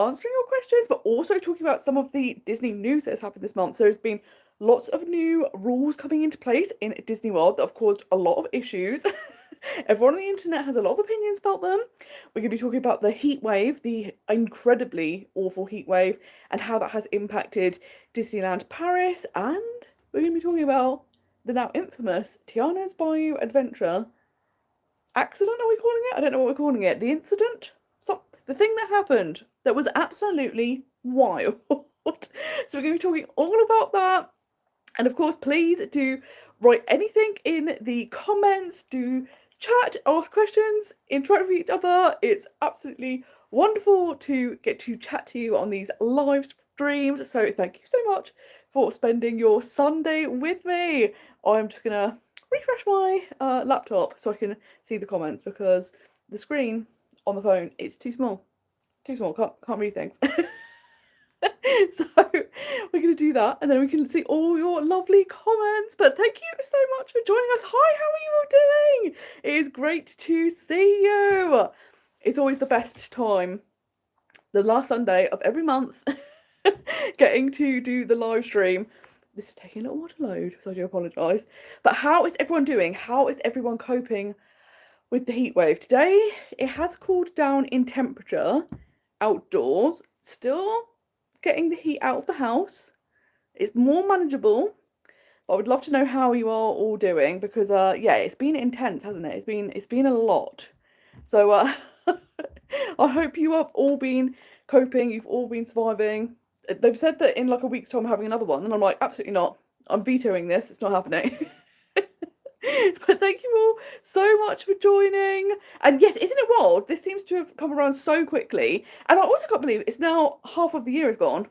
answering your questions, but also talking about some of the Disney news that has happened this month. So there's been lots of new rules coming into place in Disney World that have caused a lot of issues. Everyone on the internet has a lot of opinions about them. We're going to be talking about the heat wave, the incredibly awful heat wave, and how that has impacted Disneyland Paris. And we're going to be talking about the now infamous Tiana's Bayou Adventure accident, are we calling it? I don't know what we're calling it. The incident? The thing that happened that was absolutely wild. So we're going to be talking all about that. And of course, please do write anything in the comments, do chat, ask questions, interact with each other. It's absolutely wonderful to get to chat to you on these live streams. So thank you so much for spending your Sunday with me. I'm just going to refresh my laptop so I can see the comments, because the screen on the phone, it's too small. Can't read things. So we're going to do that, and then we can see all your lovely comments. But thank you so much for joining us. Hi, how are you all doing? It is great to see you. It's always the best time, the last Sunday of every month, getting to do the live stream. This is taking a little while to load, so I do apologise. But how is everyone doing? How is everyone coping with the heat wave? Today, it has cooled down in temperature outdoors. Still getting the heat out of the house. It's more manageable. But I would love to know how you are all doing, because yeah, it's been intense, hasn't it? It's been a lot. So I hope you have all been coping, you've all been surviving. They've said that in like a week's time I'm having another one, and I'm like, absolutely not. I'm vetoing this, it's not happening. But thank you all so much for joining. And yes, isn't it wild? This seems to have come around so quickly. And I also can't believe it's now half of the year is gone.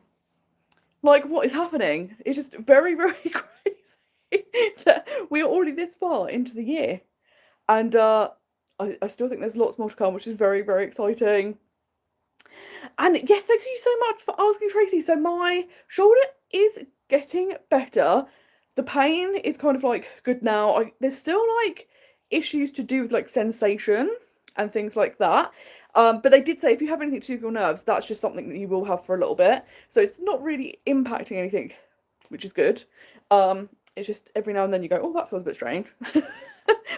Like, what is happening? It's just very, very crazy that we are already this far into the year. And I still think there's lots more to come, which is very, very exciting. And yes, thank you so much for asking, Tracy. So my shoulder is getting better. The pain is kind of like good now. There's still like issues to do with like sensation and things like that. But they did say if you have anything to do with your nerves, that's just something that you will have for a little bit. So it's not really impacting anything, which is good. It's just every now and then you go, oh, that feels a bit strange.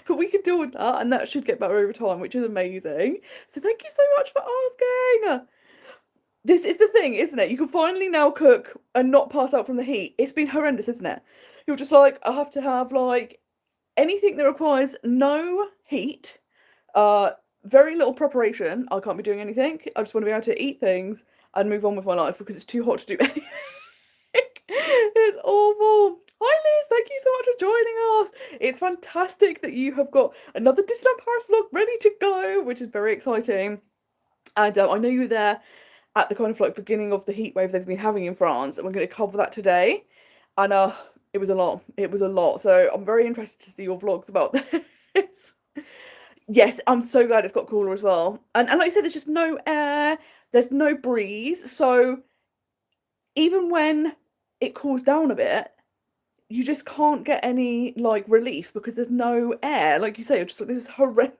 But we can deal with that, and that should get better over time, which is amazing. So thank you so much for asking. This is the thing, isn't it? You can finally now cook and not pass out from the heat. It's been horrendous, isn't it? You're just like, I have to have like anything that requires no heat, very little preparation. I can't be doing anything. I just want to be able to eat things and move on with my life because it's too hot to do anything. It's awful. Hi Liz, thank you so much for joining us. It's fantastic that you have got another Disneyland Paris vlog ready to go, which is very exciting. And I know you were there at the kind of like beginning of the heat wave they've been having in France, and we're going to cover that today. And it was a lot. It was a lot. So I'm very interested to see your vlogs about this. Yes, I'm so glad it's got cooler as well. And like you said, there's just no air, there's no breeze. So even when it cools down a bit, you just can't get any like relief because there's no air. Like you say, you're just like, this is horrendous.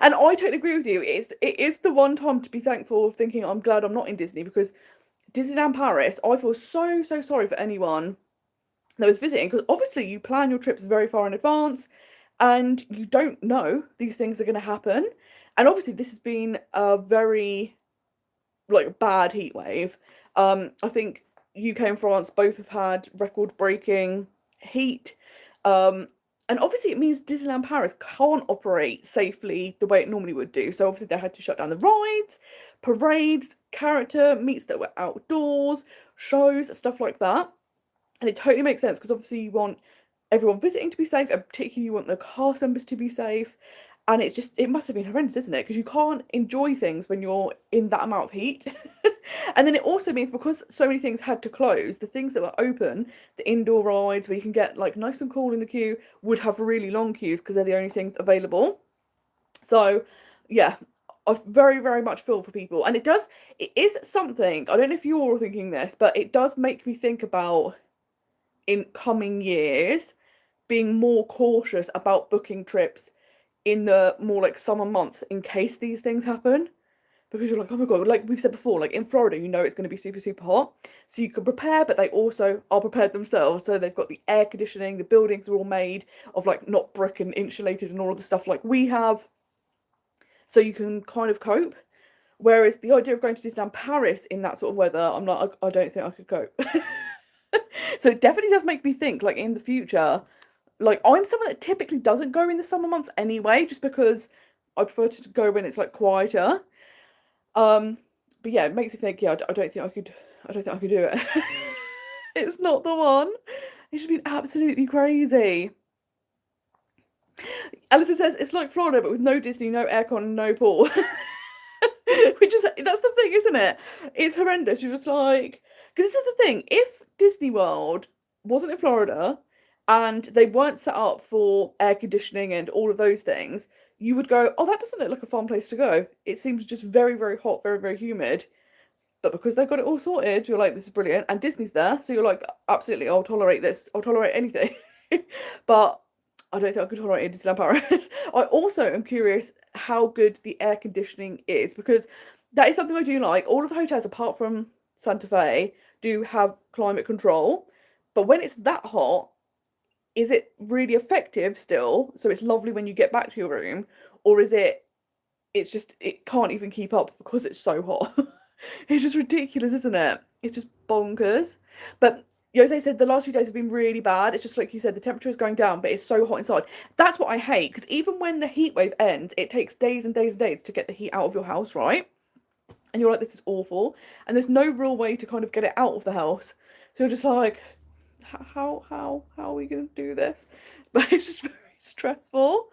And I totally agree with you. It is the one time to be thankful of thinking I'm glad I'm not in Disney, because Disneyland Paris, I feel so sorry for anyone that was visiting, because obviously you plan your trips very far in advance and you don't know these things are going to happen. And obviously this has been a very like bad heat wave. I think UK and France both have had record-breaking heat. And obviously it means Disneyland Paris can't operate safely the way it normally would do. So obviously they had to shut down the rides, parades, character meets that were outdoors, shows, stuff like that. And it totally makes sense, because obviously you want everyone visiting to be safe, and particularly you want the cast members to be safe. And it must have been horrendous, isn't it? Because you can't enjoy things when you're in that amount of heat. And then it also means, because so many things had to close, the things that were open, the indoor rides where you can get like nice and cool in the queue, would have really long queues because they're the only things available. So yeah, I very much feel for people. And it is something, I don't know if you're all thinking this, but it does make me think about, in coming years, being more cautious about booking trips in the more like summer months in case these things happen. because you're like, oh my God, like we've said before, like in Florida, you know it's going to be super, super hot. So you can prepare, but they also are prepared themselves. So they've got the air conditioning, the buildings are all made of like not brick and insulated and all of the stuff like we have. So you can kind of cope. Whereas the idea of going to Disneyland Paris in that sort of weather, I'm like, I don't think I could cope. So it definitely does make me think, like in the future, like I'm someone that typically doesn't go in the summer months anyway, just because I prefer to go when it's like quieter. But yeah, it makes me think, yeah, I don't think I could, I don't think I could do it. It's not the one. It's been absolutely crazy. Alison says it's like Florida, but with no Disney, no aircon, no pool. Which is, that's the thing, isn't it? It's horrendous. You're just like, because this is the thing. If Disney World wasn't in Florida and they weren't set up for air conditioning and all of those things, you would go, oh, that doesn't look like a fun place to go. It seems just very, very hot, very, very humid. But because they've got it all sorted, you're like, this is brilliant. And Disney's there, so you're like, absolutely, I'll tolerate this. I'll tolerate anything. But I don't think I could tolerate Disneyland Paris. I also am curious how good the air conditioning is, because that is something I do like. All of the hotels, apart from Santa Fe, do have climate control. But when it's that hot, is it really effective still? So it's lovely when you get back to your room, or is it's just, it can't even keep up because it's so hot. It's just ridiculous, isn't it? It's just bonkers. But Jose said the last few days have been really bad. It's just like you said, the temperature is going down, but it's so hot inside. That's what I hate, because even when the heat wave ends, it takes days and days and days to get the heat out of your house, right? And you're like, this is awful. And there's no real way to kind of get it out of the house. So you're just like, how are we going to do this? But it's just very stressful.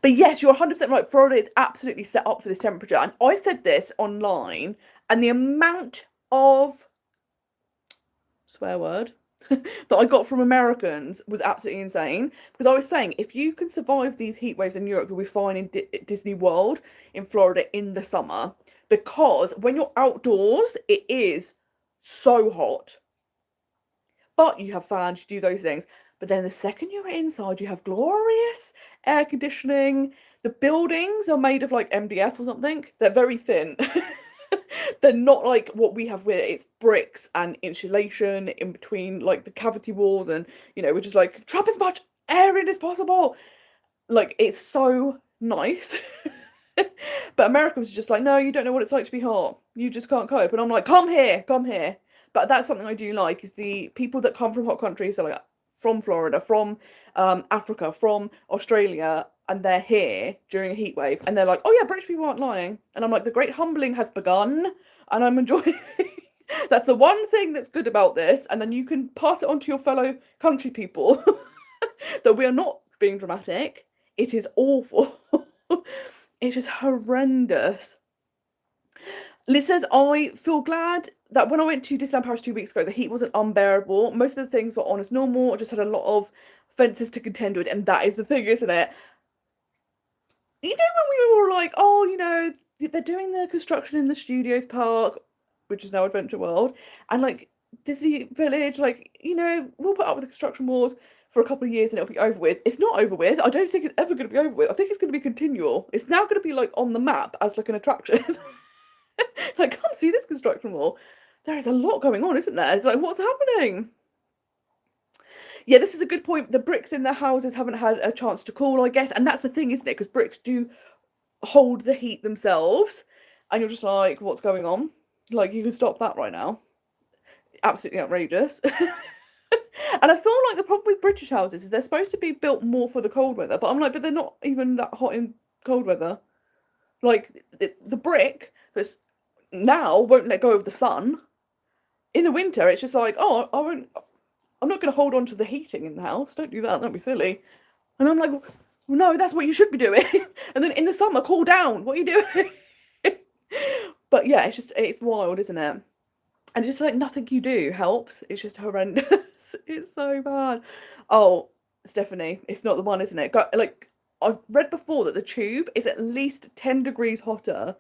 But yes, you're 100% right. Florida is absolutely set up for this temperature. And I said this online, and the amount of swear word that I got from Americans was absolutely insane. Because I was saying, if you can survive these heat waves in Europe, you'll be fine in Disney World in Florida in the summer. Because when you're outdoors, it is so hot. But you have fans, you do those things. But then the second you're inside, you have glorious air conditioning. The buildings are made of like MDF or something. They're very thin. They're not like what we have with it. It's bricks and insulation in between like the cavity walls, and which is like trap as much air in as possible. Like, it's so nice. But Americans are just like, no, you don't know what it's like to be hot. You just can't cope. And I'm like, come here, come here. But that's something I do like, is the people that come from hot countries, so like from Florida, from Africa, from Australia, and they're here during a heat wave, and they're like, oh yeah, British people aren't lying. And I'm like, the great humbling has begun, and I'm enjoying That's the one thing that's good about this, and then you can pass it on to your fellow country people that we are not being dramatic. It is awful. It's just horrendous. Liz says, I feel glad that when I went to Disneyland Paris 2 weeks ago, the heat wasn't unbearable. Most of the things were on as normal. I just had a lot of fences to contend with, and that is the thing, isn't it? When we were like, oh, they're doing the construction in the Studios Park, which is now Adventure World, and like Disney Village, like, we'll put up with the construction wars for a couple of years and it'll be over with. It's not over with. I don't think it's ever going to be over with. I think it's going to be continual. It's now going to be like on the map as like an attraction. Like, come see this construction wall. There is a lot going on, isn't there? It's like, what's happening? Yeah, this is a good point. The bricks in their houses haven't had a chance to cool, I guess. And that's the thing, isn't it? Because bricks do hold the heat themselves. And you're just like, what's going on? Like, you can stop that right now. Absolutely outrageous. And I feel like the problem with British houses is they're supposed to be built more for the cold weather. But I'm like, but they're not even that hot in cold weather. Like, the brick that's now won't let go of the sun. In the winter, it's just like, oh, I'm not going to hold on to the heating in the house. Don't do that. That'd be silly. And I'm like, well, no, that's what you should be doing. And then in the summer, cool down. What are you doing? But yeah, it's wild, isn't it? And it's just like nothing you do helps. It's just horrendous. It's so bad. Oh, Stephanie, it's not the one, isn't it? Like, I've read before that the tube is at least 10 degrees hotter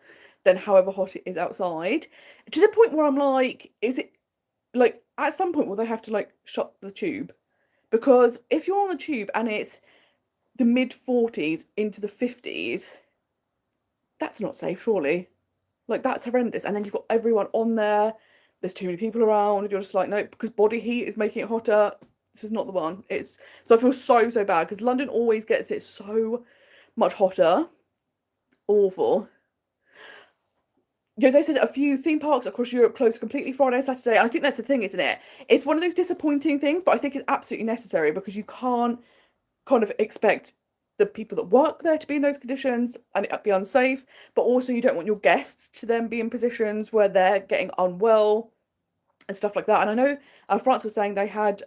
than however hot it is outside. To the point where I'm like, is it, like, at some point will they have to, like, shut the tube? Because if you're on the tube and it's the mid-40s into the 50s, that's not safe, surely. Like, that's horrendous. And then you've got everyone on there. There's too many people around, and you're just like, no, because body heat is making it hotter. This is not the one. So I feel so bad because London always gets it so much hotter. Awful. Jose said a few theme parks across Europe closed completely Friday and Saturday. And I think that's the thing, isn't it? It's one of those disappointing things, but I think it's absolutely necessary because you can't kind of expect the people that work there to be in those conditions and it be unsafe, but also you don't want your guests to then be in positions where they're getting unwell and stuff like that. And I know France was saying they had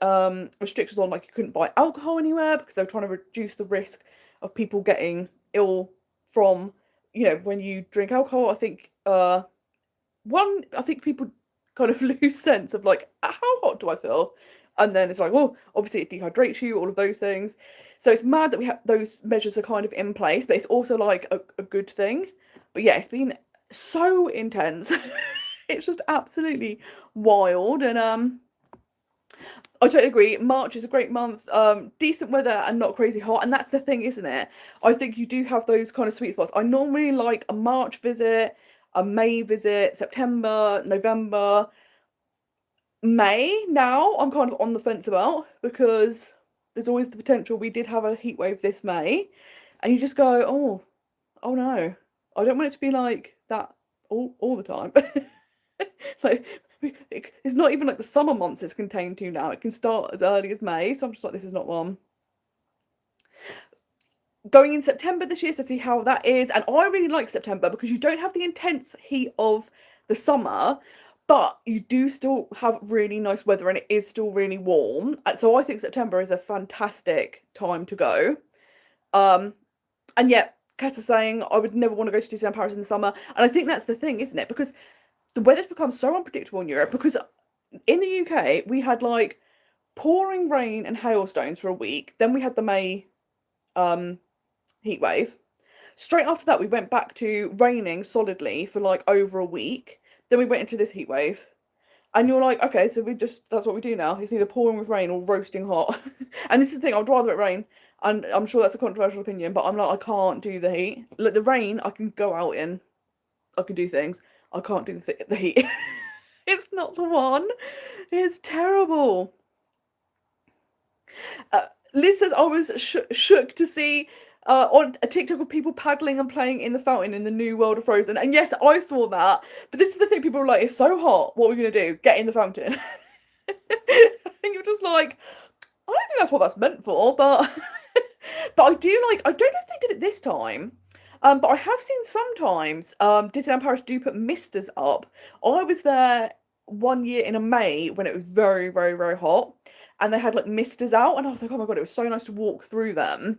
restrictions on, like, you couldn't buy alcohol anywhere because they were trying to reduce the risk of people getting ill from, when you drink alcohol. I think people kind of lose sense of, like, how hot do I feel? And then it's like, well, obviously it dehydrates you, all of those things. So it's mad that we have those measures are kind of in place, but it's also like a good thing. But yeah, it's been so intense. It's just absolutely wild. And I totally agree. March is a great month. Decent weather and not crazy hot. And that's the thing, isn't it? I think you do have those kind of sweet spots. I normally like a March visit, a May visit, September, November. May now I'm kind of on the fence about because there's always the potential we did have a heat wave this May, and you just go, oh no, I don't want it to be like that all the time. Like, it's not even like the summer months it's contained to now. It can start as early as May, so I'm just like, this is not one. Going in September this year to see how that is, and I really like September because you don't have the intense heat of the summer, but you do still have really nice weather and it is still really warm. So I think September is a fantastic time to go. And yet, Cass saying I would never want to go to Disneyland Paris in the summer, and I think that's the thing, isn't it? Because the weather's become so unpredictable in Europe. Because in the UK we had like pouring rain and hailstones for a week, then we had the May heat wave. Straight after that we went back to raining solidly for like over a week. Then we went into this heat wave. And you're like, okay, so that's what we do now. It's either pouring with rain or roasting hot. And this is the thing, I'd rather it rain. And I'm sure that's a controversial opinion, but I'm like, I can't do the heat. Like, the rain, I can go out in. I can do things. I can't do the heat. It's not the one. It's terrible. Liz says I was shook to see on a TikTok of people paddling and playing in the fountain in the new World of Frozen. And yes, I saw that. But this is the thing, people are like, it's so hot. What are we going to do? Get in the fountain. And you're just like, I don't think that's what that's meant for. But but I do like, I don't know if they did it this time. But I have seen sometimes Disneyland Paris do put misters up. I was there one year in a May when it was very, very, very hot. And they had like misters out. And I was like, oh my God, it was so nice to walk through them.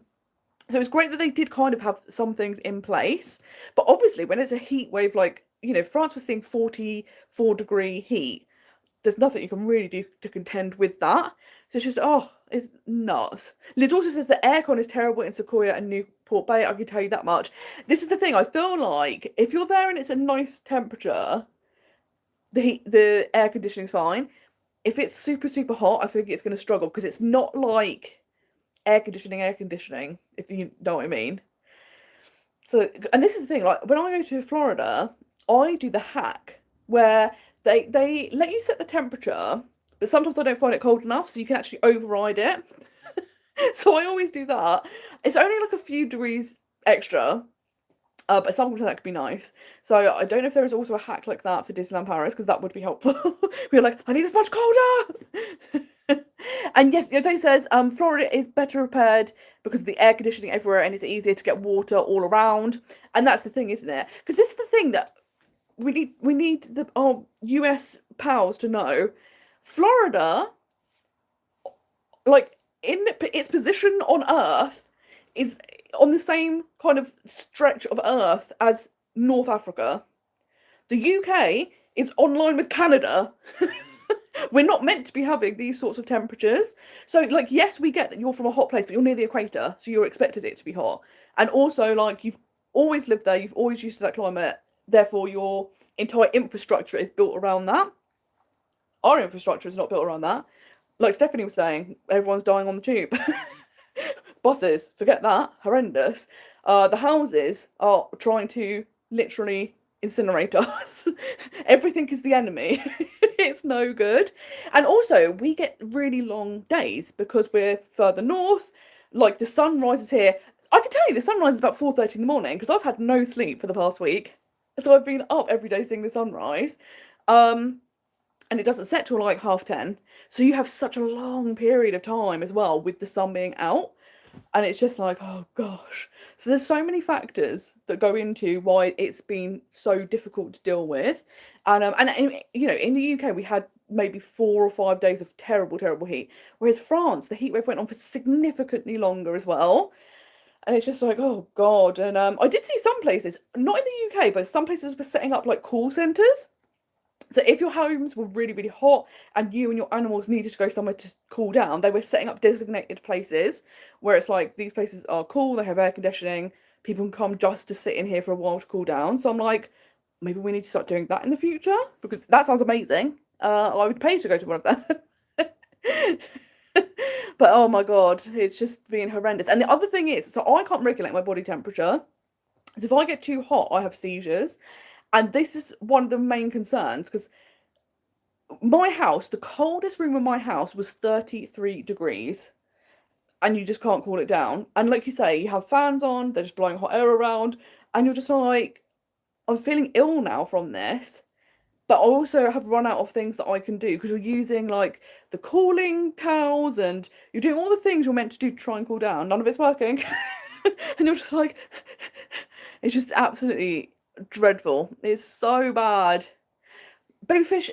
So it's great that they did kind of have some things in place. But obviously, when it's a heat wave, like, France was seeing 44-degree heat. There's nothing you can really do to contend with that. So it's just, it's nuts. Liz also says the aircon is terrible in Sequoia and Newport Bay. I can tell you that much. This is the thing. I feel like if you're there and it's a nice temperature, the air conditioning's fine. If it's super, super hot, I think it's going to struggle because it's not like air conditioning, if you know what I mean. So, and this is the thing, like, when I go to Florida, I do the hack where they let you set the temperature, but sometimes I don't find it cold enough, so you can actually override it. So I always do that. It's only like a few degrees extra, but sometimes that could be nice. So I don't know if there is also a hack like that for Disneyland Paris, because that would be helpful. We're like, I need this much colder! And yes, Jose says Florida is better prepared because of the air conditioning everywhere and it's easier to get water all around. And that's the thing, isn't it? Because this is the thing that we need our US pals to know. Florida, like, in its position on Earth, is on the same kind of stretch of Earth as North Africa. The UK is online with Canada. We're not meant to be having these sorts of temperatures. So, like, yes, we get that you're from a hot place, but you're near the equator, so you're expected it to be hot. And also, like, you've always lived there, you've always used to that climate, therefore your entire infrastructure is built around that. Our infrastructure is not built around that. Like Stephanie was saying, everyone's dying on the tube. Buses, forget that, horrendous. The houses are trying to literally incinerate us. Everything is the enemy. It's no good. And also, we get really long days because we're further north. Like, the sun rises here. I can tell you the sun rises about 4:30 in the morning because I've had no sleep for the past week. So I've been up every day seeing the sunrise. And it doesn't set till like 10:30. So you have such a long period of time as well with the sun being out. And it's just like, oh gosh. So there's so many factors that go into why it's been so difficult to deal with. And you know, in the UK we had maybe 4 or 5 days of terrible, terrible heat. Whereas France, the heat wave went on for significantly longer as well. And it's just like, oh God. And I did see some places, not in the UK, but some places were setting up like call centres. So if your homes were really, really hot and you and your animals needed to go somewhere to cool down, they were setting up designated places where it's like, these places are cool, they have air conditioning, people can come just to sit in here for a while to cool down. So I'm like, maybe we need to start doing that in the future because that sounds amazing. I would pay to go to one of them. But oh my God, it's just been horrendous. And the other thing is, so I can't regulate my body temperature. So if I get too hot, I have seizures. And this is one of the main concerns because my house, the coldest room in my house was 33 degrees. And you just can't cool it down. And like you say, you have fans on, they're just blowing hot air around. And you're just like, I'm feeling ill now from this. But I also have run out of things that I can do because you're using like the cooling towels and you're doing all the things you're meant to do to try and cool down. None of it's working. And you're just like, it's just absolutely dreadful. It's so bad. Babyfish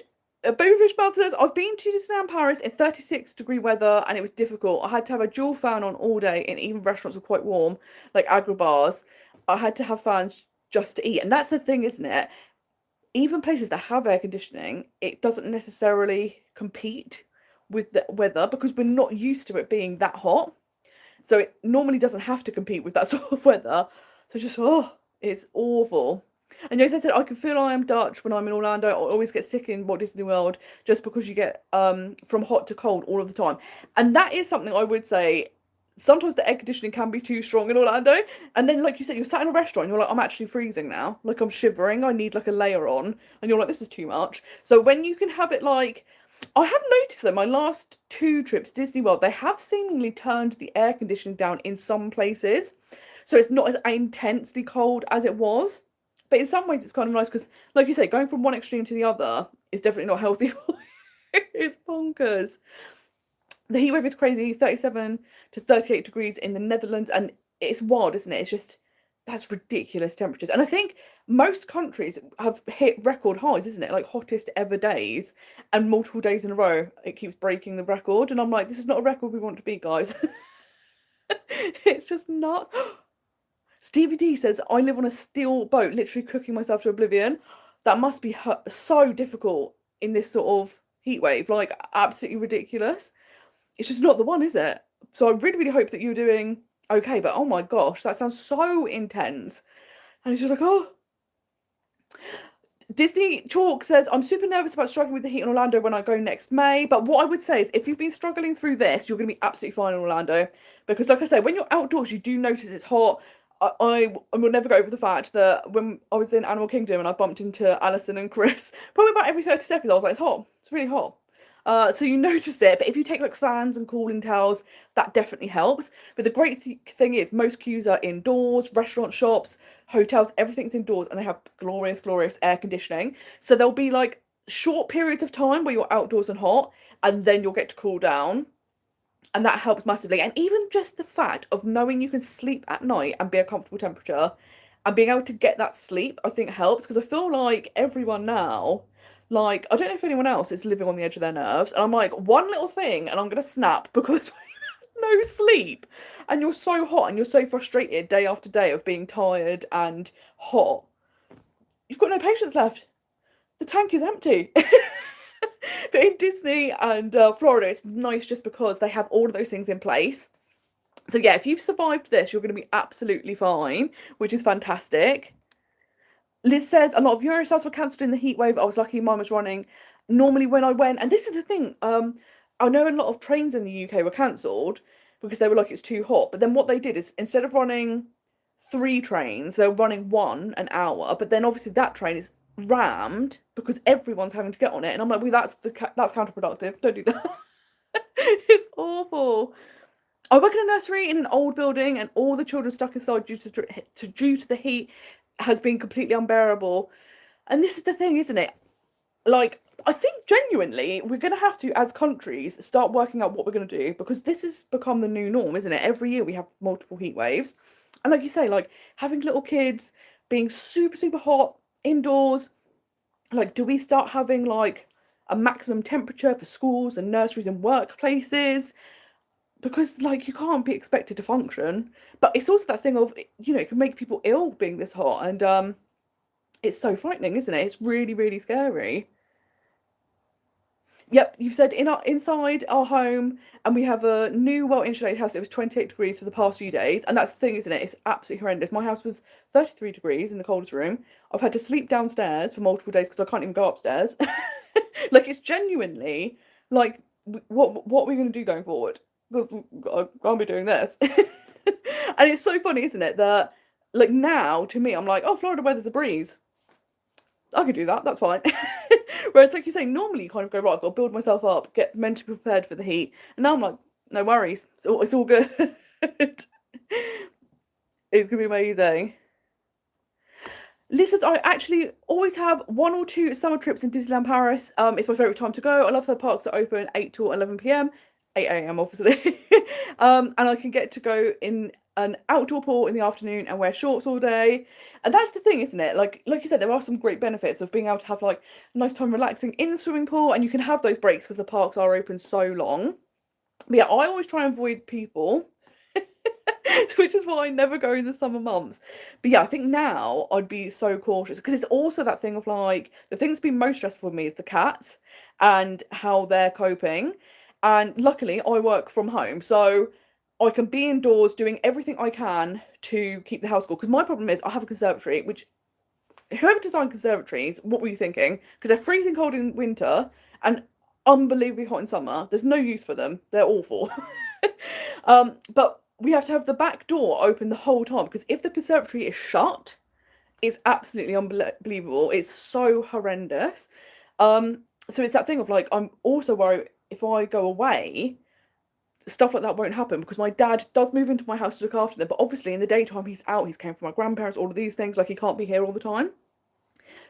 Mouth says, I've been to Disneyland Paris in 36-degree weather and it was difficult. I had to have a dual fan on all day and even restaurants were quite warm, like agro bars. I had to have fans just to eat. And that's the thing, isn't it? Even places that have air conditioning, it doesn't necessarily compete with the weather because we're not used to it being that hot. So it normally doesn't have to compete with that sort of weather. So it's just, oh, it's awful. And Jose said, I can feel I am Dutch when I'm in Orlando. I always get sick in Walt Disney World just because you get from hot to cold all of the time. And that is something I would say. Sometimes the air conditioning can be too strong in Orlando. And then, like you said, you're sat in a restaurant and you're like, I'm actually freezing now. Like, I'm shivering. I need, like, a layer on. And you're like, this is too much. So when you can have it, like... I have noticed that my last 2 trips to Disney World, they have seemingly turned the air conditioning down in some places. So it's not as intensely cold as it was. But in some ways, it's kind of nice because, like you say, going from one extreme to the other is definitely not healthy for you. It's bonkers. The heat wave is crazy, 37 to 38 degrees in the Netherlands, and it's wild, isn't it? It's just, that's ridiculous temperatures. And I think most countries have hit record highs, isn't it? Like hottest ever days, and multiple days in a row, it keeps breaking the record. And I'm like, this is not a record we want to beat, guys. It's just not. Stevie D says, I live on a steel boat, literally cooking myself to oblivion. That must be so difficult in this sort of heat wave, like absolutely ridiculous. It's just not the one, is it? So I really, really hope that you're doing okay, but oh my gosh, that sounds so intense. And it's just like, oh. Disney Chalk says, I'm super nervous about struggling with the heat in Orlando when I go next May. But what I would say is if you've been struggling through this, you're going to be absolutely fine in Orlando. Because like I say, when you're outdoors, you do notice it's hot. I will never go over the fact that when I was in Animal Kingdom and I bumped into Alison and Chris, probably about every 30 seconds, I was like, it's hot. It's really hot. So you notice it, but if you take like fans and cooling towels, that definitely helps. But the great thing is most queues are indoors, restaurant shops, hotels, everything's indoors, and they have glorious, glorious air conditioning. So there'll be like short periods of time where you're outdoors and hot, and then you'll get to cool down. And that helps massively. And even just the fact of knowing you can sleep at night and be a comfortable temperature and being able to get that sleep, I think helps. Because I feel like everyone now, like, I don't know if anyone else is living on the edge of their nerves. And I'm like, one little thing and I'm going to snap because no sleep. And you're so hot and you're so frustrated day after day of being tired and hot. You've got no patience left. The tank is empty. But in Disney and Florida, it's nice just because they have all of those things in place. So yeah, if you've survived this, you're going to be absolutely fine, which is fantastic. Liz says, a lot of Eurostars were cancelled in the heat wave. I was lucky mine was running. Normally when I went, and this is the thing, I know a lot of trains in the UK were cancelled because they were like, it's too hot. But then what they did is instead of running 3 trains. They're running one an hour, but then obviously that train is rammed because everyone's having to get on it. And I'm like, well, that's counterproductive. Don't do that. It's awful. I work in a nursery in an old building, and all the children stuck inside due to the heat has been completely unbearable. And this is the thing, isn't it? Like, I think genuinely we're going to have to, as countries, start working out what we're going to do, because this has become the new norm, isn't it? Every year we have multiple heat waves. And like you say, like having little kids being super, super hot indoors, like, do we start having like a maximum temperature for schools and nurseries and workplaces? Because like you can't be expected to function. But it's also that thing of, you know, it can make people ill being this hot, and it's so frightening, isn't it? It's really, really scary. Yep, you've said inside our home, and we have a new well-insulated house. It was 28 degrees for the past few days, and that's the thing, isn't it? It's absolutely horrendous. My house was 33 degrees in the coldest room. I've had to sleep downstairs for multiple days because I can't even go upstairs. Like, it's genuinely like, what are we going to do going forward? Because I can't be doing this. And it's so funny, isn't it, that like now to me, I'm like, oh, Florida weather's a breeze. I can do that, that's fine. Whereas, like you say, normally you kind of go, right, I've got to build myself up, get mentally prepared for the heat. And now I'm like, no worries, it's all good. It's going to be amazing. Listeners, I actually always have 1 or 2 summer trips in Disneyland Paris. It's my favourite time to go. I love the parks that open 8 till 11 p.m. 8 a.m. obviously. And I can get to go in an outdoor pool in the afternoon and wear shorts all day. And that's the thing, isn't it? Like you said, there are some great benefits of being able to have like a nice time relaxing in the swimming pool, and you can have those breaks because the parks are open so long. But yeah, I always try and avoid people, which is why I never go in the summer months. But yeah, I think now I'd be so cautious, because it's also that thing of like, the thing that's been most stressful for me is the cats and how they're coping. And luckily I work from home, so I can be indoors doing everything I can to keep the house cool. Because my problem is I have a conservatory, which, whoever designed conservatories, what were you thinking? Because they're freezing cold in winter and unbelievably hot in summer. There's no use for them. They're awful. But we have to have the back door open the whole time, because if the conservatory is shut, it's absolutely unbelievable. It's so horrendous. So it's that thing of like, I'm also worried if I go away, stuff like that won't happen, because my dad does move into my house to look after them, but obviously in the daytime he's out, he's came from my grandparents, all of these things, like he can't be here all the time.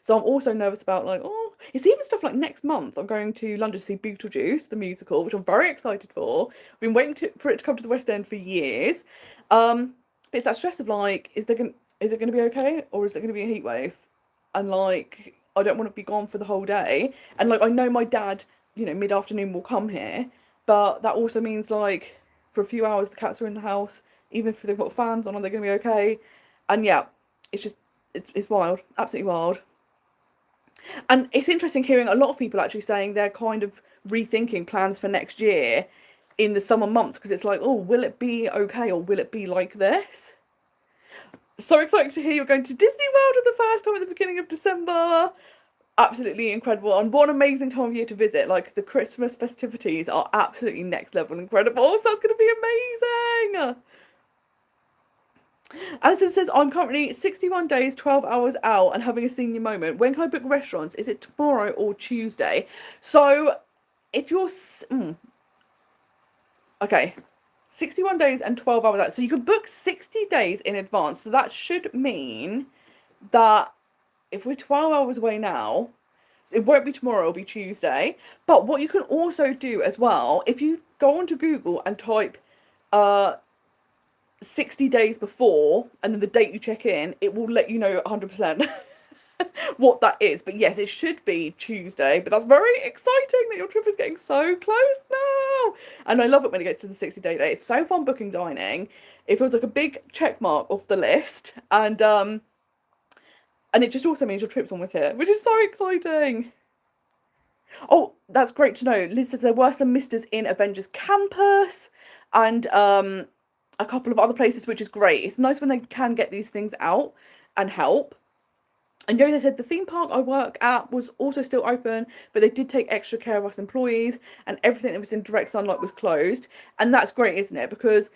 So I'm also nervous about like, oh, it's even stuff like next month I'm going to London to see Beetlejuice, the musical, which I'm very excited for. I've been waiting for it to come to the West End for years. But it's that stress of like, is it going to be okay, or is it going to be a heat wave? And like, I don't want to be gone for the whole day. And like, I know my dad, you know, mid-afternoon will come here, but that also means like for a few hours the cats are in the house, even if they've got fans on, are they going to be okay? And yeah, it's just, it's wild, absolutely wild. And it's interesting hearing a lot of people actually saying they're kind of rethinking plans for next year in the summer months, because it's like, oh, will it be okay, or will it be like this? So excited to hear you're going to Disney World for the first time at the beginning of December. Absolutely incredible, and what an amazing time of year to visit. Like, the Christmas festivities are absolutely next level incredible, so that's going to be amazing. Alison says, I'm currently 61 days, 12 hours out and having a senior moment. When can I book restaurants? Is it tomorrow or Tuesday? So if you're okay, 61 days and 12 hours out, so you can book 60 days in advance. So that should mean that if we're 12 hours away now, it won't be tomorrow, it'll be Tuesday. But what you can also do as well, if you go onto Google and type 60 days before and then the date you check in, it will let you know 100% what that is. But yes, it should be Tuesday, but that's very exciting that your trip is getting so close now. And I love it when it gets to the 60-day day. It's so fun booking dining. It feels like a big check mark off the list, and it just also means your trip's almost here, which is so exciting. Oh, that's great to know. Liz says there were some misters in Avengers Campus and a couple of other places, which is great. It's nice when they can get these things out and help. And Yoda said the theme park I work at was also still open, but they did take extra care of us employees, and everything that was in direct sunlight was closed. And that's great, isn't it? Because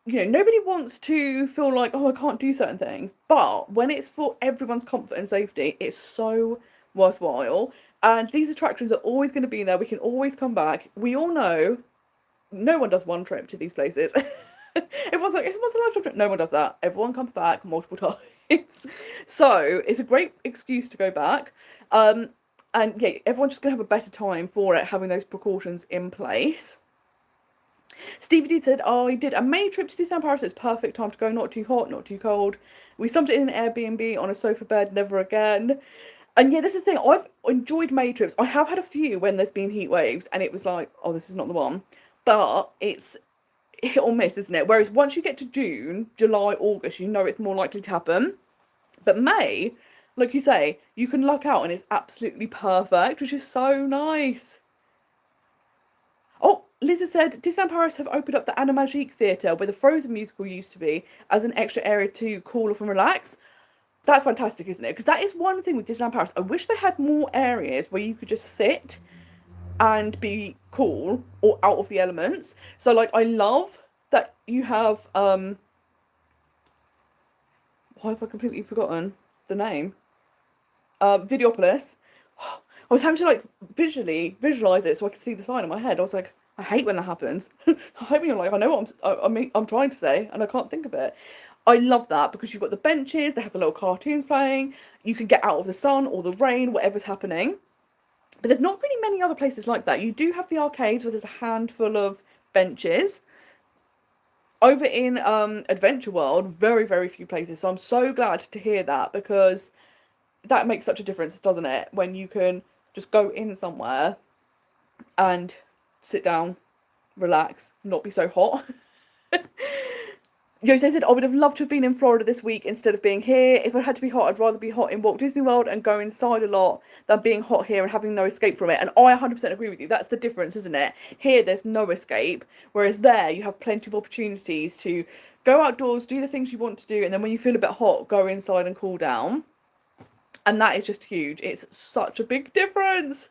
nobody wants to feel like, oh, I can't do certain things. But when it's for everyone's comfort and safety, it's so worthwhile. And these attractions are always going to be there. We can always come back. We all know no one does one trip to these places. Everyone's like, it's a once in a lifetime trip. No one does that. Everyone comes back multiple times. So it's a great excuse to go back. And yeah, everyone's just gonna have a better time for it, having those precautions in place. Stevie D said, I did a May trip to Disneyland Paris. It's perfect time to go. Not too hot, not too cold. We summed it in an Airbnb on a sofa bed. Never again. And yeah, this is the thing. I've enjoyed May trips. I have had a few when there's been heat waves, and it was like, oh, this is not the one. But it's hit or miss, isn't it? Whereas once you get to June, July, August, you know it's more likely to happen. But May, like you say, you can luck out and it's absolutely perfect, which is so nice. Oh, Liza said, Disneyland Paris have opened up the Animagique Theatre where the Frozen musical used to be as an extra area to cool off and relax. That's fantastic, isn't it? Because that is one thing with Disneyland Paris. I wish they had more areas where you could just sit and be cool or out of the elements. So like I love that you have why have I completely forgotten the name? Videopolis. I was having to like visually visualize it so I could see the sign in my head. I was like, I hate when that happens. I hate when you're like, I know what I'm trying to say and I can't think of it. I love that because you've got the benches, they have the little cartoons playing, you can get out of the sun or the rain, whatever's happening. But there's not really many other places like that. You do have the arcades where there's a handful of benches. Over in Adventure World, very, very few places. So I'm so glad to hear that because that makes such a difference, doesn't it? When you can just go in somewhere and sit down, relax, not be so hot. Jose said, I would have loved to have been in Florida this week instead of being here. If it had to be hot, I'd rather be hot in Walt Disney World and go inside a lot than being hot here and having no escape from it. And I 100% agree with you. That's the difference, isn't it? Here, there's no escape. Whereas there, you have plenty of opportunities to go outdoors, do the things you want to do. And then when you feel a bit hot, go inside and cool down. And that is just huge. It's such a big difference.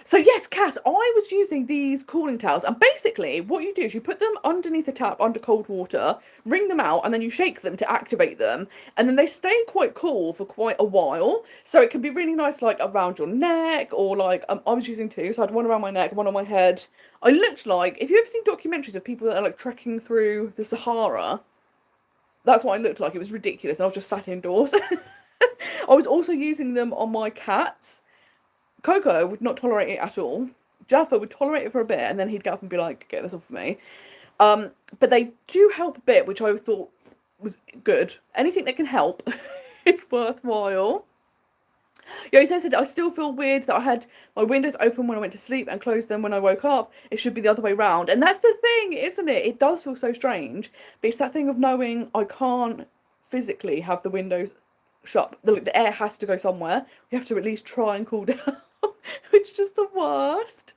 So yes, Cass, I was using these cooling towels, and basically what you do is you put them underneath a tap under cold water, wring them out, and then you shake them to activate them, and then they stay quite cool for quite a while. So it can be really nice, like around your neck, or like I was using two, so I had one around my neck, one on my head. I looked like, if you've ever seen documentaries of people that are like trekking through the Sahara, that's what I looked like. It was ridiculous, and I was just sat indoors. I was also using them on my cats. Coco would not tolerate it at all. Jaffa would tolerate it for a bit, and then he'd get up and be like, get this off of me. But they do help a bit, which I thought was good. Anything that can help is worthwhile. Jose said, I still feel weird that I had my windows open when I went to sleep and closed them when I woke up. It should be the other way round. And that's the thing, isn't it? It does feel so strange. But it's that thing of knowing I can't physically have the windows shut. The air has to go somewhere. We have to at least try and cool down. Which is just the worst.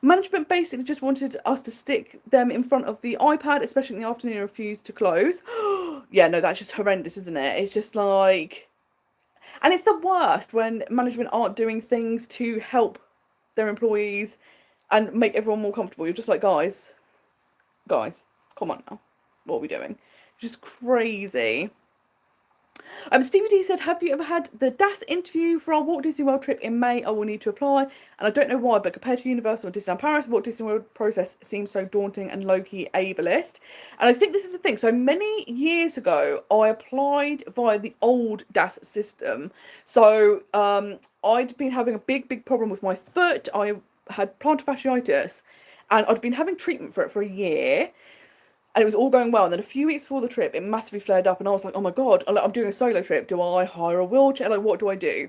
Management basically just wanted us to stick them in front of the iPad, especially in the afternoon, and refused to close. Yeah, no, that's just horrendous, isn't it? It's just like... And it's the worst when management aren't doing things to help their employees and make everyone more comfortable. You're just like, guys, come on now. What are we doing? Just crazy. Stevie D said, have you ever had the DAS interview for our Walt Disney World trip in May? I will need to apply. And I don't know why, but compared to Universal and Disneyland Paris, Walt Disney World process seems so daunting and low-key ableist. And I think this is the thing. So many years ago, I applied via the old DAS system. So I'd been having a big problem with my foot. I had plantar fasciitis, and I'd been having treatment for it for a year. And it was all going well. And then a few weeks before the trip, it massively flared up. And I was like, oh my God, I'm doing a solo trip. Do I hire a wheelchair? Like, what do I do?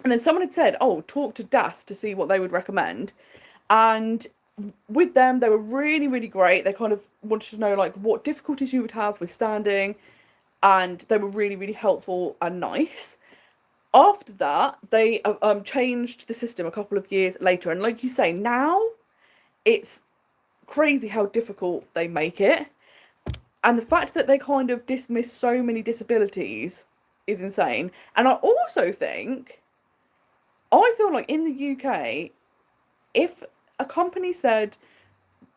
And then someone had said, oh, talk to DAS to see what they would recommend. And with them, they were really, really great. They kind of wanted to know, like, what difficulties you would have with standing. And they were really, really helpful and nice. After that, they changed the system a couple of years later. And like you say, now it's crazy how difficult they make it, and the fact that they kind of dismiss so many disabilities is insane. And I also think, I feel like in the UK, if a company said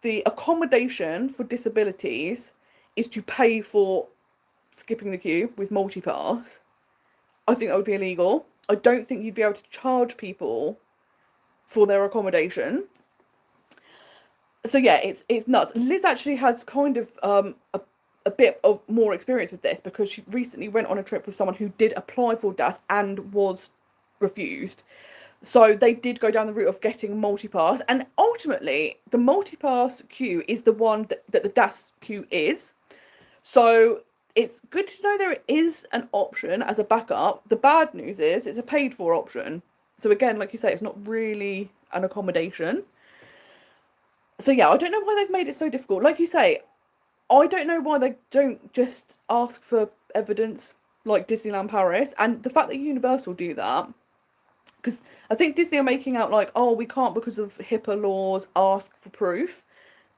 the accommodation for disabilities is to pay for skipping the queue with multipass, I think that would be illegal. I don't think you'd be able to charge people for their accommodation. So yeah, it's nuts. Liz actually has kind of a bit of more experience with this because she recently went on a trip with someone who did apply for DAS and was refused. So they did go down the route of getting multipass, and ultimately the multipass queue is the one that the DAS queue is. So it's good to know there is an option as a backup. The bad news is it's a paid for option. So again, like you say, it's not really an accommodation. So yeah, I don't know why they've made it so difficult. Like you say, I don't know why they don't just ask for evidence like Disneyland Paris, and the fact that Universal do that, because I think Disney are making out like, oh, we can't because of HIPAA laws ask for proof,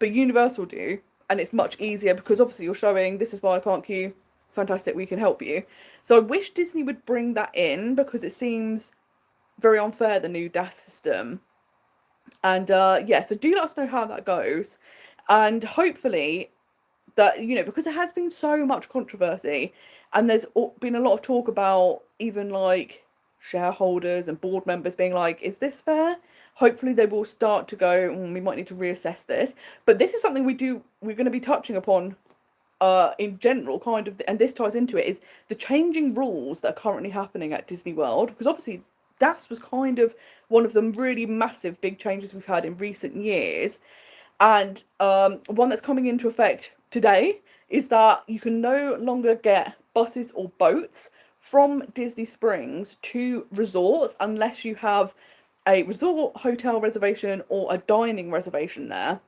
but Universal do, and it's much easier because obviously you're showing this is why I can't queue. Fantastic, we can help you. So I wish Disney would bring that in because it seems very unfair, the new DAS system. And yeah, so do let us know how that goes, and hopefully that, you know, because there has been so much controversy and there's been a lot of talk about even like shareholders and board members being like, is this fair? Hopefully they will start to go, we might need to reassess this. But this is something we're going to be touching upon in general, kind of, and this ties into it, is the changing rules that are currently happening at Disney World, because obviously DAS was kind of one of the really massive big changes we've had in recent years. And one that's coming into effect today is that you can no longer get buses or boats from Disney Springs to resorts unless you have a resort hotel reservation or a dining reservation there.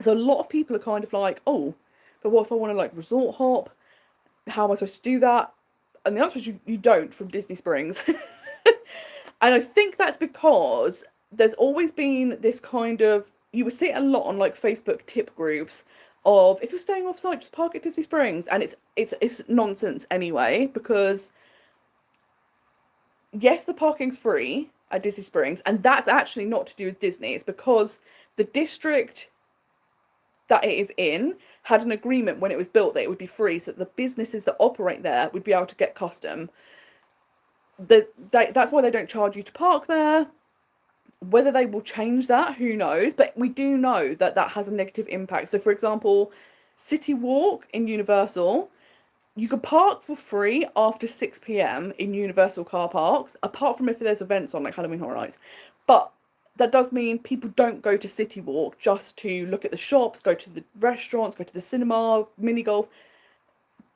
So a lot of people are kind of like, oh, but what if I want to like resort hop? How am I supposed to do that? And the answer is you don't from Disney Springs. And I think that's because there's always been this kind of, you would see it a lot on like Facebook tip groups of, if you're staying off site, just park at Disney Springs. And it's nonsense anyway, because yes, the parking's free at Disney Springs, and that's actually not to do with Disney. It's because the district that it is in had an agreement when it was built that it would be free, so that the businesses that operate there would be able to get custom. That's why they don't charge you to park there. Whether they will change that, who knows? But we do know that that has a negative impact. So, for example, City Walk in Universal, you can park for free after 6 p.m. in Universal car parks, apart from if there's events on like Halloween Horror Nights. But that does mean people don't go to City Walk just to look at the shops, go to the restaurants, go to the cinema, mini golf,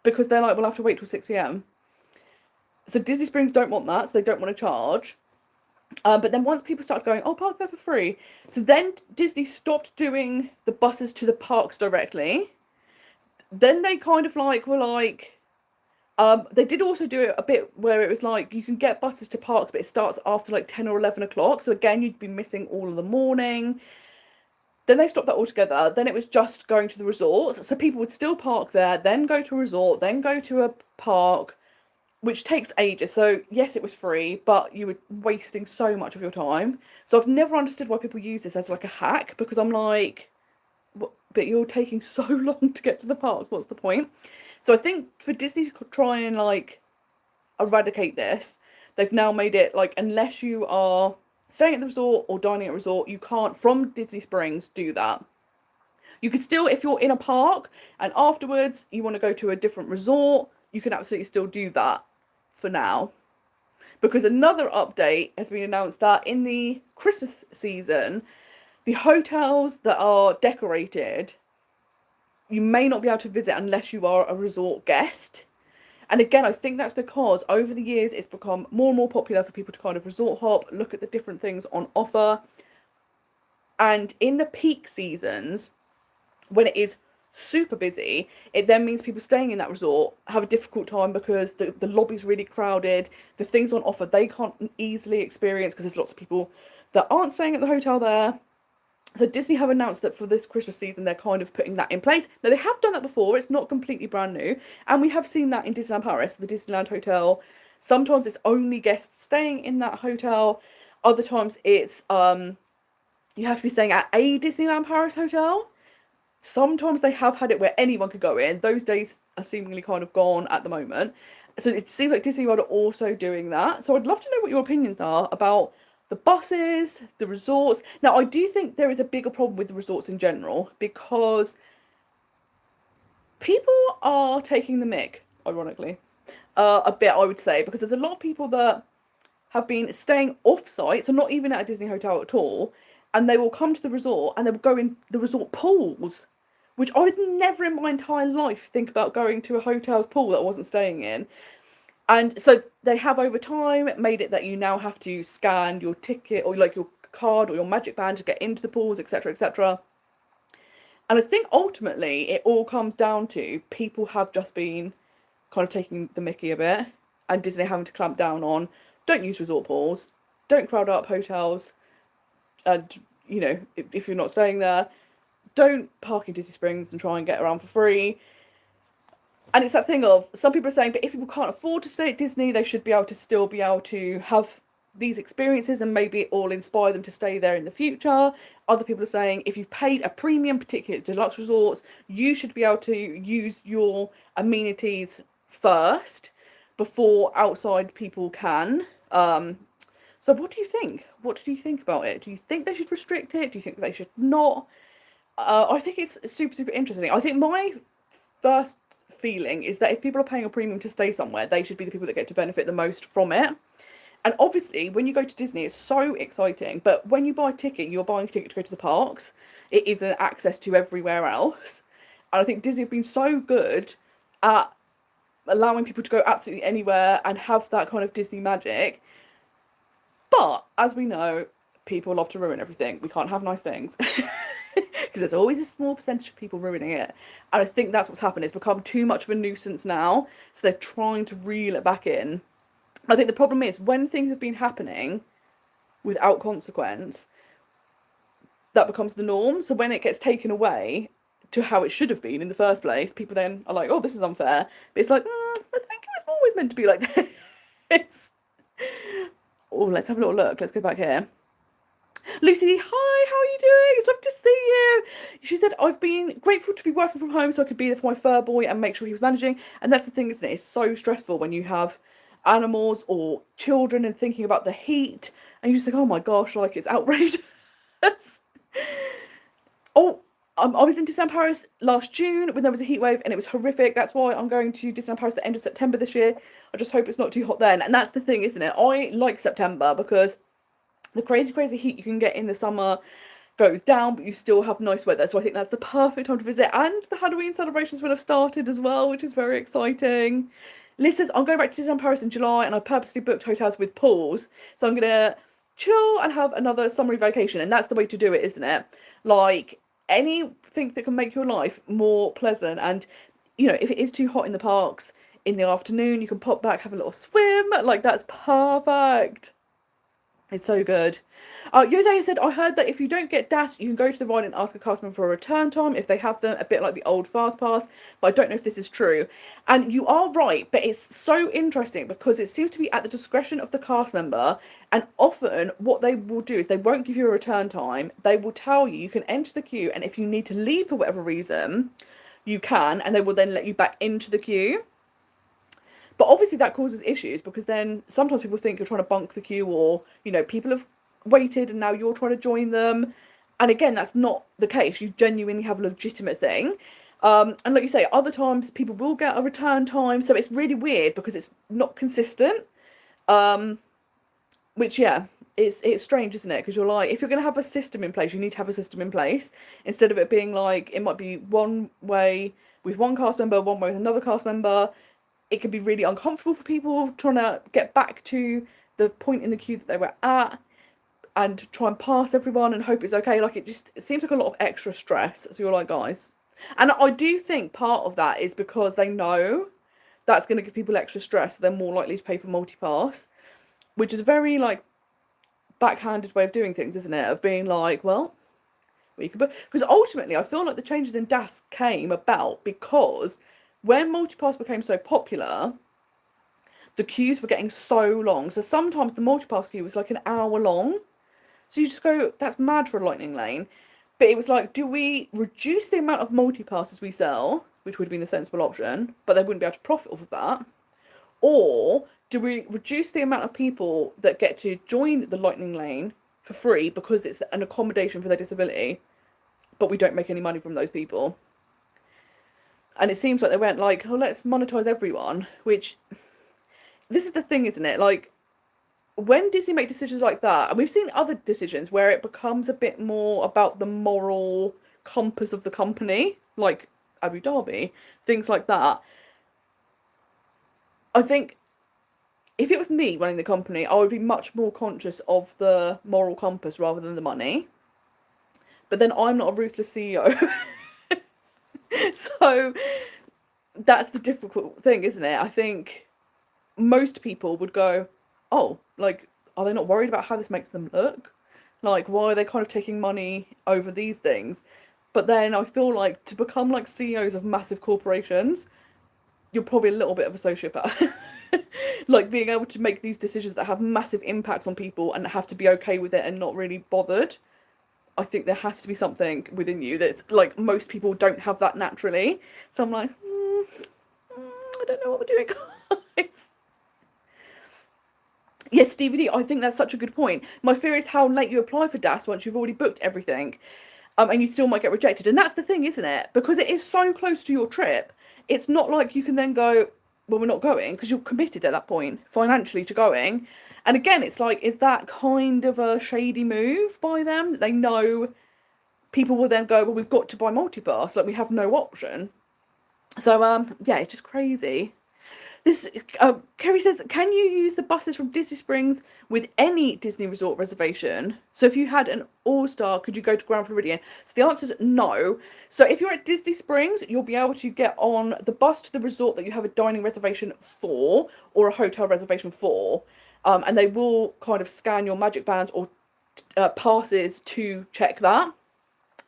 because they're like, we'll have to wait till 6 p.m. So Disney Springs don't want that, so they don't want to charge. But then once people started going, oh, park there for free. So then Disney stopped doing the buses to the parks directly. Then they kind of like were like, they did also do it a bit where it was like, you can get buses to parks, but it starts after like 10 or 11 o'clock. So again, you'd be missing all of the morning. Then they stopped that altogether. Then it was just going to the resorts. So people would still park there, then go to a resort, then go to a park, which takes ages. So yes, it was free, but you were wasting so much of your time. So I've never understood why people use this as like a hack, because I'm like, what? But you're taking so long to get to the parks. What's the point? So I think for Disney to try and like eradicate this, they've now made it like, unless you are staying at the resort or dining at a resort, you can't from Disney Springs do that. You can still, if you're in a park and afterwards you want to go to a different resort, you can absolutely still do that for now. Because another update has been announced that in the Christmas season, the hotels that are decorated, you may not be able to visit unless you are a resort guest. And again, I think that's because over the years it's become more and more popular for people to kind of resort hop, look at the different things on offer. And in the peak seasons, when it is super busy, it then means people staying in that resort have a difficult time because the lobby's really crowded. The things on offer they can't easily experience because there's lots of people that aren't staying at the hotel there. So Disney have announced that for this Christmas season they're kind of putting that in place. Now they have done that before, it's not completely brand new, and we have seen that in Disneyland Paris, the Disneyland Hotel. Sometimes it's only guests staying in that hotel, other times it's you have to be staying at a Disneyland Paris hotel. sometimes they have had it where anyone could go in. Those days are seemingly kind of gone at the moment. So it seems like Disney World are also doing that. So I'd love to know what your opinions are about the buses, the resorts. Now, I do think there is a bigger problem with the resorts in general because people are taking the mick, ironically, a bit, I would say, because there's a lot of people that have been staying off site, so not even at a Disney hotel at all, and they will come to the resort and they will go in the resort pools, which I would never in my entire life think about going to a hotel's pool that I wasn't staying in. And so they have over time made it that you now have to scan your ticket or like your card or your magic band to get into the pools, etc., etc. And I think ultimately it all comes down to people have just been kind of taking the mickey a bit, and Disney having to clamp down on don't use resort pools, don't crowd up hotels, and you know, if you're not staying there, don't park in Disney Springs and try and get around for free. And it's that thing of some people are saying, but if people can't afford to stay at Disney, they should be able to still be able to have these experiences and maybe it will inspire them to stay there in the future. Other people are saying if you've paid a premium, particularly at deluxe resorts, you should be able to use your amenities first before outside people can. So what do you think? What do you think about it? Do you think they should restrict it? Do you think they should not? I think it's super, super interesting. I think my first feeling is that if people are paying a premium to stay somewhere, they should be the people that get to benefit the most from it. And obviously, when you go to Disney, it's so exciting. But when you buy a ticket, you're buying a ticket to go to the parks. It isn't access to everywhere else. And I think Disney have been so good at allowing people to go absolutely anywhere and have that kind of Disney magic. But as we know, people love to ruin everything. We can't have nice things. Because there's always a small percentage of people ruining it. And I think that's what's happened. It's become too much of a nuisance now. So they're trying to reel it back in. I think the problem is when things have been happening without consequence, that becomes the norm. So when it gets taken away to how it should have been in the first place, people then are like, oh, this is unfair. But it's like, I think it was always meant to be like this. Oh, let's have a little look. Let's go back here. Lucy, hi, how are you doing? It's lovely to see you. She said, I've been grateful to be working from home so I could be there for my fur boy and make sure he was managing. And that's the thing, isn't it? It's so stressful when you have animals or children and thinking about the heat. And you just think, oh my gosh, like it's outrageous. Oh, I was in Disneyland Paris last June when there was a heat wave and it was horrific. That's why I'm going to Disneyland Paris at the end of September this year. I just hope it's not too hot then. And that's the thing, isn't it? I like September because the crazy heat you can get in the summer goes down, but you still have nice weather. So I think that's the perfect time to visit. And the Halloween celebrations will have started as well, which is very exciting. Liz says, I'm going back to Disneyland Paris in July and I purposely booked hotels with pools. So I'm going to chill and have another summery vacation. And that's the way to do it, isn't it? Like anything that can make your life more pleasant. And, you know, if it is too hot in the parks in the afternoon, you can pop back, have a little swim. Like, that's perfect. It's so good. Jose said, I heard that if you don't get DAS, you can go to the ride and ask a cast member for a return time if they have them, a bit like the old Fast Pass, but I don't know if this is true. And you are right, but it's so interesting because it seems to be at the discretion of the cast member, and often what they will do is they won't give you a return time. They will tell you can enter the queue, and if you need to leave for whatever reason, you can, and they will then let you back into the queue. But obviously that causes issues because then sometimes people think you're trying to bunk the queue or, you know, people have waited and now you're trying to join them. And again, that's not the case. You genuinely have a legitimate thing. And like you say, other times people will get a return time. So it's really weird because it's not consistent. Which, yeah, it's strange, isn't it? Because you're like, if you're going to have a system in place, you need to have a system in place. Instead of it being like, it might be one way with one cast member, one way with another cast member. It can be really uncomfortable for people trying to get back to the point in the queue that they were at and try and pass everyone and hope it's okay. Like, it seems like a lot of extra stress. So you're like, guys. And I do think part of that is because they know that's going to give people extra stress. So they're more likely to pay for multi-pass, which is a very, like, backhanded way of doing things, isn't it? Of being like, well, we can... Because ultimately, I feel like the changes in DAS came about because... when multipass became so popular, the queues were getting so long. So sometimes the multipass queue was like an hour long. So you just go, that's mad for a lightning lane. But it was like, do we reduce the amount of multi-passes we sell, which would have been a sensible option, but they wouldn't be able to profit off of that? Or do we reduce the amount of people that get to join the Lightning Lane for free because it's an accommodation for their disability, but we don't make any money from those people? And it seems like they went like, oh, let's monetize everyone, which, this is the thing, isn't it? Like, when Disney make decisions like that, and we've seen other decisions where it becomes a bit more about the moral compass of the company, like Abu Dhabi, things like that. I think if it was me running the company, I would be much more conscious of the moral compass rather than the money. But then I'm not a ruthless CEO. So that's the difficult thing, isn't it? I think most people would go, oh, like, are they not worried about how this makes them look? Like, why are they kind of taking money over these things? But then I feel like to become like CEOs of massive corporations, you're probably a little bit of a sociopath. Like, being able to make these decisions that have massive impacts on people and have to be okay with it and not really bothered. I think there has to be something within you that's like, most people don't have that naturally. So I'm like, I don't know what we're doing, guys. Yes, DVD, I think that's such a good point. My fear is how late you apply for DAS once you've already booked everything. And you still might get rejected. And that's the thing, isn't it? Because it is so close to your trip. It's not like you can then go, well, we're not going, because you're committed at that point financially to going. And again, it's like, is that kind of a shady move by them? That they know people will then go, well, we've got to buy multi-pass, like we have no option. So, yeah, it's just crazy. This Kerry says, can you use the buses from Disney Springs with any Disney resort reservation? So if you had an All-Star, could you go to Grand Floridian? So the answer is no. So if you're at Disney Springs, you'll be able to get on the bus to the resort that you have a dining reservation for or a hotel reservation for. And they will kind of scan your magic bands or passes to check that.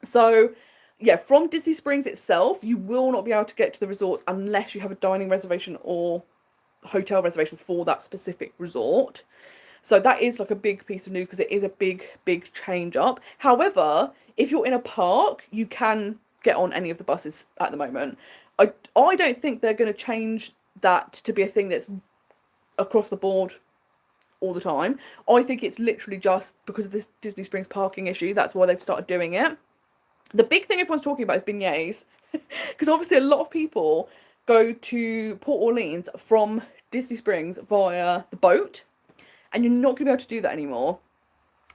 So yeah, from Disney Springs itself, you will not be able to get to the resorts unless you have a dining reservation or hotel reservation for that specific resort. So that is like a big piece of news because it is a big, big change up. However, if you're in a park, you can get on any of the buses at the moment. I don't think they're going to change that to be a thing that's across the board all the time. I think it's literally just because of this Disney Springs parking issue. That's why they've started doing it. The big thing everyone's talking about is beignets, because obviously a lot of people go to Port Orleans from Disney Springs via the boat, and you're not going to be able to do that anymore.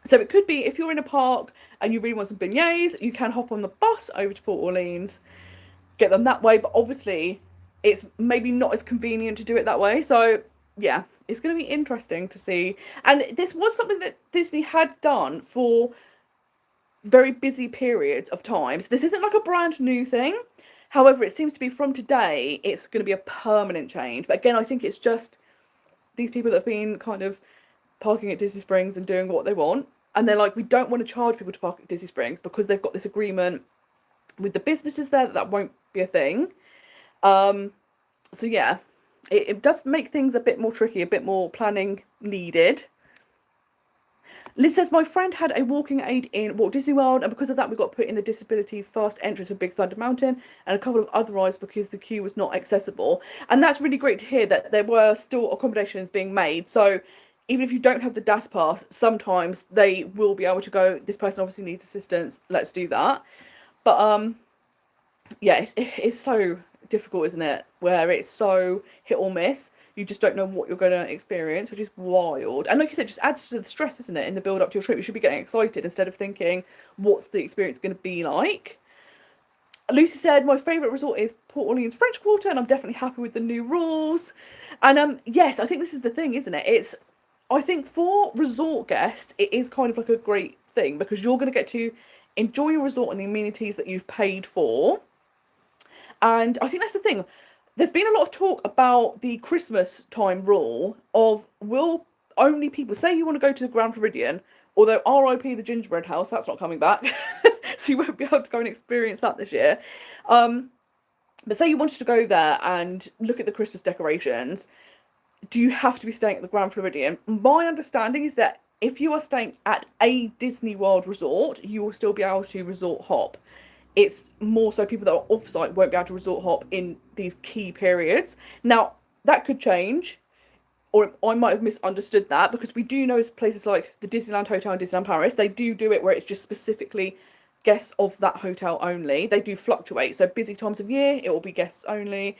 So it could be if you're in a park and you really want some beignets, you can hop on the bus over to Port Orleans, get them that way, but obviously it's maybe not as convenient to do it that way. So yeah, it's going to be interesting to see. And this was something that Disney had done for very busy periods of time. So this isn't like a brand new thing. However, it seems to be from today, it's going to be a permanent change. But again, I think it's just these people that have been kind of parking at Disney Springs and doing what they want. And they're like, we don't want to charge people to park at Disney Springs because they've got this agreement with the businesses there that won't be a thing. So yeah, it does make things a bit more tricky, a bit more planning needed. Liz says, my friend had a walking aid in Walt Disney World, and because of that we got put in the disability fast entrance of Big Thunder Mountain and a couple of other rides because the queue was not accessible. And that's really great to hear that there were still accommodations being made. So even if you don't have the DAS pass, sometimes they will be able to go, this person obviously needs assistance, let's do that. But yeah, it's so difficult, isn't it? Where it's so hit or miss. You just don't know what you're going to experience, which is wild. And like you said, it just adds to the stress, isn't it? In the build up to your trip, you should be getting excited instead of thinking, what's the experience going to be like? Lucy said, my favourite resort is Port Orleans French Quarter, and I'm definitely happy with the new rules. And yes, I think this is the thing, isn't it? I think for resort guests, it is kind of like a great thing because you're going to get to enjoy your resort and the amenities that you've paid for. And I think that's the thing. There's been a lot of talk about the Christmas time rule of, will only people, say you want to go to the Grand Floridian, although RIP the gingerbread house, that's not coming back, so you won't be able to go and experience that this year. But say you wanted to go there and look at the Christmas decorations, do you have to be staying at the Grand Floridian? My understanding is that if you are staying at a Disney World resort, you will still be able to resort hop. It's more so people that are off-site won't be able to resort hop in these key periods. Now, that could change, or I might have misunderstood that, because we do know places like the Disneyland Hotel and Disneyland Paris, they do it where it's just specifically guests of that hotel only. They do fluctuate. So busy times of year, it will be guests only.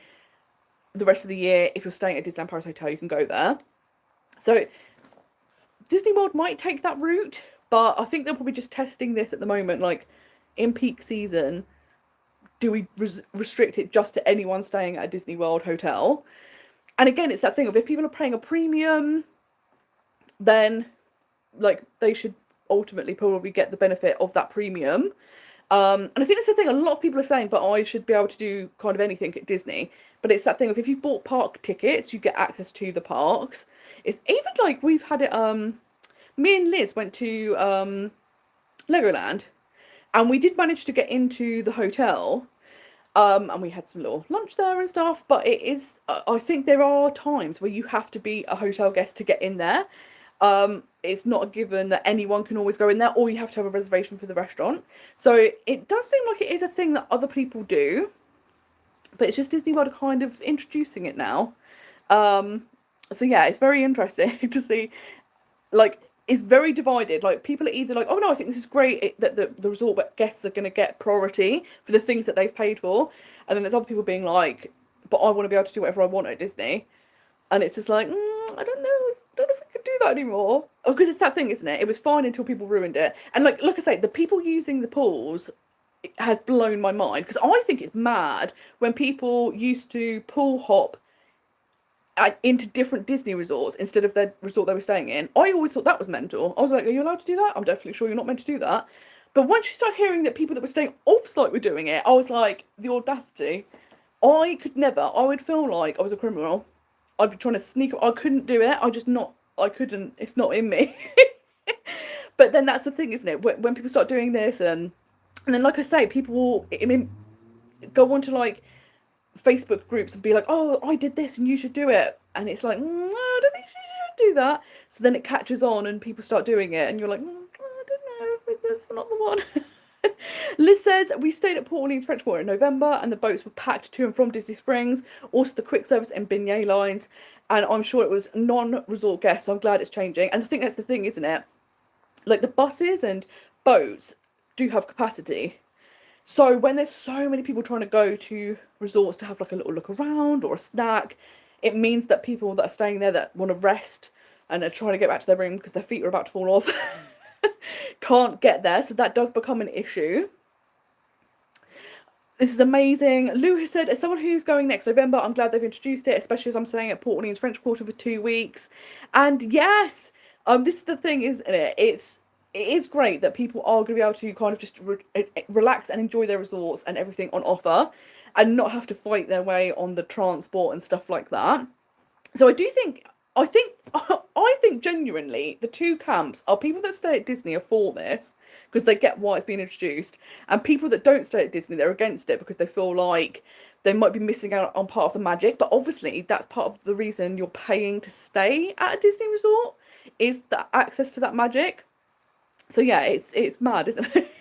The rest of the year, if you're staying at Disneyland Paris Hotel, you can go there. So Disney World might take that route, but I think they're probably just testing this at the moment. Like, in peak season, do we restrict it just to anyone staying at a Disney World hotel? And again, it's that thing of, if people are paying a premium, then like they should ultimately probably get the benefit of that premium. And I think that's the thing a lot of people are saying, but I should be able to do kind of anything at Disney. But it's that thing of, if you've bought park tickets, you get access to the parks. It's even like we've had it, me and Liz went to Legoland, and we did manage to get into the hotel. And we had some little lunch there and stuff, but it is, I think there are times where you have to be a hotel guest to get in there. It's not a given that anyone can always go in there, or you have to have a reservation for the restaurant. So it does seem like it is a thing that other people do, but it's just Disney World kind of introducing it now. So yeah, it's very interesting to see, like, it's very divided. Like, people are either like, oh no, I think this is great that the resort guests are going to get priority for the things that they've paid for, and then there's other people being like, but I want to be able to do whatever I want at Disney. And it's just like, I don't know if we could do that anymore. Oh, because it's that thing, isn't it? It was fine until people ruined it. And like I say, the people using the pools has blown my mind, because I think it's mad when people used to pool hop into different Disney resorts instead of their resort they were staying in. I always thought that was mental. I was like, are you allowed to do that? I'm definitely sure you're not meant to do that. But once you start hearing that people that were staying off-site were doing it, I was like, the audacity. I could never. I would feel like I was a criminal. I'd be trying to sneak. I couldn't do it. I couldn't. It's not in me. But then that's the thing, isn't it? When people start doing this, and then, like I say, people will, I mean, go on to like Facebook groups and be like, oh, I did this and you should do it. And it's like, no, I don't think you should do that. So then it catches on and people start doing it, and you're like, I don't know, this is not the one. Liz says, we stayed at Port Orleans French Quarter in November, and the boats were packed to and from Disney Springs, also the quick service and beignet lines, and I'm sure it was non-resort guests, so I'm glad it's changing. And I think that's the thing, isn't it? Like, the buses and boats do have capacity. So when there's so many people trying to go to resorts to have like a little look around or a snack, it means that people that are staying there that want to rest and are trying to get back to their room because their feet are about to fall off can't get there. So that does become an issue. This is amazing. Lou has said, as someone who's going next November, I'm glad they've introduced it, especially as I'm staying at Port Orleans French Quarter for 2 weeks. And yes, this is the thing, isn't it? It is great that people are going to be able to kind of just relax and enjoy their resorts and everything on offer, and not have to fight their way on the transport and stuff like that. So I think genuinely the two camps are people that stay at Disney are for this because they get why it's been introduced, and people that don't stay at Disney, they're against it because they feel like they might be missing out on part of the magic. But obviously that's part of the reason you're paying to stay at a Disney resort, is the access to that magic. So yeah, it's mad, isn't it?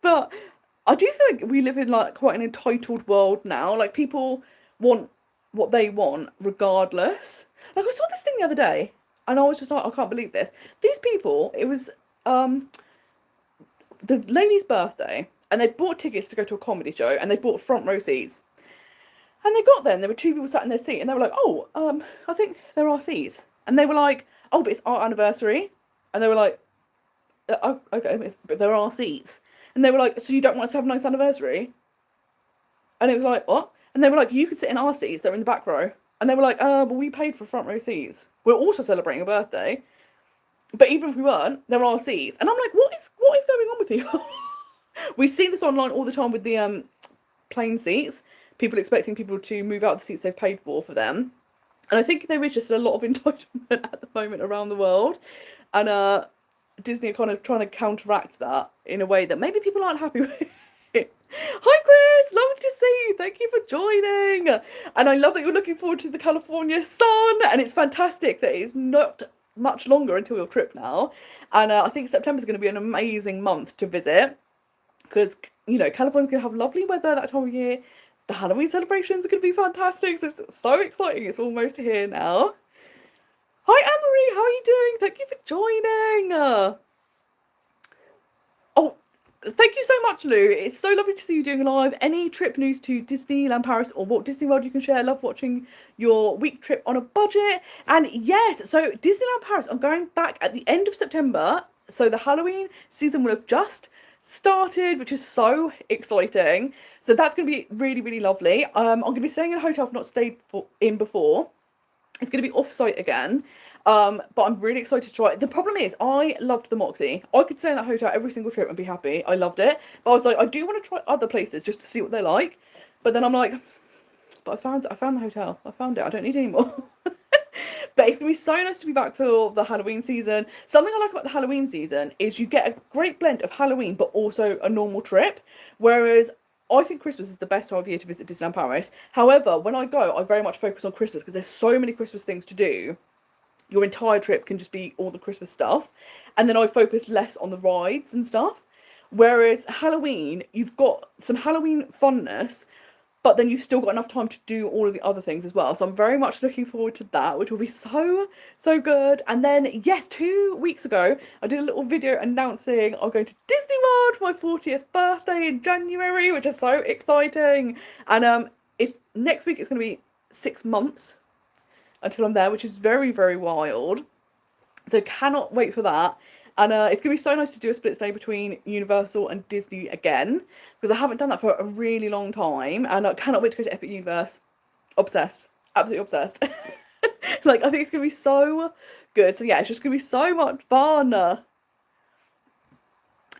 But I do think we live in like quite an entitled world now. Like, people want what they want regardless. Like, I saw this thing the other day and I was just like, I can't believe this. These people, it was the lady's birthday, and they bought tickets to go to a comedy show, and they bought front row seats. And they got there and there were two people sat in their seat, and they were like, oh, I think there are seats. And they were like, oh, but it's our anniversary. And they were like, oh, okay, but there are seats. And they were like, so you don't want us to have a nice anniversary? And it was like, what? And they were like, you could sit in our seats, they're in the back row. And they were like, but we paid for front row seats. We're also celebrating a birthday. But even if we weren't, there are seats. And I'm like, what is going on with people? We see this online all the time with the plane seats. People expecting people to move out the seats they've paid for them. And I think there is just a lot of entitlement at the moment around the world. And Disney are kind of trying to counteract that in a way that maybe people aren't happy with. Hi Chris, lovely to see you. Thank you for joining. And I love that you're looking forward to the California sun. And it's fantastic that it's not much longer until your trip now. And I think September is going to be an amazing month to visit because, you know, California's going to have lovely weather that time of year. The Halloween celebrations are going to be fantastic. So it's so exciting. It's almost here now. Hi, Anne-Marie. How are you doing? Thank you for joining. Oh, thank you so much, Lou. It's so lovely to see you doing live. Any trip news to Disneyland Paris or Walt Disney World you can share? Love watching your week trip on a budget. And yes, so Disneyland Paris, I'm going back at the end of September. So the Halloween season will have just started, which is so exciting. So that's going to be really, really lovely. I'm going to be staying in a hotel I've not stayed in before. It's going to be off-site again, but I'm really excited to try it. The problem is, I loved the Moxie. I could stay in that hotel every single trip and be happy. I loved it. But I was like, I do want to try other places just to see what they're like. But then I'm like, but I found the hotel. I found it. I don't need any more. But it's going to be so nice to be back for the Halloween season. Something I like about the Halloween season is you get a great blend of Halloween, but also a normal trip. Whereas I think Christmas is the best time of year to visit Disneyland Paris. However, when I go, I very much focus on Christmas because there's so many Christmas things to do. Your entire trip can just be all the Christmas stuff. And then I focus less on the rides and stuff. Whereas Halloween, you've got some Halloween funness, but then you've still got enough time to do all of the other things as well. So I'm very much looking forward to that, which will be so, so good. And then, yes, 2 weeks ago, I did a little video announcing I'm going to Disney World for my 40th birthday in January, which is so exciting. And it's next week, it's going to be 6 months until I'm there, which is very, very wild. So cannot wait for that. And it's going to be so nice to do a split stay between Universal and Disney again, because I haven't done that for a really long time, and I cannot wait to go to Epic Universe. Obsessed. Absolutely obsessed. Like, I think it's going to be so good. So yeah, it's just going to be so much fun.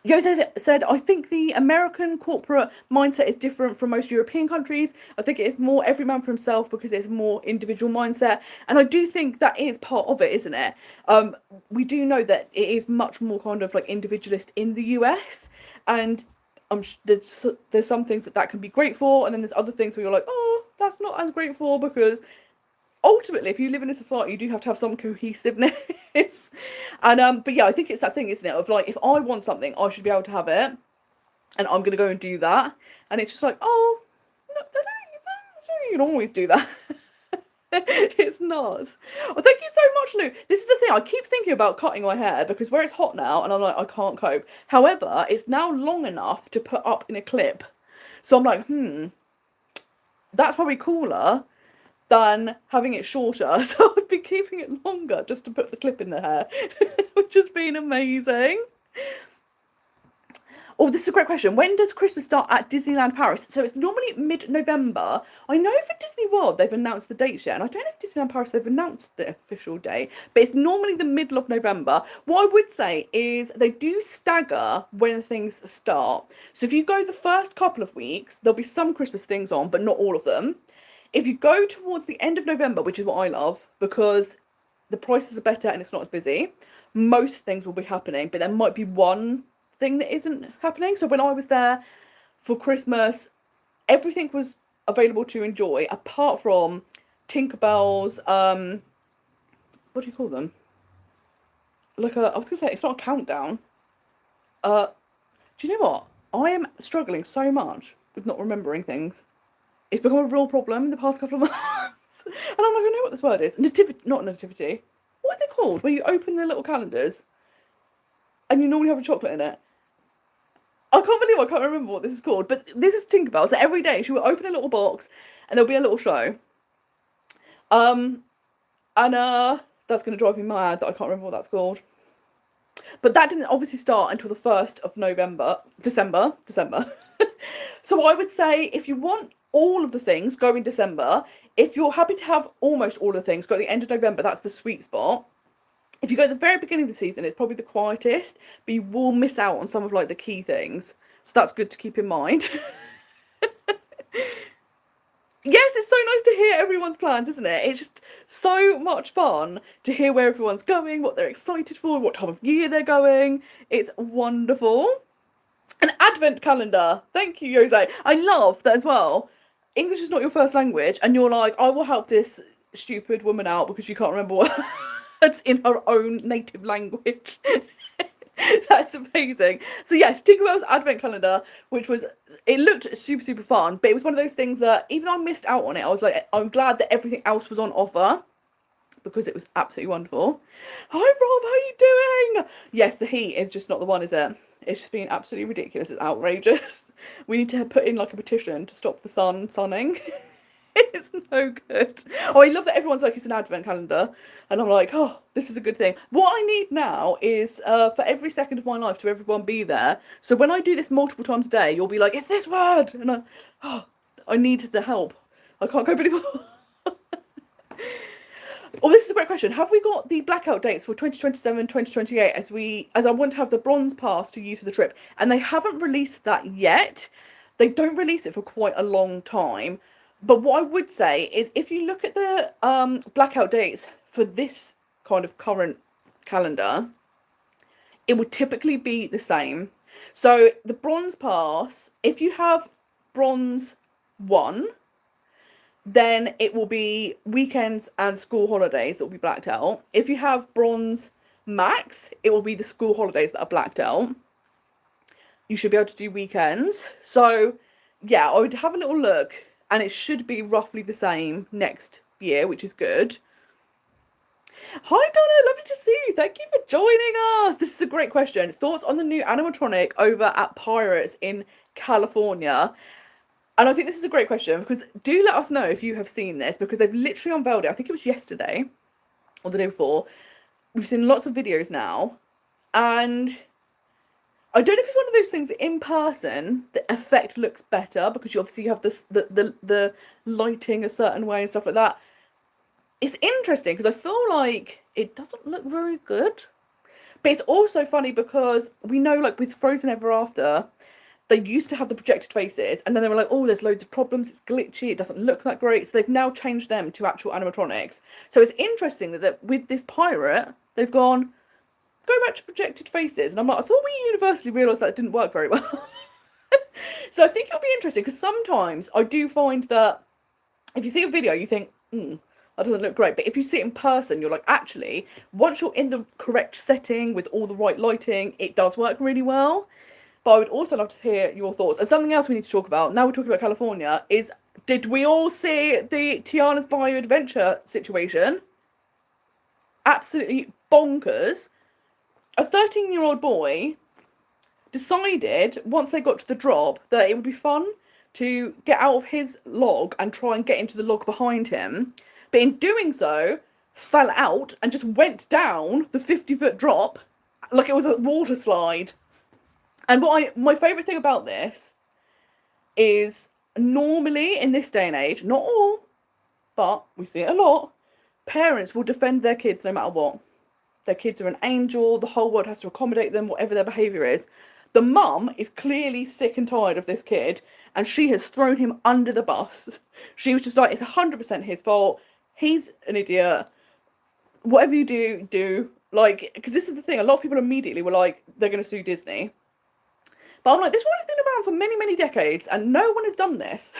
Yo said, I think the American corporate mindset is different from most European countries. I think it is more every man for himself because it's more individual mindset. And I do think that is part of it, isn't it? We do know that it is much more kind of like individualist in the US. And there's some things that can be great for. And then there's other things where you're like, oh, that's not as great for, because ultimately, if you live in a society, you do have to have some cohesiveness. And but yeah, I think it's that thing, isn't it, of like, if I want something, I should be able to have it, and I'm gonna go and do that. And it's just like, oh, no, you can always do that. It's nuts. Oh, thank you so much, Lou. This is the thing, I keep thinking about cutting my hair because where it's hot now, and I'm like, I can't cope. However, it's now long enough to put up in a clip, so I'm like, that's probably cooler than having it shorter. So I've been keeping it longer just to put the clip in the hair, which has been amazing. Oh, this is a great question. When does Christmas start at Disneyland Paris? So it's normally mid-November. I know for Disney World they've announced the dates yet, and I don't know if Disneyland Paris they've announced the official date, but it's normally the middle of November. What I would say is they do stagger when things start. So if you go the first couple of weeks, there'll be some Christmas things on, but not all of them. If you go towards the end of November, which is what I love, because the prices are better and it's not as busy, most things will be happening, but there might be one thing that isn't happening. So when I was there for Christmas, everything was available to enjoy, apart from Tinkerbell's, what do you call them? Like I was going to say, it's not a countdown. Do you know what? I am struggling so much with not remembering things. It's become a real problem in the past couple of months. And I'm not going to know what this word is. Nativity, not nativity. What is it called? Where you open the little calendars and you normally have a chocolate in it. I can't believe I can't remember what this is called. But this is Tinkerbell. So every day she will open a little box and there'll be a little show. And that's going to drive me mad that I can't remember what that's called. But that didn't obviously start until the 1st of December. So I would say if you want all of the things, go in December. If you're happy to have almost all of the things, go at the end of November. That's the sweet spot. If you go at the very beginning of the season, it's probably the quietest, but you will miss out on some of like the key things. So that's good to keep in mind. Yes, it's so nice to hear everyone's plans, isn't it? It's just so much fun to hear where everyone's going, what they're excited for, what time of year they're going. It's wonderful. An advent calendar. Thank you, Jose. I love that as well. English is not your first language, and you're like, I will help this stupid woman out because you can't remember what words in her own native language. That's amazing. So yes, Tinkerbell's advent calendar, it looked super, super fun, but it was one of those things that even though I missed out on it, I was like, I'm glad that everything else was on offer because it was absolutely wonderful. Hi Rob, how are you doing? Yes, the heat is just not the one, is it? It's just being absolutely ridiculous. It's outrageous. We need to put in like a petition to stop the sunning. It's no good. Oh, I love that everyone's like, it's an advent calendar. And I'm like, oh, this is a good thing. What I need now is for every second of my life to everyone be there. So when I do this multiple times a day, you'll be like, it's this word. And I need the help. I can't cope anymore. Oh, this is a great question. Have we got the blackout dates for 2027, 2028 as I want to have the bronze pass to use for the trip? And they haven't released that yet. They don't release it for quite a long time. But what I would say is if you look at the blackout dates for this kind of current calendar, it would typically be the same. So the bronze pass, if you have bronze 1, then it will be weekends and school holidays that will be blacked out. If you have bronze max, it will be the school holidays that are blacked out. You should be able to do weekends. So yeah, I would have a little look. And it should be roughly the same next year, which is good. Hi, Donna. Lovely to see you. Thank you for joining us. This is a great question. Thoughts on the new animatronic over at Pirates in California? And I think this is a great question because do let us know if you have seen this because they've literally unveiled it. I think it was yesterday or the day before. We've seen lots of videos now. And I don't know if it's one of those things that in person the effect looks better because you obviously have this the lighting a certain way and stuff like that. It's interesting because I feel like it doesn't look very good. But it's also funny because we know like with Frozen Ever After, they used to have the projected faces and then they were like, oh, there's loads of problems, it's glitchy, it doesn't look that great. So they've now changed them to actual animatronics. So it's interesting that with this pirate, they've gone, go back to projected faces. And I'm like, I thought we universally realised that it didn't work very well. So I think it'll be interesting because sometimes I do find that if you see a video, you think, that doesn't look great. But if you see it in person, you're like, actually, once you're in the correct setting with all the right lighting, it does work really well. But I would also love to hear your thoughts. And something else we need to talk about, now we're talking about California, is did we all see the Tiana's Bio Adventure situation? Absolutely bonkers. A 13-year-old boy decided, once they got to the drop, that it would be fun to get out of his log and try and get into the log behind him. But in doing so, fell out and just went down the 50-foot drop like it was a water slide. And my favourite thing about this is normally in this day and age, not all, but we see it a lot, parents will defend their kids no matter what. Their kids are an angel, the whole world has to accommodate them, whatever their behaviour is. The mum is clearly sick and tired of this kid, and she has thrown him under the bus. She was just like, it's 100% his fault, he's an idiot, whatever you do, do. Like, because this is the thing, a lot of people immediately were like, they're going to sue Disney. But I'm like, this ride has been around for many, many decades, and no one has done this.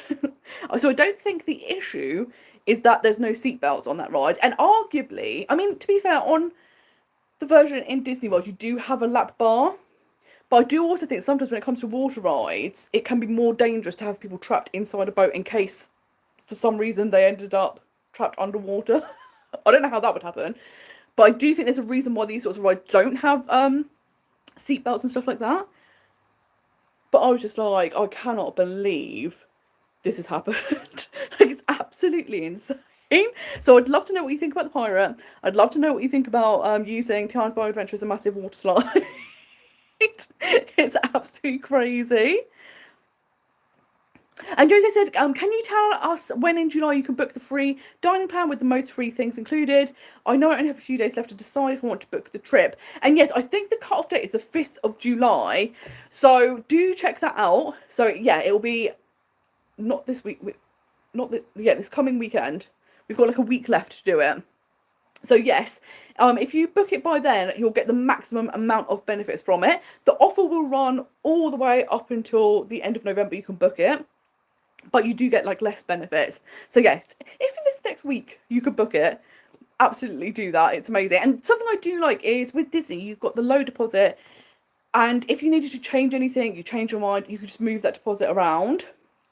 So I don't think the issue is that there's no seatbelts on that ride. And arguably, I mean, to be fair, on the version in Disney World, you do have a lap bar. But I do also think sometimes when it comes to water rides, it can be more dangerous to have people trapped inside a boat in case, for some reason, they ended up trapped underwater. I don't know how that would happen. But I do think there's a reason why these sorts of rides don't have seatbelts and stuff like that. But I was just like, I cannot believe this has happened. Like, it's absolutely insane. So I'd love to know what you think about the pirate. I'd love to know what you think about using Tiana's Bio Adventure as a massive water slide. It's absolutely crazy. And Jose said, can you tell us when in July you can book the free dining plan with the most free things included? I know I only have a few days left to decide if I want to book the trip. And yes, I think the cut-off date is the 5th of July. So do check that out. So yeah, it'll be not this week, this coming weekend. We've got like a week left to do it. So yes, if you book it by then, you'll get the maximum amount of benefits from it. The offer will run all the way up until the end of November. You can book it. But you do get like less benefits. So yes, if in this next week you could book it, absolutely do that. It's amazing. And something I do like is with Disney, you've got the low deposit, and if you needed to change anything, you change your mind, you could just move that deposit around,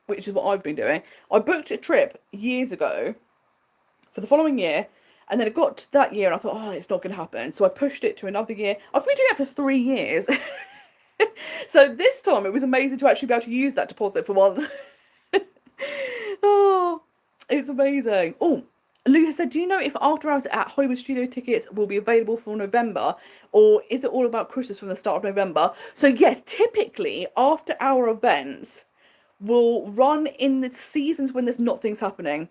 which is what I've been doing. I booked a trip years ago for the following year, and then it got to that year, and I thought, oh, it's not going to happen. So I pushed it to another year. I've been doing it for 3 years. So this time it was amazing to actually be able to use that deposit for once. Oh, it's amazing. Oh, Lou has said, do you know if After Hours at Hollywood Studio tickets will be available for November, or is it all about Christmas from the start of November? So yes, typically after hour events will run in the seasons when there's not things happening.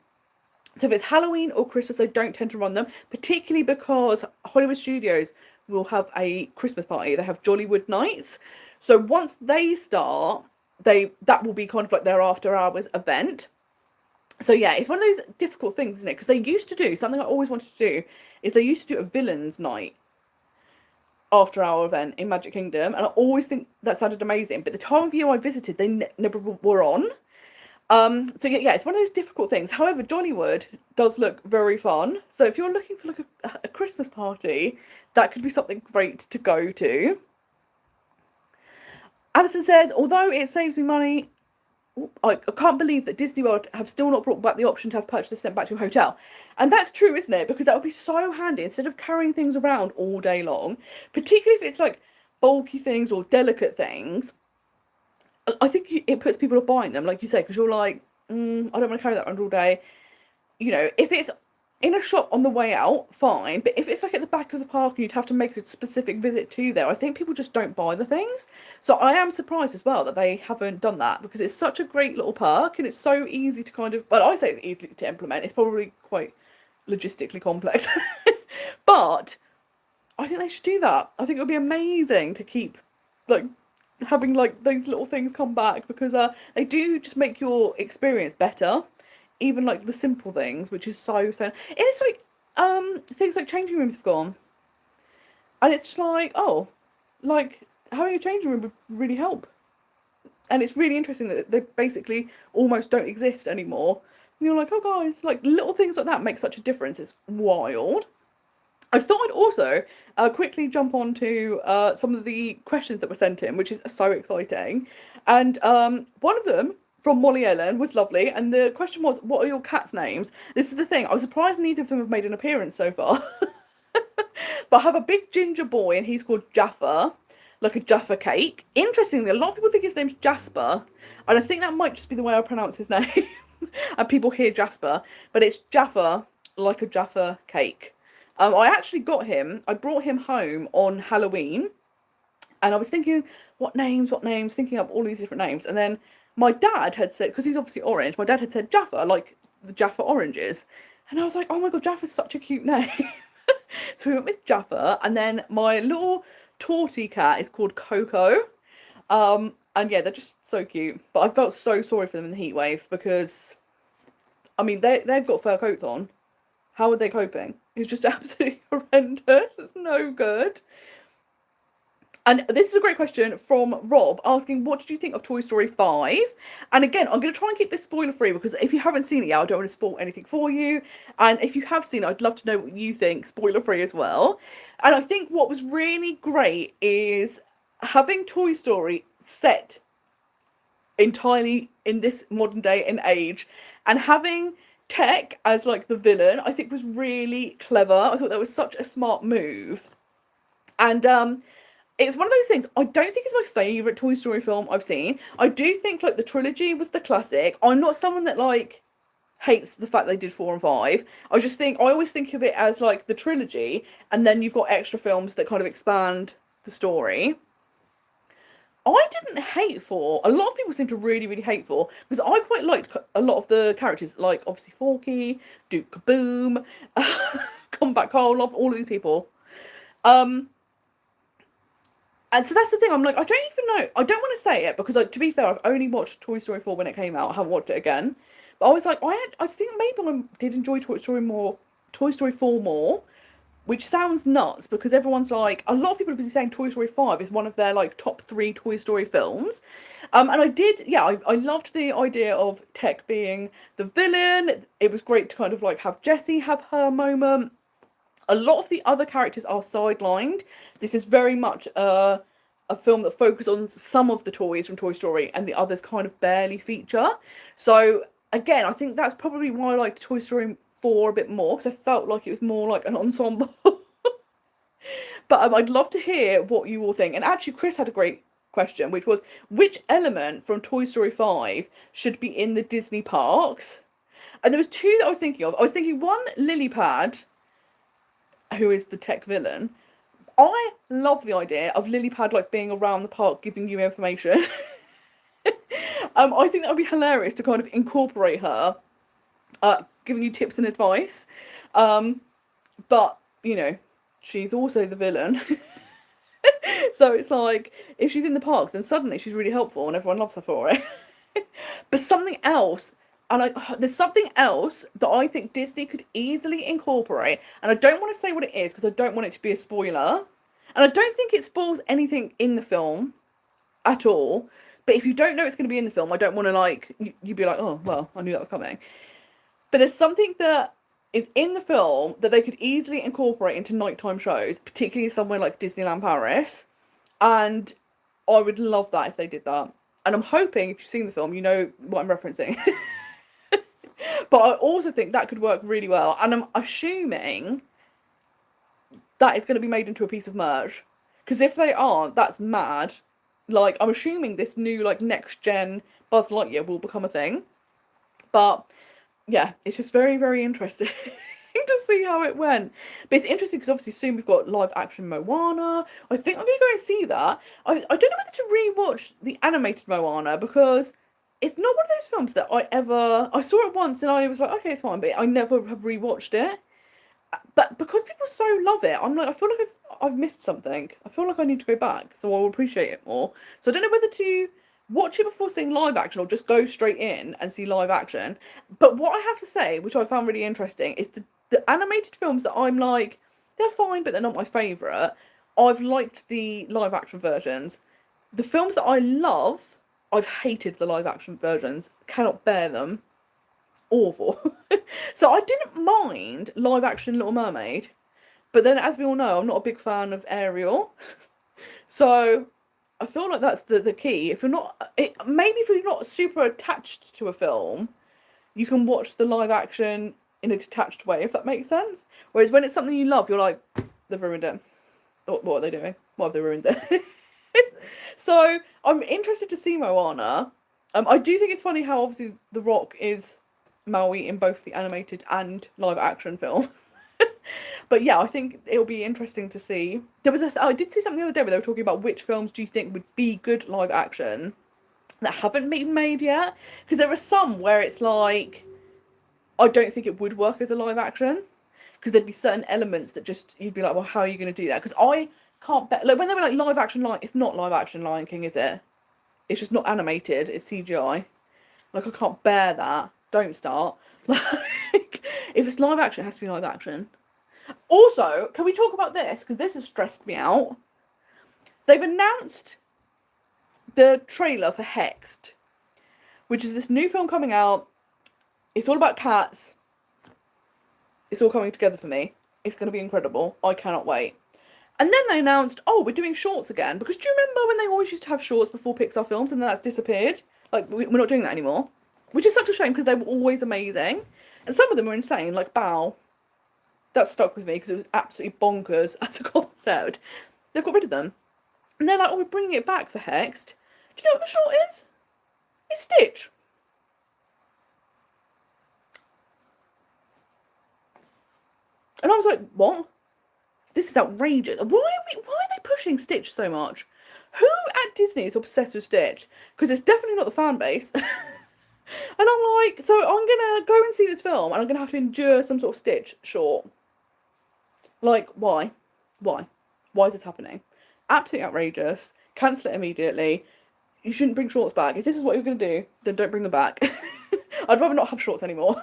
So if it's Halloween or Christmas, they don't tend to run them, particularly because Hollywood Studios will have a Christmas party. They have Jollywood Nights. So once they start, that will be kind of like their after hours event. So yeah, it's one of those difficult things, isn't it? Because they used to do something I always wanted to do, is they used to do a villains night after our event in Magic Kingdom, and I always think that sounded amazing. But the time of year I visited, they never were on. So yeah, it's one of those difficult things. However, Jollywood does look very fun. So if you're looking for like a Christmas party, that could be something great to go to. Alison says, although it saves me money, I can't believe that Disney World have still not brought back the option to have purchases sent back to your hotel. And that's true, isn't it? Because that would be so handy instead of carrying things around all day long, particularly if it's like bulky things or delicate things. I think it puts people off buying them, like you say, because you're like, I don't want to carry that around all day. You know, if it's in a shop on the way out, fine. But if it's like at the back of the park and you'd have to make a specific visit to there, I think people just don't buy the things. So I am surprised as well that they haven't done that, because it's such a great little park and it's so easy to kind of, well, I say it's easy to implement. It's probably quite logistically complex. But I think they should do that. I think it would be amazing to keep like having like those little things come back, because they do just make your experience better, even like the simple things, which is so it's like things like changing rooms have gone, and it's just like, oh, like having a changing room would really help. And it's really interesting that they basically almost don't exist anymore, and you're like, oh guys, like little things like that make such a difference. It's wild. I thought I'd also quickly jump on to some of the questions that were sent in, which is so exciting. And one of them from Molly Ellen was lovely. And the question was, what are your cats' names? This is the thing. I was surprised neither of them have made an appearance so far. But I have a big ginger boy, and he's called Jaffa, like a Jaffa cake. Interestingly, a lot of people think his name's Jasper. And I think that might just be the way I pronounce his name. And people hear Jasper. But it's Jaffa, like a Jaffa cake. I actually I brought him home on Halloween, and I was thinking, what names, thinking up all these different names. And then my dad had said, because he's obviously orange, my dad had said Jaffa, like the Jaffa oranges. And I was like, oh my God, Jaffa's such a cute name. So we went with Jaffa, and then my little tortie cat is called Coco. And yeah, they're just so cute. But I felt so sorry for them in the Heatwave, because, I mean, they've got fur coats on. How are they coping? It's just absolutely horrendous. It's no good. And this is a great question from Rob, asking, what did you think of Toy Story 5? And again, I'm going to try and keep this spoiler free, because if you haven't seen it yet, I don't want to spoil anything for you. And if you have seen it, I'd love to know what you think, spoiler free as well. And I think what was really great is having Toy Story set entirely in this modern day and age, and having Tech as like the villain, I think was really clever. I thought that was such a smart move. And it's one of those things, I don't think it's my favourite Toy Story film I've seen. I do think like the trilogy was the classic. I'm not someone that like hates the fact they did 4 and 5. I always think of it as like the trilogy, and then you've got extra films that kind of expand the story. I didn't hate 4. A lot of people seem to really, really hate 4, because I quite liked a lot of the characters, like obviously Forky, Duke Kaboom, Combat Cole, love all of these people. And so that's the thing, I'm like, I don't even know, I don't want to say it, because like, to be fair, I've only watched Toy Story 4 when it came out, I haven't watched it again. But I was like, I think maybe I did enjoy Toy Story 4 more. Which sounds nuts, because everyone's like, a lot of people have been saying Toy Story 5 is one of their like top 3 Toy Story films. And I did, yeah, I loved the idea of Tech being the villain. It was great to kind of like have Jessie have her moment. A lot of the other characters are sidelined. This is very much a film that focuses on some of the toys from Toy Story, and the others kind of barely feature. So again, I think that's probably why I liked Toy Story 4 a bit more, because I felt like it was more like an ensemble. But I'd love to hear what you all think. And actually, Chris had a great question, which was, which element from Toy Story 5 should be in the Disney parks? And there was two that I was thinking of. I was thinking one, Lilypad, who is the tech villain. I love the idea of Lilypad like being around the park giving you information. I think that would be hilarious to kind of incorporate her, giving you tips and advice. But you know, she's also the villain. So it's like, if she's in the parks, then suddenly she's really helpful and everyone loves her for it. But something else, and there's something else that I think Disney could easily incorporate, and I don't want to say what it is because I don't want it to be a spoiler, and I don't think it spoils anything in the film at all. But if you don't know it's going to be in the film, I don't want to like you'd be like, oh well, I knew that was coming. But there's something that is in the film that they could easily incorporate into nighttime shows, particularly somewhere like Disneyland Paris, and I would love that if they did that. And I'm hoping, if you've seen the film, you know what I'm referencing. But I also think that could work really well. And I'm assuming that is going to be made into a piece of merch. Because if they aren't, that's mad. Like, I'm assuming this new, like, next-gen Buzz Lightyear will become a thing. But, yeah, it's just very, very interesting to see how it went. But it's interesting because obviously soon we've got live-action Moana. I think I'm going to go and see that. I don't know whether to re-watch the animated Moana because it's not one of those films that I saw it once and I was like, okay, it's fine, but I never have re-watched it. But because people so love it, I'm like, I feel like I've missed something. I feel like I need to go back, so I'll appreciate it more. So I don't know whether to watch it before seeing live action or just go straight in and see live action. But what I have to say, which I found really interesting, is the animated films that I'm like, they're fine, but they're not my favourite. I've liked the live action versions. The films that I love, I've hated the live action versions. Cannot bear them. Awful. So I didn't mind live action Little Mermaid, but then as we all know, I'm not a big fan of Ariel. So I feel like that's the key. If you're not, maybe if you're not super attached to a film, you can watch the live action in a detached way, if that makes sense. Whereas when it's something you love, you're like, they've ruined it. What are they doing? Why have they ruined it? So I'm interested to see Moana. I do think it's funny how obviously The Rock is Maui in both the animated and live action film. But yeah, I think it'll be interesting to see. I did see something the other day where they were talking about which films do you think would be good live action that haven't been made yet. Because there are some where it's like, I don't think it would work as a live action. Because there'd be certain elements that just, you'd be like, well, how are you going to do that? Because I can't bet, like when they were like live action, it's not live action Lion King, is it? It's just not animated, it's CGI. Like, I can't bear that. Don't start. Like, if it's live action, it has to be live action. Also, can we talk about this? Because this has stressed me out. They've announced the trailer for Hexed, which is this new film coming out. It's all about cats. It's all coming together for me. It's going to be incredible. I cannot wait. And then they announced, oh, we're doing shorts again. Because do you remember when they always used to have shorts before Pixar films and then that's disappeared? Like, we're not doing that anymore. Which is such a shame because they were always amazing. And some of them were insane, like Bow. That stuck with me because it was absolutely bonkers as a concept. They've got rid of them. And they're like, oh, we're bringing it back for Hexed. Do you know what the short is? It's Stitch. And I was like, what? This is outrageous. Why are they pushing Stitch so much? Who at Disney is obsessed with Stitch? Because it's definitely not the fan base. And I'm like, so I'm going to go and see this film and I'm going to have to endure some sort of Stitch short. Like, why? Why? Why is this happening? Absolutely outrageous. Cancel it immediately. You shouldn't bring shorts back. If this is what you're going to do, then don't bring them back. I'd rather not have shorts anymore.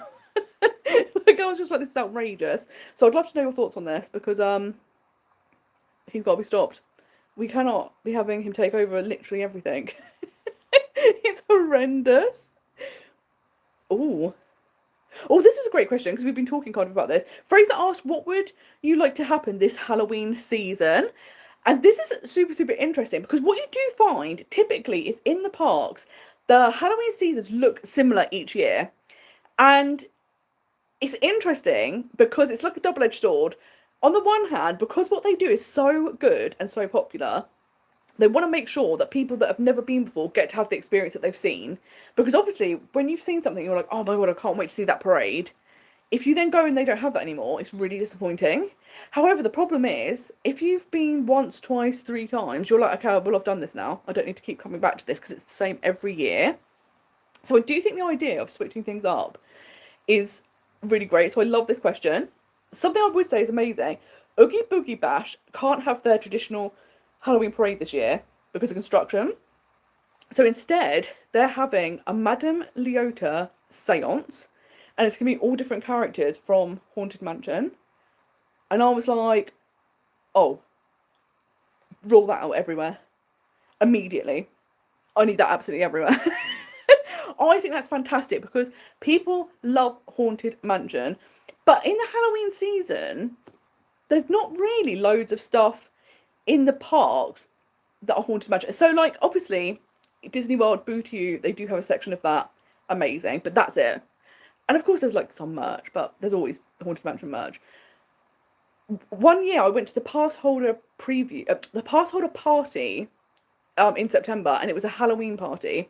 Like, I was just like, this is outrageous. So I'd love to know your thoughts on this because he's got to be stopped. We cannot be having him take over literally everything. It's horrendous. Ooh. Oh, this is a great question because we've been talking kind of about this. Fraser asked, what would you like to happen this Halloween season? And this is super, super interesting because what you do find typically is in the parks, the Halloween seasons look similar each year. And it's interesting because it's like a double-edged sword. On the one hand, because what they do is so good and so popular, they want to make sure that people that have never been before get to have the experience that they've seen. Because obviously, when you've seen something, you're like, oh my god, I can't wait to see that parade. If you then go and they don't have that anymore, it's really disappointing. However, the problem is, if you've been once, twice, 3 times, you're like, okay, well, I've done this now. I don't need to keep coming back to this because it's the same every year. So I do think the idea of switching things up is really great. So I love this question. Something I would say is amazing. Oogie Boogie Bash can't have their traditional Halloween parade this year because of construction. So instead, they're having a Madame Leota seance, and it's going to be all different characters from Haunted Mansion. And I was like, oh, roll that out everywhere. Immediately. I need that absolutely everywhere. I think that's fantastic because people love Haunted Mansion. But in the Halloween season, there's not really loads of stuff in the parks that are Haunted Mansion. So, like, obviously, Disney World, Boo to You, they do have a section of that. Amazing. But that's it. And of course, there's, like, some merch, but there's always Haunted Mansion merch. One year, I went to the pass holder preview, the pass holder party in September, and it was a Halloween party.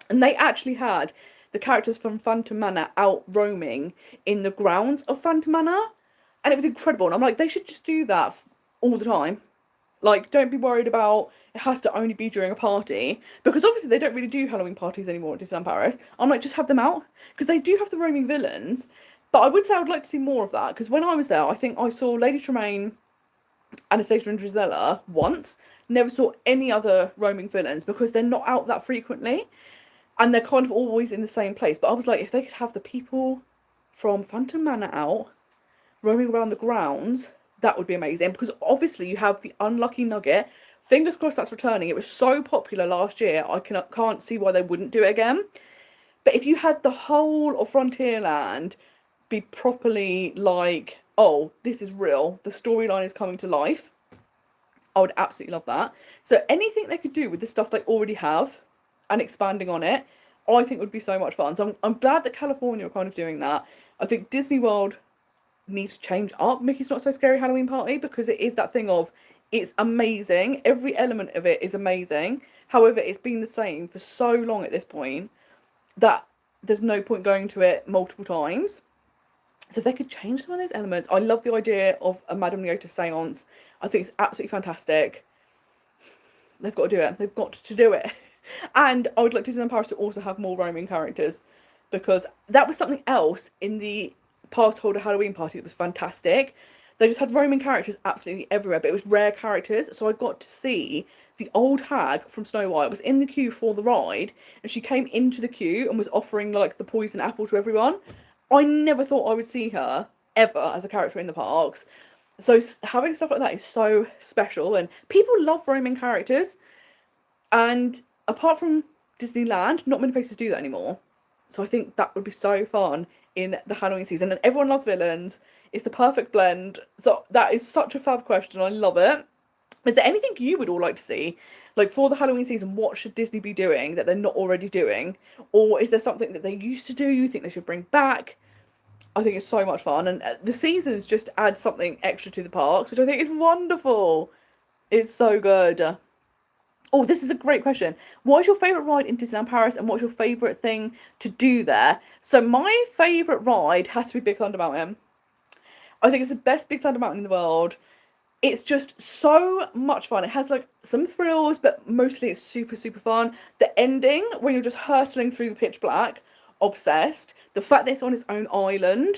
And they actually had the characters from Phantom Manor out roaming in the grounds of Phantom Manor. And it was incredible. And I'm like, they should just do that all the time. Like, don't be worried about it has to only be during a party. Because obviously they don't really do Halloween parties anymore at Disneyland Paris. I'm like, just have them out. Because they do have the roaming villains. But I would say I would like to see more of that. Because when I was there, I think I saw Lady Tremaine, Anastasia and Drizella once. Never saw any other roaming villains because they're not out that frequently. And they're kind of always in the same place. But I was like, if they could have the people from Phantom Manor out, roaming around the grounds, that would be amazing. Because obviously you have the Unlucky Nugget. Fingers crossed that's returning. It was so popular last year, I can't see why they wouldn't do it again. But if you had the whole of Frontierland be properly like, oh, this is real, the storyline is coming to life, I would absolutely love that. So anything they could do with the stuff they already have and expanding on it, I think would be so much fun. So I'm glad that California are kind of doing that. I think Disney World needs to change up Mickey's Not So Scary Halloween Party because it is that thing of it's amazing. Every element of it is amazing. However, it's been the same for so long at this point that there's no point going to it multiple times. So if they could change some of those elements. I love the idea of a Madame Leota seance. I think it's absolutely fantastic. They've got to do it. They've got to do it. And I would like Disneyland Paris to also have more roaming characters because that was something else in the pass holder Halloween party that was fantastic. They just had roaming characters absolutely everywhere, but it was rare characters. So I got to see the old hag from Snow White was in the queue for the ride, and she came into the queue and was offering like the poison apple to everyone. I never thought I would see her ever as a character in the parks. So having stuff like that is so special, and people love roaming characters. And apart from Disneyland, not many places do that anymore. So I think that would be so fun in the Halloween season. And everyone loves villains. It's the perfect blend. So that is such a fab question. I love it. Is there anything you would all like to see? Like for the Halloween season, what should Disney be doing that they're not already doing? Or is there something that they used to do you think they should bring back? I think it's so much fun. And the seasons just add something extra to the parks, which I think is wonderful. It's so good. Oh, this is a great question. What is your favourite ride in Disneyland Paris and what's your favourite thing to do there? So my favourite ride has to be Big Thunder Mountain. I think it's the best Big Thunder Mountain in the world. It's just so much fun. It has like some thrills, but mostly it's super, super fun. The ending, when you're just hurtling through the pitch black, obsessed. The fact that it's on its own island,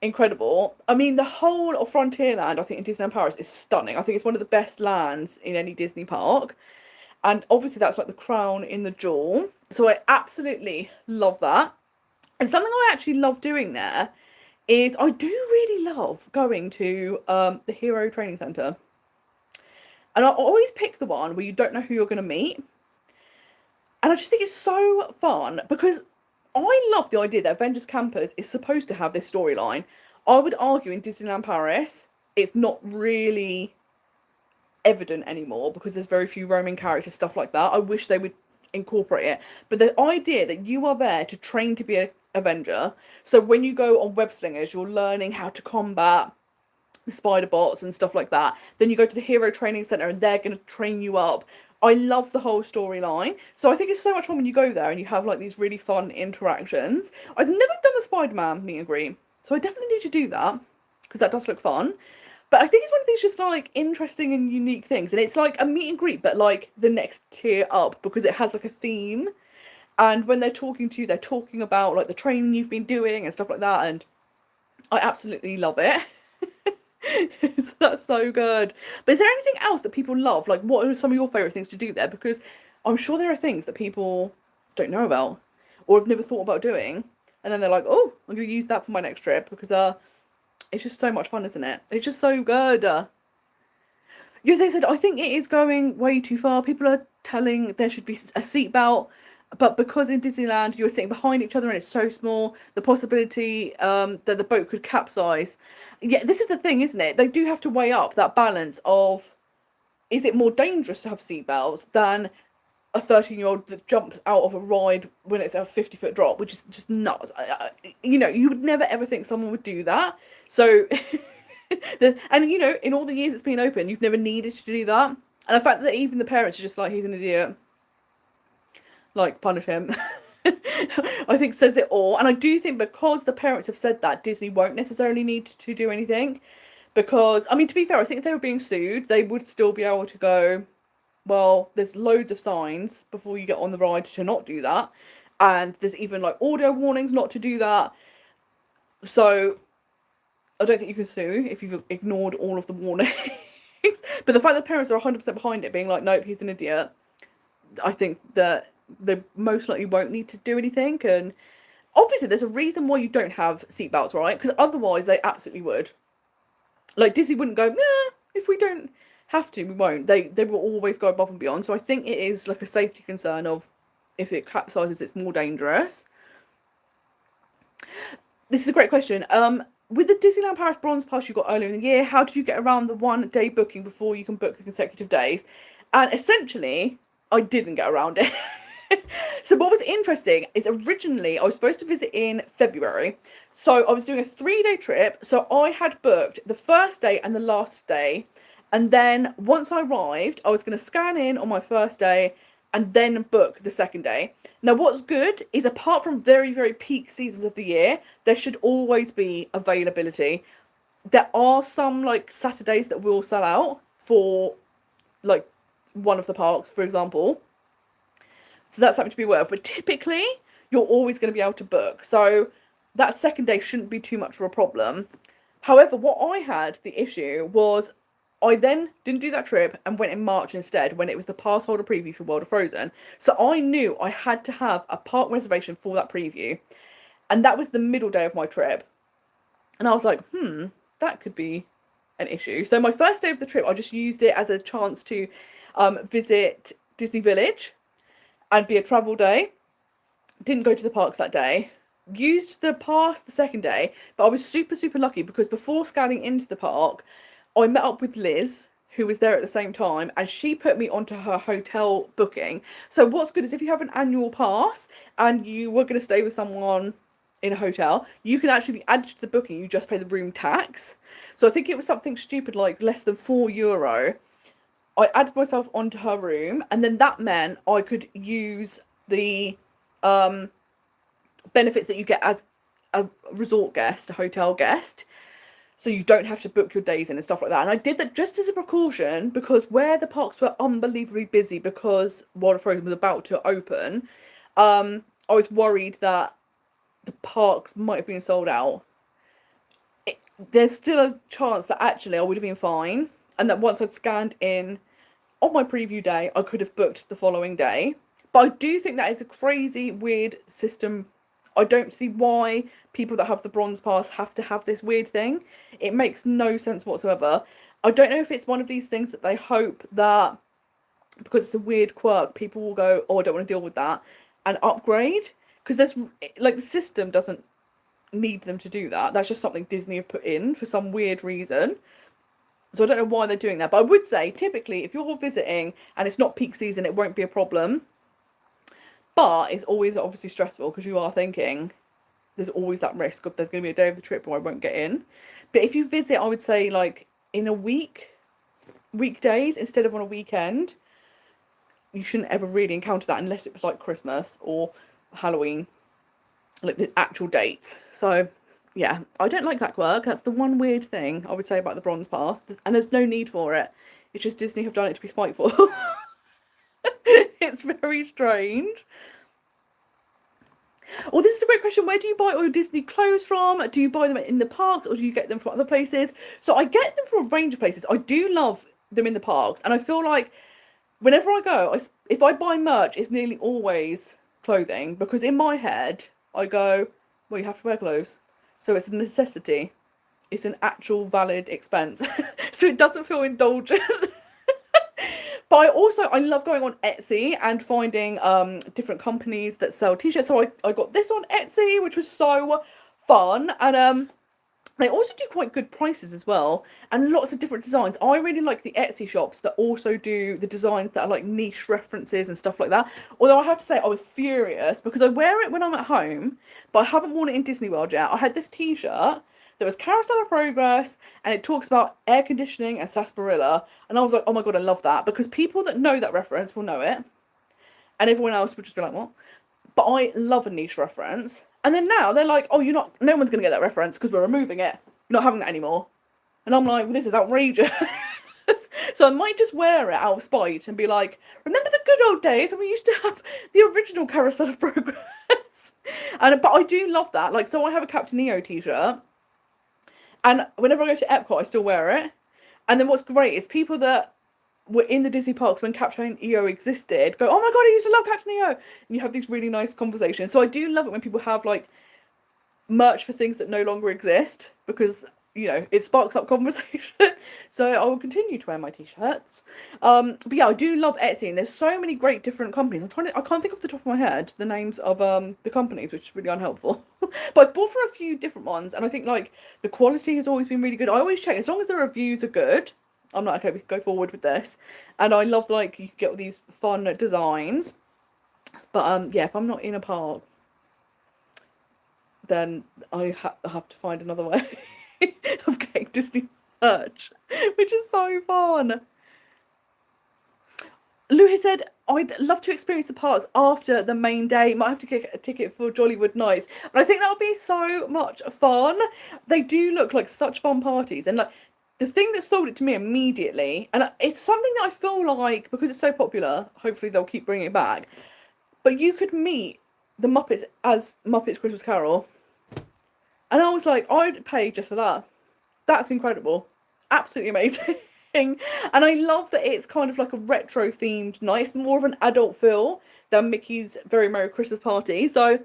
incredible. I mean, the whole of Frontierland, I think, in Disneyland Paris is stunning. I think it's one of the best lands in any Disney park. And obviously that's like the crown in the jewel. So I absolutely love that. And something I actually love doing there is I do really love going to the Hero Training Centre. And I always pick the one where you don't know who you're going to meet. And I just think it's so fun because I love the idea that Avengers Campus is supposed to have this storyline. I would argue in Disneyland Paris, it's not really evident anymore because there's very few roaming characters, stuff like that. I wish they would incorporate it. But the idea that you are there to train to be an Avenger, so when you go on web slingers, you're learning how to combat the spider bots and stuff like that. Then you go to the hero training center and they're going to train you up. I love the whole storyline. So I think it's so much fun when you go there and you have like these really fun interactions. I've never done the Spider-Man meet and greet, so I definitely need to do that because that does look fun. But I think it's one of these just like interesting and unique things, and it's like a meet and greet, but like the next tier up because it has like a theme. And when they're talking to you, they're talking about like the training you've been doing and stuff like that, and I absolutely love it. So that's so good. But is there anything else that people love? Like, what are some of your favourite things to do there? Because I'm sure there are things that people don't know about or have never thought about doing, and then they're like, "Oh, I'm going to use that for my next trip," because it's just so much fun, isn't it? It's just so good. Jose said, I think it is going way too far. People are telling there should be a seatbelt, but because in Disneyland you're sitting behind each other and it's so small, the possibility that the boat could capsize. Yeah, this is the thing, isn't it? They do have to weigh up that balance of, is it more dangerous to have seatbelts than a 13-year-old that jumps out of a ride when it's a 50-foot drop, which is just nuts. You know, you would never ever think someone would do that. So, and you know, in all the years it's been open, you've never needed to do that. And the fact that even the parents are just like, he's an idiot, like, punish him, I think says it all. And I do think because the parents have said that, Disney won't necessarily need to do anything. Because, I mean, to be fair, I think if they were being sued, they would still be able to go, well, there's loads of signs before you get on the ride to not do that. And there's even like audio warnings not to do that. So I don't think you can sue if you've ignored all of the warnings. But the fact that parents are 100% behind it, being like, nope, he's an idiot, I think that they most likely won't need to do anything. And obviously there's a reason why you don't have seatbelts, right? Because otherwise they absolutely would. Like, Disney wouldn't go, nah, if we don't have to, we won't. They will always go above and beyond. So I think it is like a safety concern of, if it capsizes, it's more dangerous. This is a great question. With the Disneyland Paris Bronze Pass you got earlier in the year, how did you get around the 1 day booking before you can book the consecutive days? And essentially, I didn't get around it. So what was interesting is originally I was supposed to visit in February. So I was doing a 3-day trip. So I had booked the first day and the last day. And then once I arrived, I was going to scan in on my first day and then book the second day. Now, what's good is apart from very, very peak seasons of the year, there should always be availability. There are some like Saturdays that will sell out for like one of the parks, for example. So that's something to be aware of. But typically, you're always going to be able to book. So that second day shouldn't be too much of a problem. However, what I had the issue was I then didn't do that trip and went in March instead when it was the pass holder preview for World of Frozen. So I knew I had to have a park reservation for that preview. And that was the middle day of my trip. And I was like, that could be an issue. So my first day of the trip, I just used it as a chance to visit Disney Village and be a travel day. Didn't go to the parks that day. Used the pass the second day, but I was super, super lucky because before scanning into the park, I met up with Liz, who was there at the same time, and she put me onto her hotel booking. So what's good is if you have an annual pass and you were going to stay with someone in a hotel, you can actually be added to the booking. You just pay the room tax. So I think it was something stupid like less than €4. I added myself onto her room, and then that meant I could use the benefits that you get as a resort guest, a hotel guest. So you don't have to book your days in and stuff like that. And I did that just as a precaution because where the parks were unbelievably busy because World of Frozen was about to open, I was worried that the parks might have been sold out. There's still a chance that actually I would have been fine. And that once I'd scanned in on my preview day, I could have booked the following day. But I do think that is a crazy, weird system. I don't see why people that have the bronze pass have to have this weird thing. It makes no sense whatsoever. I don't know if it's one of these things that they hope that because it's a weird quirk, people will go, oh, I don't want to deal with that, and upgrade. because there's like the system doesn't need them to do that. That's just something Disney have put in for some weird reason. So I don't know why they're doing that. But I would say typically if you're visiting and it's not peak season, it won't be a problem. But it's always obviously stressful because you are thinking there's always that risk of there's going to be a day of the trip where I won't get in. But if you visit, I would say like in a weekdays instead of on a weekend, you shouldn't ever really encounter that unless it was like Christmas or Halloween, like the actual date. So yeah, I don't like that quirk. That's the one weird thing I would say about the Bronze Pass, and there's no need for it. It's just Disney have done it to be spiteful. It's very strange. Oh, this is a great question. Where do you buy all your Disney clothes from? Do you buy them in the parks or do you get them from other places? So I get them from a range of places. I do love them in the parks, and I feel like whenever I go, if I buy merch, it's nearly always clothing, because in my head I go, well, you have to wear clothes, so it's a necessity. It's an actual valid expense, so it doesn't feel indulgent. But I love going on Etsy and finding different companies that sell t-shirts. So I got this on Etsy, which was so fun, and they also do quite good prices as well, and lots of different designs. I really like the Etsy shops that also do the designs that are like niche references and stuff like that. Although I have to say I was furious because I wear it when I'm at home, but I haven't worn it in Disney World yet. I had this t-shirt that was Carousel of Progress, and it talks about air conditioning and sarsaparilla, and I was like, oh my god, I love that, because people that know that reference will know it, and everyone else would just be like, what? But I love a niche reference. And then now they're like, oh, no one's going to get that reference because we're removing it. You're not having that anymore. And I'm like, well, this is outrageous. So I might just wear it out of spite and be like, remember the good old days when we used to have the original Carousel of Progress? But I do love that. Like, so I have a Captain EO t-shirt, and whenever I go to Epcot, I still wear it. And then what's great is people that were in the Disney parks when Captain EO existed go, oh my god, I used to love Captain EO. And you have these really nice conversations. So I do love it when people have like merch for things that no longer exist, because it sparks up conversation. So I will continue to wear my t-shirts. But yeah, I do love Etsy, and there's so many great different companies. I can't think off the top of my head the names of the companies, which is really unhelpful. But I've bought from a few different ones, and I think like the quality has always been really good. I always check as long as the reviews are good. I'm like, okay, we can go forward with this. And I love like you get all these fun designs. But yeah, if I'm not in a park, then I have to find another way of getting Disney merch, which is so fun. Louis said, I'd love to experience the parks after the main day. Might have to get a ticket for Jollywood Nights. And I think that would be so much fun. They do look like such fun parties. And like the thing that sold it to me immediately, and it's something that I feel like, because it's so popular, hopefully they'll keep bringing it back, but you could meet the Muppets as Muppets Christmas Carol. And I was like, I'd pay just for that. That's incredible. Absolutely amazing. And I love that it's kind of like a retro themed night. It's more of an adult feel than Mickey's Very Merry Christmas Party. So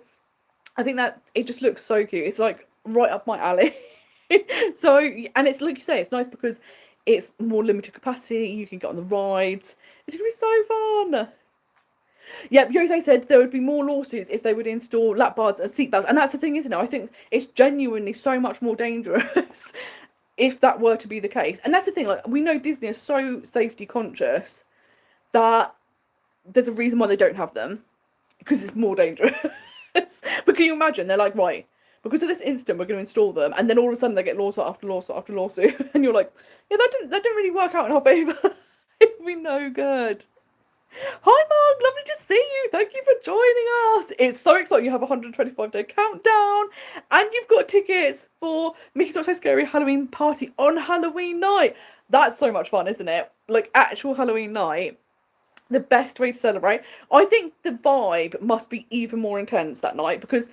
I think that it just looks so cute. It's like right up my alley. So, and it's like you say, it's nice because it's more limited capacity. You can get on the rides. It's going to be so fun. Yep, Jose said there would be more lawsuits if they would install lap bars and seatbelts. And that's the thing, isn't it? I think it's genuinely so much more dangerous if that were to be the case. And that's the thing, like, we know Disney is so safety conscious that there's a reason why they don't have them, because it's more dangerous. But can you imagine? They're like, right, because of this incident, we're going to install them, and then all of a sudden they get lawsuit after lawsuit after lawsuit, and you're like, yeah, that didn't really work out in our favour. It'd be no good. Hi Mark, lovely to see you. Thank you for joining us. It's so exciting. You have a 125-day countdown, and you've got tickets for Mickey's Not So Scary Halloween party on Halloween night. That's so much fun, isn't it? Like actual Halloween night. The best way to celebrate. I think the vibe must be even more intense that night, because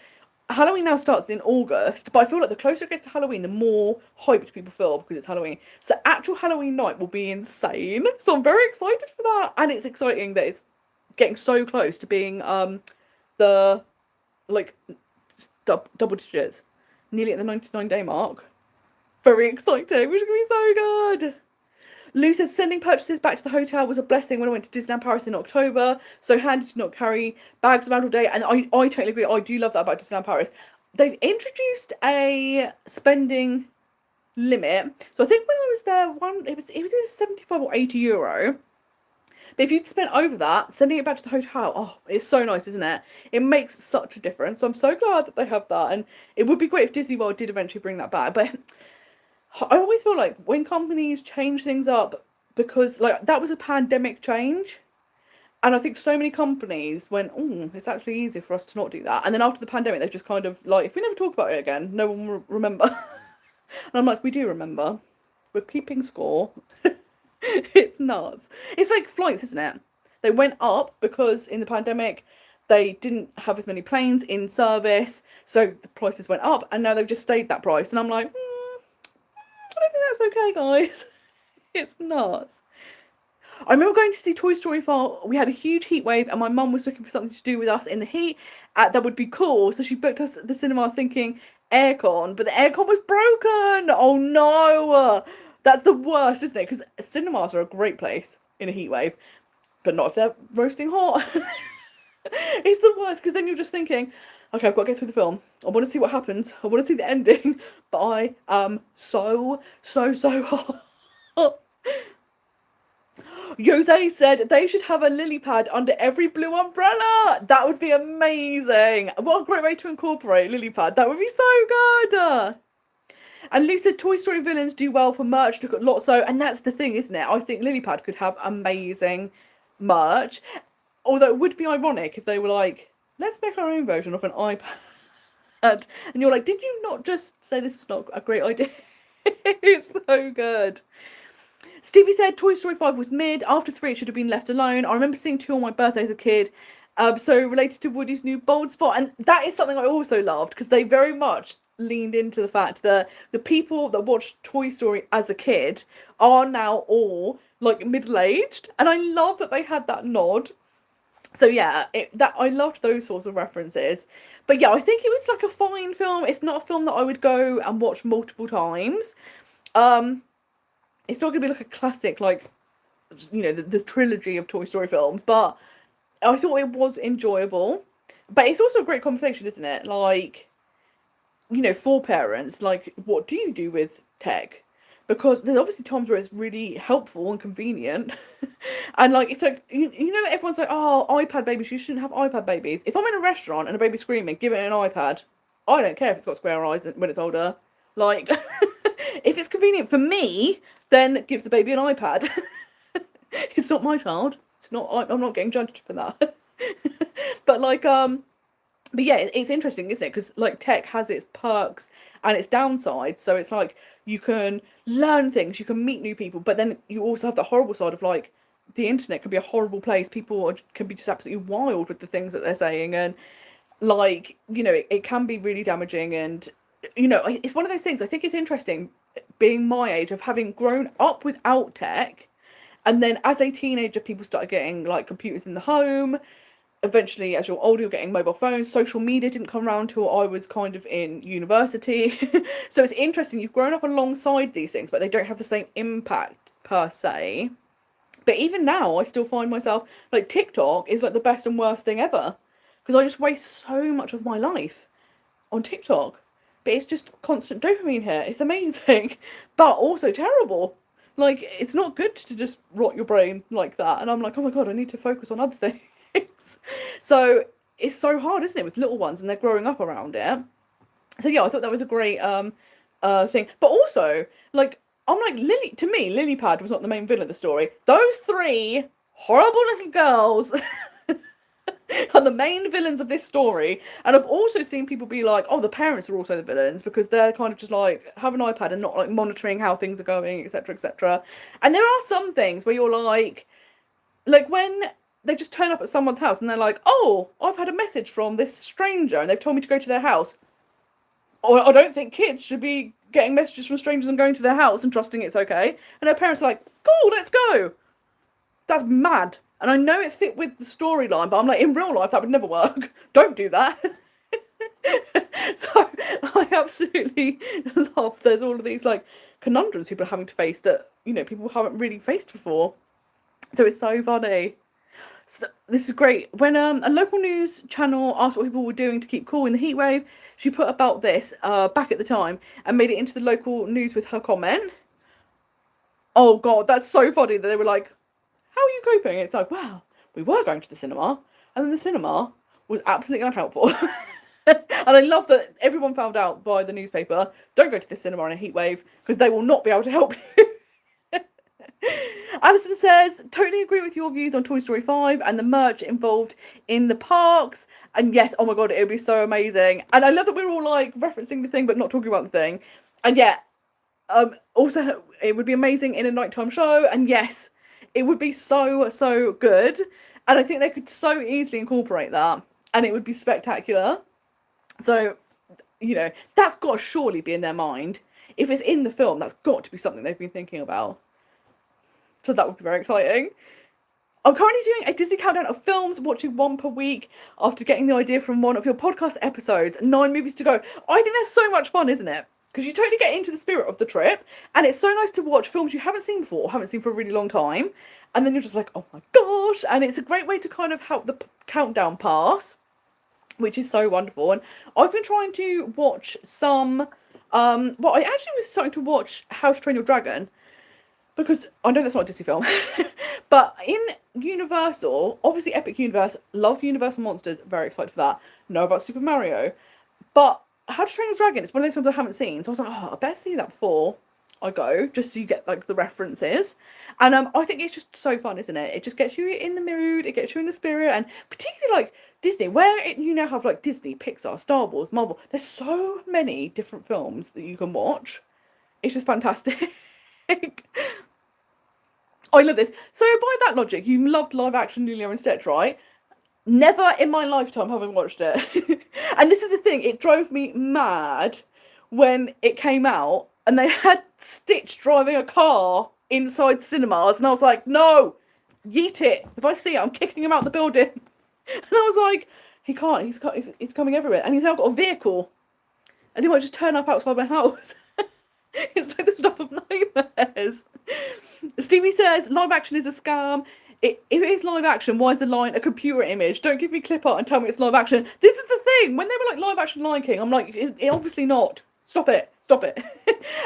Halloween now starts in August, but I feel like the closer it gets to Halloween, the more hyped people feel because it's Halloween. So actual Halloween night will be insane. So I'm very excited for that. And it's exciting that it's getting so close to being the like double digits, nearly at the 99-day mark. Very exciting, which is going to be so good. Lou says sending purchases back to the hotel was a blessing when I went to Disneyland Paris in October. So handy to not carry bags around all day. And I totally agree. I do love that about Disneyland Paris. They've introduced a spending limit. So I think when I was there, it was either 75 or 80 euro. But if you'd spent over that, sending it back to the hotel, oh, it's so nice, isn't it? It makes such a difference. So I'm so glad that they have that. And it would be great if Disney World did eventually bring that back. But I always feel like when companies change things up, because like that was a pandemic change. And I think so many companies went, oh, it's actually easier for us to not do that. And then after the pandemic, they've just kind of like, if we never talk about it again, no one will remember. And I'm like, we do remember. We're keeping score. It's nuts. It's like flights, isn't it? They went up because in the pandemic, they didn't have as many planes in service. So the prices went up and now they've just stayed that price. And I'm like, I don't think that's okay, guys. It's nuts. I remember going to see Toy Story 4. We had a huge heat wave and my mum was looking for something to do with us in the heat that would be cool. So she booked us at the cinema thinking aircon, but the aircon was broken. Oh no. That's the worst, isn't it? Because cinemas are a great place in a heat wave, but not if they're roasting hot. It's the worst because then you're just thinking, okay, I've got to get through the film. I want to see what happens. I want to see the ending, but I am so hot. Jose said they should have a lily pad under every blue umbrella. That would be amazing. What a great way to incorporate lily pad. That would be so good. And Lou said Toy Story villains do well for merch. Look at Lotso. And that's the thing, isn't it? I think Lilypad could have amazing merch. Although it would be ironic if they were like, let's make our own version of an iPad. And you're like, did you not just say this was not a great idea? It's so good. Stevie said Toy Story 5 was mid. After 3, it should have been left alone. I remember seeing 2 on my birthday as a kid. So related to Woody's new bald spot. And that is something I also loved because they very much leaned into the fact that the people that watched Toy Story as a kid are now all like middle-aged. And I love that they had that nod. So yeah, I loved those sorts of references. But yeah, I think it was like a fine film. It's not a film that I would go and watch multiple times. It's not going to be like a classic, like, you know, the trilogy of Toy Story films, but I thought it was enjoyable. But it's also a great conversation, isn't it? Like, you know, for parents, like, what do you do with tech? Because there's obviously times where it's really helpful and convenient. And, like, it's like, you know, everyone's like, oh, iPad babies, you shouldn't have iPad babies. If I'm in a restaurant and a baby's screaming, give it an iPad. I don't care if it's got square eyes when it's older. Like, if it's convenient for me, then give the baby an iPad. It's not my child. It's not. I'm not getting judged for that. But like, but yeah, it's interesting, isn't it? Because like tech has its perks and its downsides. So it's like you can learn things, you can meet new people, but then you also have the horrible side of like the internet can be a horrible place. People can be just absolutely wild with the things that they're saying, and like, you know, it can be really damaging. And you know, it's one of those things. I think it's interesting being my age of having grown up without tech, and then as a teenager people started getting like computers in the home. Eventually, as you're older, you're getting mobile phones. Social media didn't come around till I was kind of in university. So it's interesting, you've grown up alongside these things, but they don't have the same impact per se. But even now I still find myself like TikTok is like the best and worst thing ever, because I just waste so much of my life on TikTok. But it's just constant dopamine here. It's amazing, but also terrible. Like, it's not good to just rot your brain like that. And I'm like, oh my God, I need to focus on other things. So it's so hard, isn't it, with little ones and they're growing up around it. So yeah, I thought that was a great thing. But also, like, I'm like, Lilypad was not the main villain of the story. Those 3 horrible little girls are the main villains of this story. And I've also seen people be like, oh, the parents are also the villains because they're kind of just like have an iPad and not like monitoring how things are going, etc., etc. And there are some things where you're like when they just turn up at someone's house and they're like, oh, I've had a message from this stranger and they've told me to go to their house. Or I don't think kids should be getting messages from strangers and going to their house and trusting it's okay. And their parents are like, cool, let's go. That's mad. And I know it fit with the storyline, but I'm like, in real life, that would never work. Don't do that. So I absolutely love there's all of these like conundrums people are having to face that, you know, people haven't really faced before. So it's so funny. So this is great. When a local news channel asked what people were doing to keep cool in the heatwave, she put about this back at the time and made it into the local news with her comment. Oh god, that's so funny that they were like, how are you coping? It's like, wow, we were going to the cinema, and then the cinema was absolutely unhelpful. And I love that everyone found out via the newspaper, don't go to the cinema in a heatwave, because they will not be able to help you. Alison says, totally agree with your views on Toy Story 5 and the merch involved in the parks. And yes, oh my god, it would be so amazing. And I love that we're all like referencing the thing but not talking about the thing. And yeah, also it would be amazing in a nighttime show. And yes, it would be so good. And I think they could so easily incorporate that, and it would be spectacular. So, you know, that's got to surely be in their mind. If it's in the film, that's got to be something they've been thinking about. So that would be very exciting. I'm currently doing a Disney countdown of films, watching one per week after getting the idea from one of your podcast episodes. 9 movies to go. I think that's so much fun, isn't it? Because you totally get into the spirit of the trip, and it's so nice to watch films you haven't seen before, or haven't seen for a really long time, and then you're just like, oh my gosh, and it's a great way to kind of help the countdown pass, which is so wonderful. And I've been trying to watch some, well, I actually was starting to watch How to Train Your Dragon, because I know that's not a Disney film, but in Universal, obviously Epic Universe, love Universal Monsters, very excited for that, know about Super Mario, but How to Train Your Dragon, it's one of those films I haven't seen, so I was like, oh, I better see that before I go, just so you get like the references. And I think it's just so fun, isn't it? It just gets you in the mood, it gets you in the spirit, and particularly like Disney, where you now have like Disney, Pixar, Star Wars, Marvel, there's so many different films that you can watch. It's just fantastic. I love this. So by that logic, you loved live action Lilo and Stitch, right? Never in my lifetime have I watched it. And this is the thing, it drove me mad when it came out and they had Stitch driving a car inside cinemas, and I was like, no, yeet it. If I see it, I'm kicking him out the building. And I was like, he can't, he's coming everywhere, and he's now got a vehicle, and he might just turn up outside my house. It's like the stuff of nightmares. Stevie says, live action is a scam. If it is live action, why is the line a computer image? Don't give me clip art and tell me it's live action. This is the thing. When they were like live action Lion King, I'm like, it obviously not. Stop it. Stop it.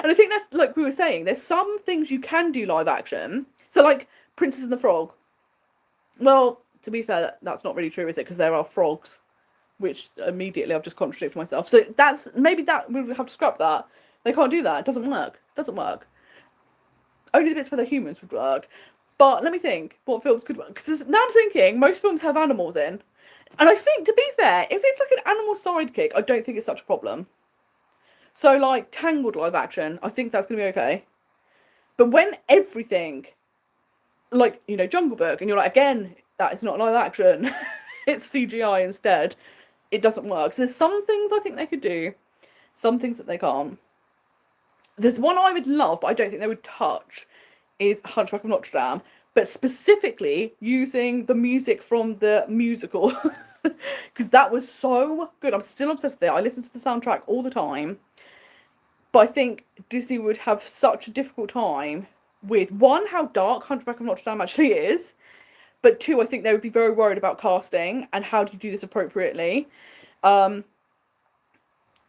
And I think that's like we were saying. There's some things you can do live action. So like Princess and the Frog. Well, to be fair, that's not really true, is it? Because there are frogs, which immediately I've just contradicted myself. So that's maybe that we have to scrap that. They can't do that. It doesn't work. It doesn't work. Only the bits where the humans would work. But let me think what films could work. Because now I'm thinking most films have animals in. And I think, to be fair, if it's like an animal sidekick, I don't think it's such a problem. So like Tangled live action, I think that's going to be okay. But when everything, like, you know, Jungle Book, and you're like, again, that is not live action. It's CGI instead. It doesn't work. So there's some things I think they could do. Some things that they can't. The one I would love, but I don't think they would touch, is Hunchback of Notre Dame, but specifically using the music from the musical, because that was so good. I'm still obsessed with it. I listen to the soundtrack all the time, but I think Disney would have such a difficult time with, one, how dark Hunchback of Notre Dame actually is, but two, I think they would be very worried about casting and how do you do this appropriately.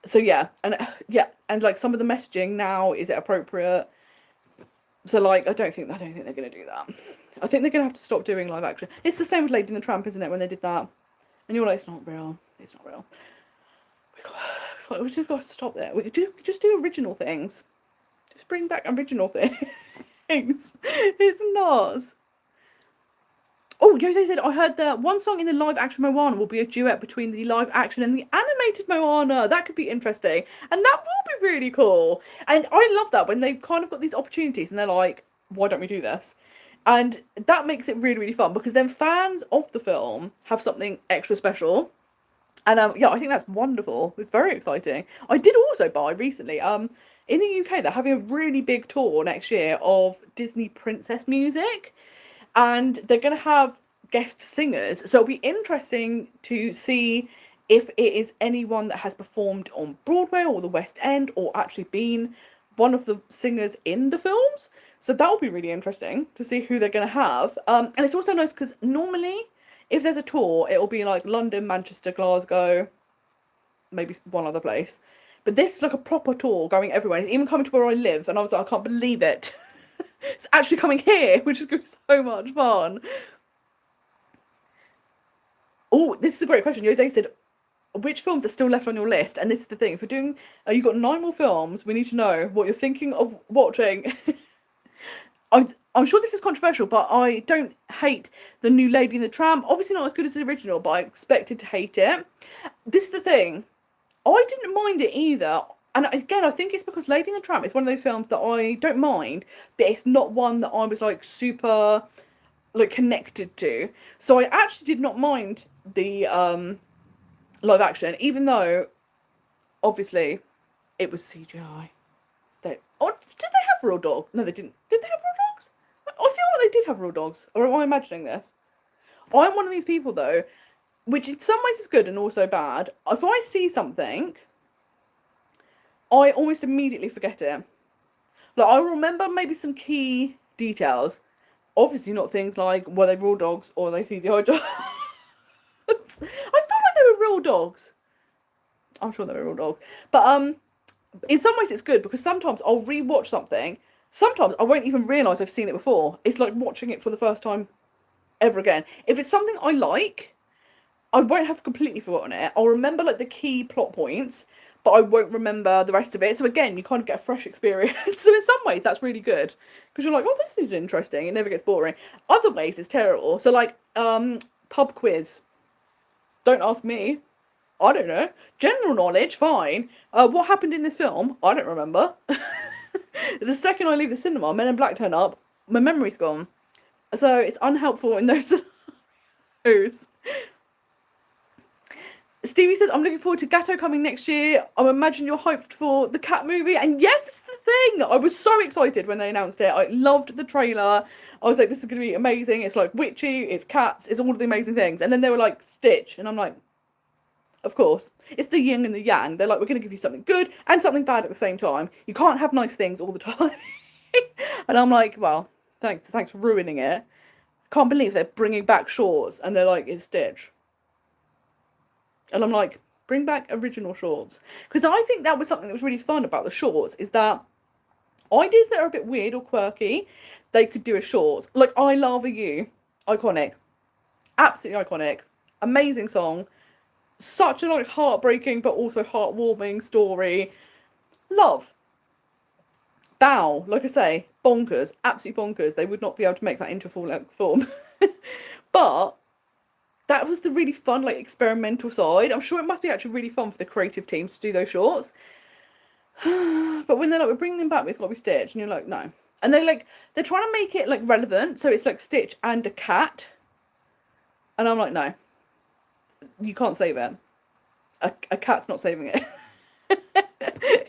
So yeah, and like some of the messaging now, is it appropriate? So like, I don't think they're gonna do that. I think they're gonna have to stop doing live action. It's the same with Lady and the Tramp, isn't it? When they did that, and you're like, it's not real. It's not real. We just got to stop there. We just do original things. Just bring back original things. It's not. Oh, Jose said, I heard that one song in the live-action Moana will be a duet between the live-action and the animated Moana. That could be interesting. And that will be really cool. And I love that when they've kind of got these opportunities and they're like, why don't we do this? And that makes it really, really fun, because then fans of the film have something extra special. And yeah, I think that's wonderful. It's very exciting. I did also buy recently, in the UK, they're having a really big tour next year of Disney princess music. And they're going to have guest singers. So it'll be interesting to see if it is anyone that has performed on Broadway or the West End, or actually been one of the singers in the films. So that will be really interesting to see who they're going to have. And it's also nice because normally, if there's a tour, it will be like London, Manchester, Glasgow, maybe one other place. But this is like a proper tour going everywhere. It's even coming to where I live, and I was like, I can't believe it. It's actually coming here, which is going to be so much fun. Oh, this is a great question. Jose said, which films are still left on your list? And this is the thing, if we're doing, you've got 9 more films, we need to know what you're thinking of watching. I'm sure this is controversial, but I don't hate the new Lady and the Tramp. Obviously not as good as the original, but I expected to hate it. This is the thing, I didn't mind it either. And again, I think it's because Lady and the Tramp is one of those films that I don't mind, but it's not one that I was like super like connected to. So I actually did not mind the live action, even though obviously it was CGI. Did they have real dogs? No, they didn't. Did they have real dogs? I feel like they did have real dogs. Or am I imagining this? I'm one of these people though, which in some ways is good and also bad. If I see something, I almost immediately forget it. Like, I remember maybe some key details. Obviously not things like, were they real dogs or they CGI dogs? I feel like they were real dogs. I'm sure they were real dogs. But in some ways it's good, because sometimes I'll rewatch something. Sometimes I won't even realise I've seen it before. It's like watching it for the first time ever again. If it's something I like, I won't have completely forgotten it. I'll remember like the key plot points, but I won't remember the rest of it. So again, you kind of get a fresh experience. So in some ways, that's really good, because you're like, oh, this is interesting. It never gets boring. Other ways, it's terrible. So like, pub quiz. Don't ask me. I don't know. General knowledge, fine. What happened in this film? I don't remember. The second I leave the cinema, Men in Black turn up, my memory's gone. So it's unhelpful in those scenarios. Stevie says, I'm looking forward to Gatto coming next year. I imagine you're hyped for the Cat movie. And yes, this is the thing. I was so excited when they announced it. I loved the trailer. I was like, this is going to be amazing. It's like witchy, it's cats, it's all of the amazing things. And then they were like, Stitch. And I'm like, of course. It's the yin and the yang. They're like, we're going to give you something good and something bad at the same time. You can't have nice things all the time. And I'm like, well, thanks for ruining it. Can't believe they're bringing back shorts. And they're like, it's Stitch. And I'm like, bring back original shorts. Because I think that was something that was really fun about the shorts, is that ideas that are a bit weird or quirky, they could do as shorts. Like, I Love You. Iconic. Absolutely iconic. Amazing song. Such a like heartbreaking but also heartwarming story. Love. Bow. Like I say, bonkers. Absolutely bonkers. They would not be able to make that into full-length form. But that was the really fun, like, experimental side. I'm sure it must be actually really fun for the creative teams to do those shorts. But when they're like, we're bringing them back, but it's got to be Stitch. And you're like, no. And they're trying to make it, like, relevant. So it's, like, Stitch and a cat. And I'm like, no. You can't save it. A cat's not saving it.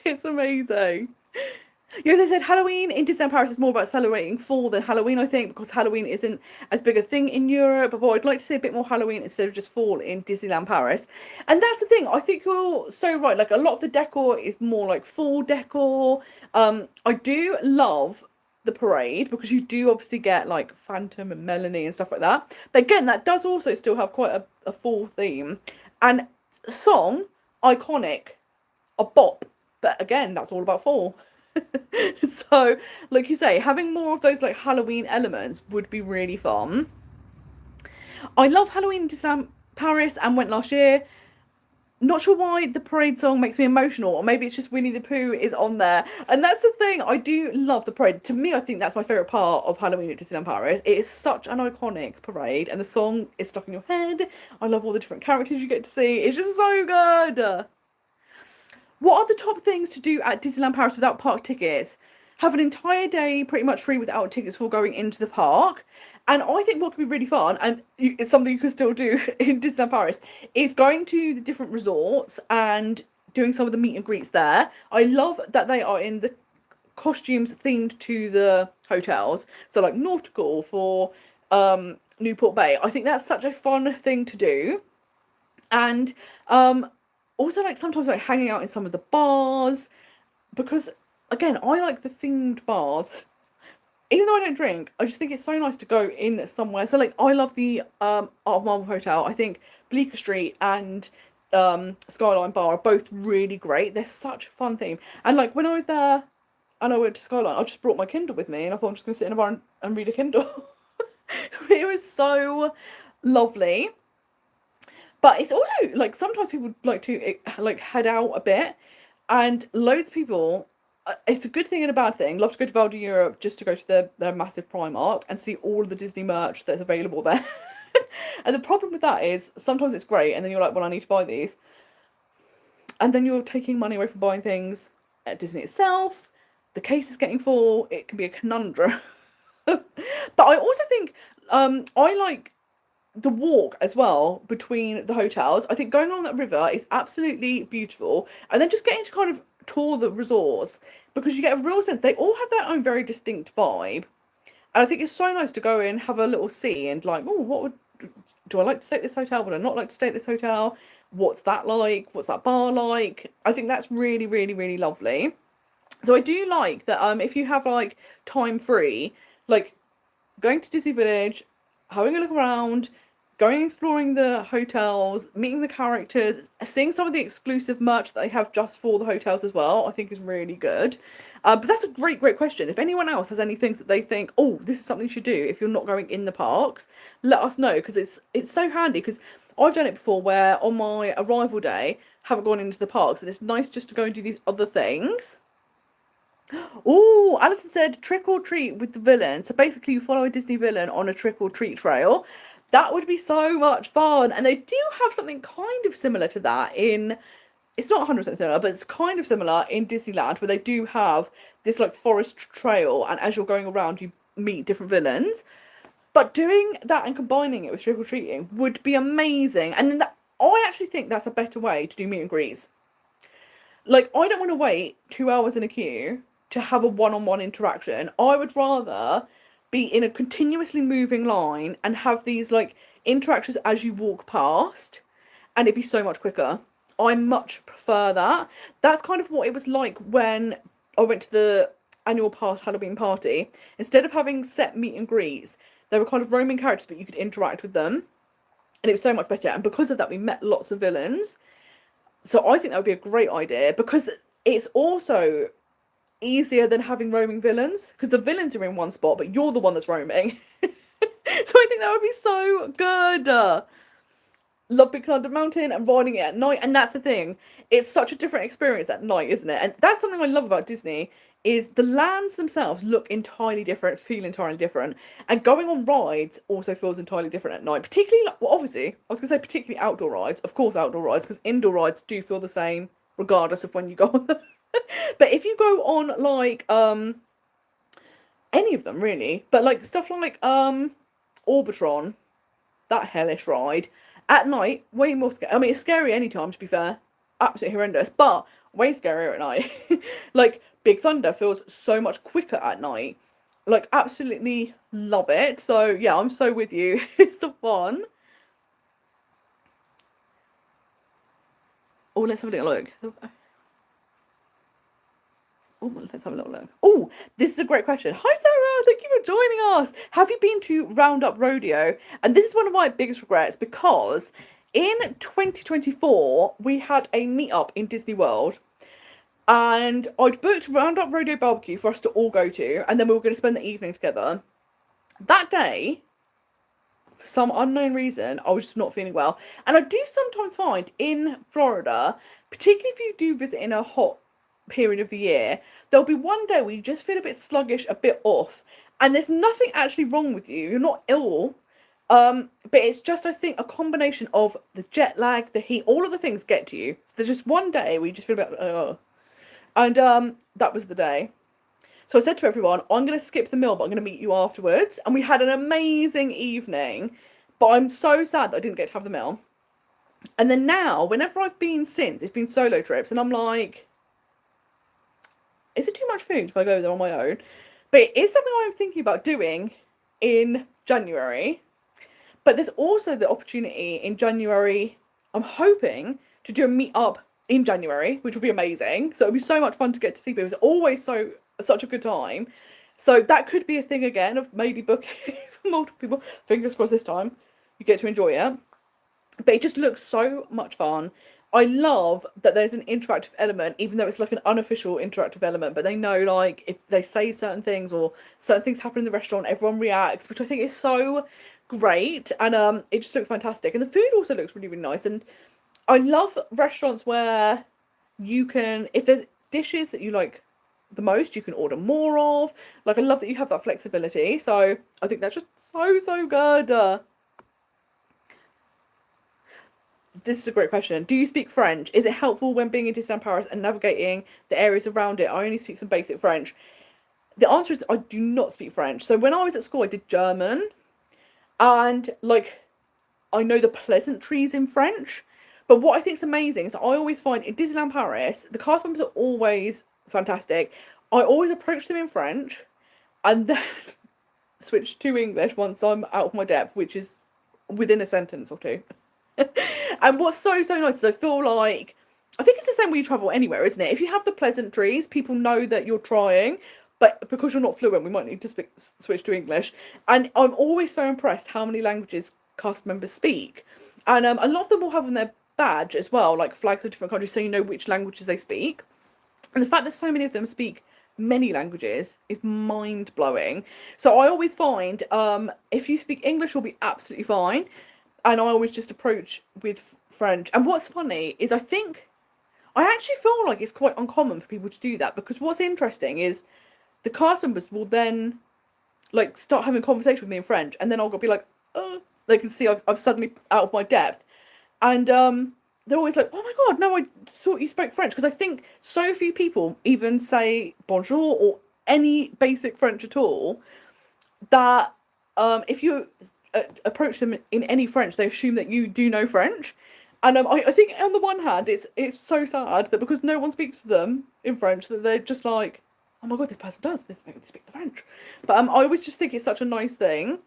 It's amazing. You know, they said Halloween in Disneyland Paris is more about celebrating fall than Halloween, I think, because Halloween isn't as big a thing in Europe. But I'd like to see a bit more Halloween instead of just fall in Disneyland Paris. And that's the thing. I think you're so right. Like, a lot of the decor is more like fall decor. I do love the parade, because you do obviously get like Phantom and Melanie and stuff like that. But again, that does also still have quite a fall theme. And song, iconic, a bop. But again, that's all about fall. So, like you say, having more of those like Halloween elements would be really fun. I love Halloween in Disneyland Paris and went last year. Not sure why the parade song makes me emotional, or maybe it's just Winnie the Pooh is on there. And that's the thing, I do love the parade. To me, I think that's my favourite part of Halloween at Disneyland Paris. It is such an iconic parade, and the song is stuck in your head. I love all the different characters you get to see. It's just so good. What are the top things to do at Disneyland Paris without park tickets? Have an entire day pretty much free without tickets for going into the park. And I think what could be really fun, and it's something you can still do in Disneyland Paris, is going to the different resorts and doing some of the meet and greets there. I love that they are in the costumes themed to the hotels. So like nautical for Newport Bay. I think that's such a fun thing to do. And also like sometimes like hanging out in some of the bars, because again, I like the themed bars. Even though I don't drink, I just think it's so nice to go in somewhere. So like, I love the Art of Marble Hotel. I think Bleecker Street and Skyline Bar are both really great. They're such a fun theme. And like when I was there and I went to Skyline, I just brought my Kindle with me, and I thought I'm just gonna sit in a bar and read a Kindle. It was so lovely. But it's also like sometimes people like to like head out a bit, and loads of people. It's a good thing and a bad thing. Love to go to Val Europe just to go to their massive Primark and see all of the Disney merch that's available there. And the problem with that is sometimes it's great, and then you're like, well, I need to buy these, and then you're taking money away from buying things at Disney itself. The case is getting full. It can be a conundrum. But I also think I like the walk as well between the hotels. I think going along that river is absolutely beautiful, and then just getting to kind of tour the resorts, because you get a real sense they all have their own very distinct vibe, and I think it's so nice to go in, have a little see, and like, oh, what would do I like to stay at this hotel? Would I not like to stay at this hotel? What's that like? What's that bar like? I think that's really, really, really lovely. So I do like that. If you have like time free, like going to Disney Village, having a look around, going exploring the hotels, meeting the characters, seeing some of the exclusive merch that they have just for the hotels as well, I think is really good. But that's a great, great question. If anyone else has any things that they think, oh, this is something you should do if you're not going in the parks, let us know, because it's so handy. Because I've done it before where on my arrival day, haven't gone into the parks, and it's nice just to go and do these other things. Oh, Alison said trick or treat with the villain. So basically, you follow a Disney villain on a trick or treat trail. That would be so much fun. And they do have something kind of similar to that in, it's not 100% similar, but it's kind of similar in Disneyland, where they do have this like forest trail, and as you're going around, you meet different villains. But doing that and combining it with trick or treating would be amazing. And then I actually think that's a better way to do meet and greets. Like, I don't want to wait 2 hours in a queue to have a one-on-one interaction. I would rather be in a continuously moving line and have these like interactions as you walk past, and it'd be so much quicker. I much prefer that. That's kind of what it was like when I went to the annual pass Halloween party. Instead of having set meet and greets, they were kind of roaming characters, but you could interact with them, and it was so much better. And because of that, we met lots of villains. So I think that would be a great idea, because it's also easier than having roaming villains, because the villains are in one spot, but you're the one that's roaming. So I think that would be so good. Love Big Thunder Mountain and riding it at night, and that's the thing. It's such a different experience at night, isn't it? And that's something I love about Disney, is the lands themselves look entirely different, feel entirely different, and going on rides also feels entirely different at night. Particularly, well, obviously, I was going to say particularly outdoor rides. Of course, outdoor rides, because indoor rides do feel the same regardless of when you go on them. But if you go on like any of them really, but like stuff like Orbitron, that hellish ride at night, way more scary. I mean, it's scary anytime, to be fair, absolutely horrendous, but way scarier at night. Like Big Thunder feels so much quicker at night. Like, absolutely love it. So yeah, I'm so with you. It's the one. Oh, let's have a little look. Oh, let's have a little look. Oh, this is a great question. Hi, Sarah. Thank you for joining us. Have you been to Roundup Rodeo? And this is one of my biggest regrets, because in 2024, we had a meetup in Disney World, and I'd booked Roundup Rodeo Barbecue for us to all go to, and then we were going to spend the evening together. That day, for some unknown reason, I was just not feeling well. And I do sometimes find in Florida, particularly if you do visit in a hot period of the year, there'll be one day where you just feel a bit sluggish, a bit off, and there's nothing actually wrong with you. You're not ill, but it's just, I think, a combination of the jet lag, the heat, all of the things get to you. So there's just one day where you just feel a bit, and that was the day. So I said to everyone, I'm going to skip the meal, but I'm going to meet you afterwards. And we had an amazing evening, but I'm so sad that I didn't get to have the meal. And then now, whenever I've been since, it's been solo trips, and I'm like, is it too much food if I go there on my own? But it is something I'm thinking about doing in January. But there's also the opportunity in January, I'm hoping, to do a meet-up in January, which will be amazing. So it'll be so much fun to get to see people. It's always such a good time. So that could be a thing again of maybe booking for multiple people. Fingers crossed this time you get to enjoy it. But it just looks so much fun. I love that there's an interactive element, even though it's like an unofficial interactive element. But they know, like, if they say certain things or certain things happen in the restaurant, everyone reacts, which I think is so great. And it just looks fantastic. And the food also looks really, really nice. And I love restaurants where you can, if there's dishes that you like the most, you can order more of. Like, I love that you have that flexibility. So I think that's just so good. This is a great question. Do you speak French? Is it helpful when being in Disneyland Paris and navigating the areas around it? I only speak some basic French. The answer is I do not speak French. So when I was at school, I did German. And, like, I know the pleasantries in French. But what I think is amazing is I always find in Disneyland Paris, the cast members are always fantastic. I always approach them in French and then switch to English once I'm out of my depth, which is within a sentence or two. And what's so nice is I feel like, I think it's the same when you travel anywhere, isn't it? If you have the pleasantries, people know that you're trying, but because you're not fluent, we might need to switch to English. And I'm always so impressed how many languages cast members speak. And a lot of them will have on their badge as well, like flags of different countries, so you know which languages they speak. And the fact that so many of them speak many languages is mind-blowing. So I always find if you speak English, you'll be absolutely fine. And I always just approach with French. And what's funny is I actually feel like it's quite uncommon for people to do that, because what's interesting is the cast members will then, like, start having a conversation with me in French, and then I'll be like, oh, they can see I've suddenly out of my depth. And they're always like, oh my God, no, I thought you spoke French. Because I think so few people even say bonjour or any basic French at all, that if you approach them in any French, they assume that you do know French. And I think on the one hand, it's so sad that because no one speaks to them in French, that they're just like, oh my God, this person does. They speak the French. But I always just think it's such a nice thing.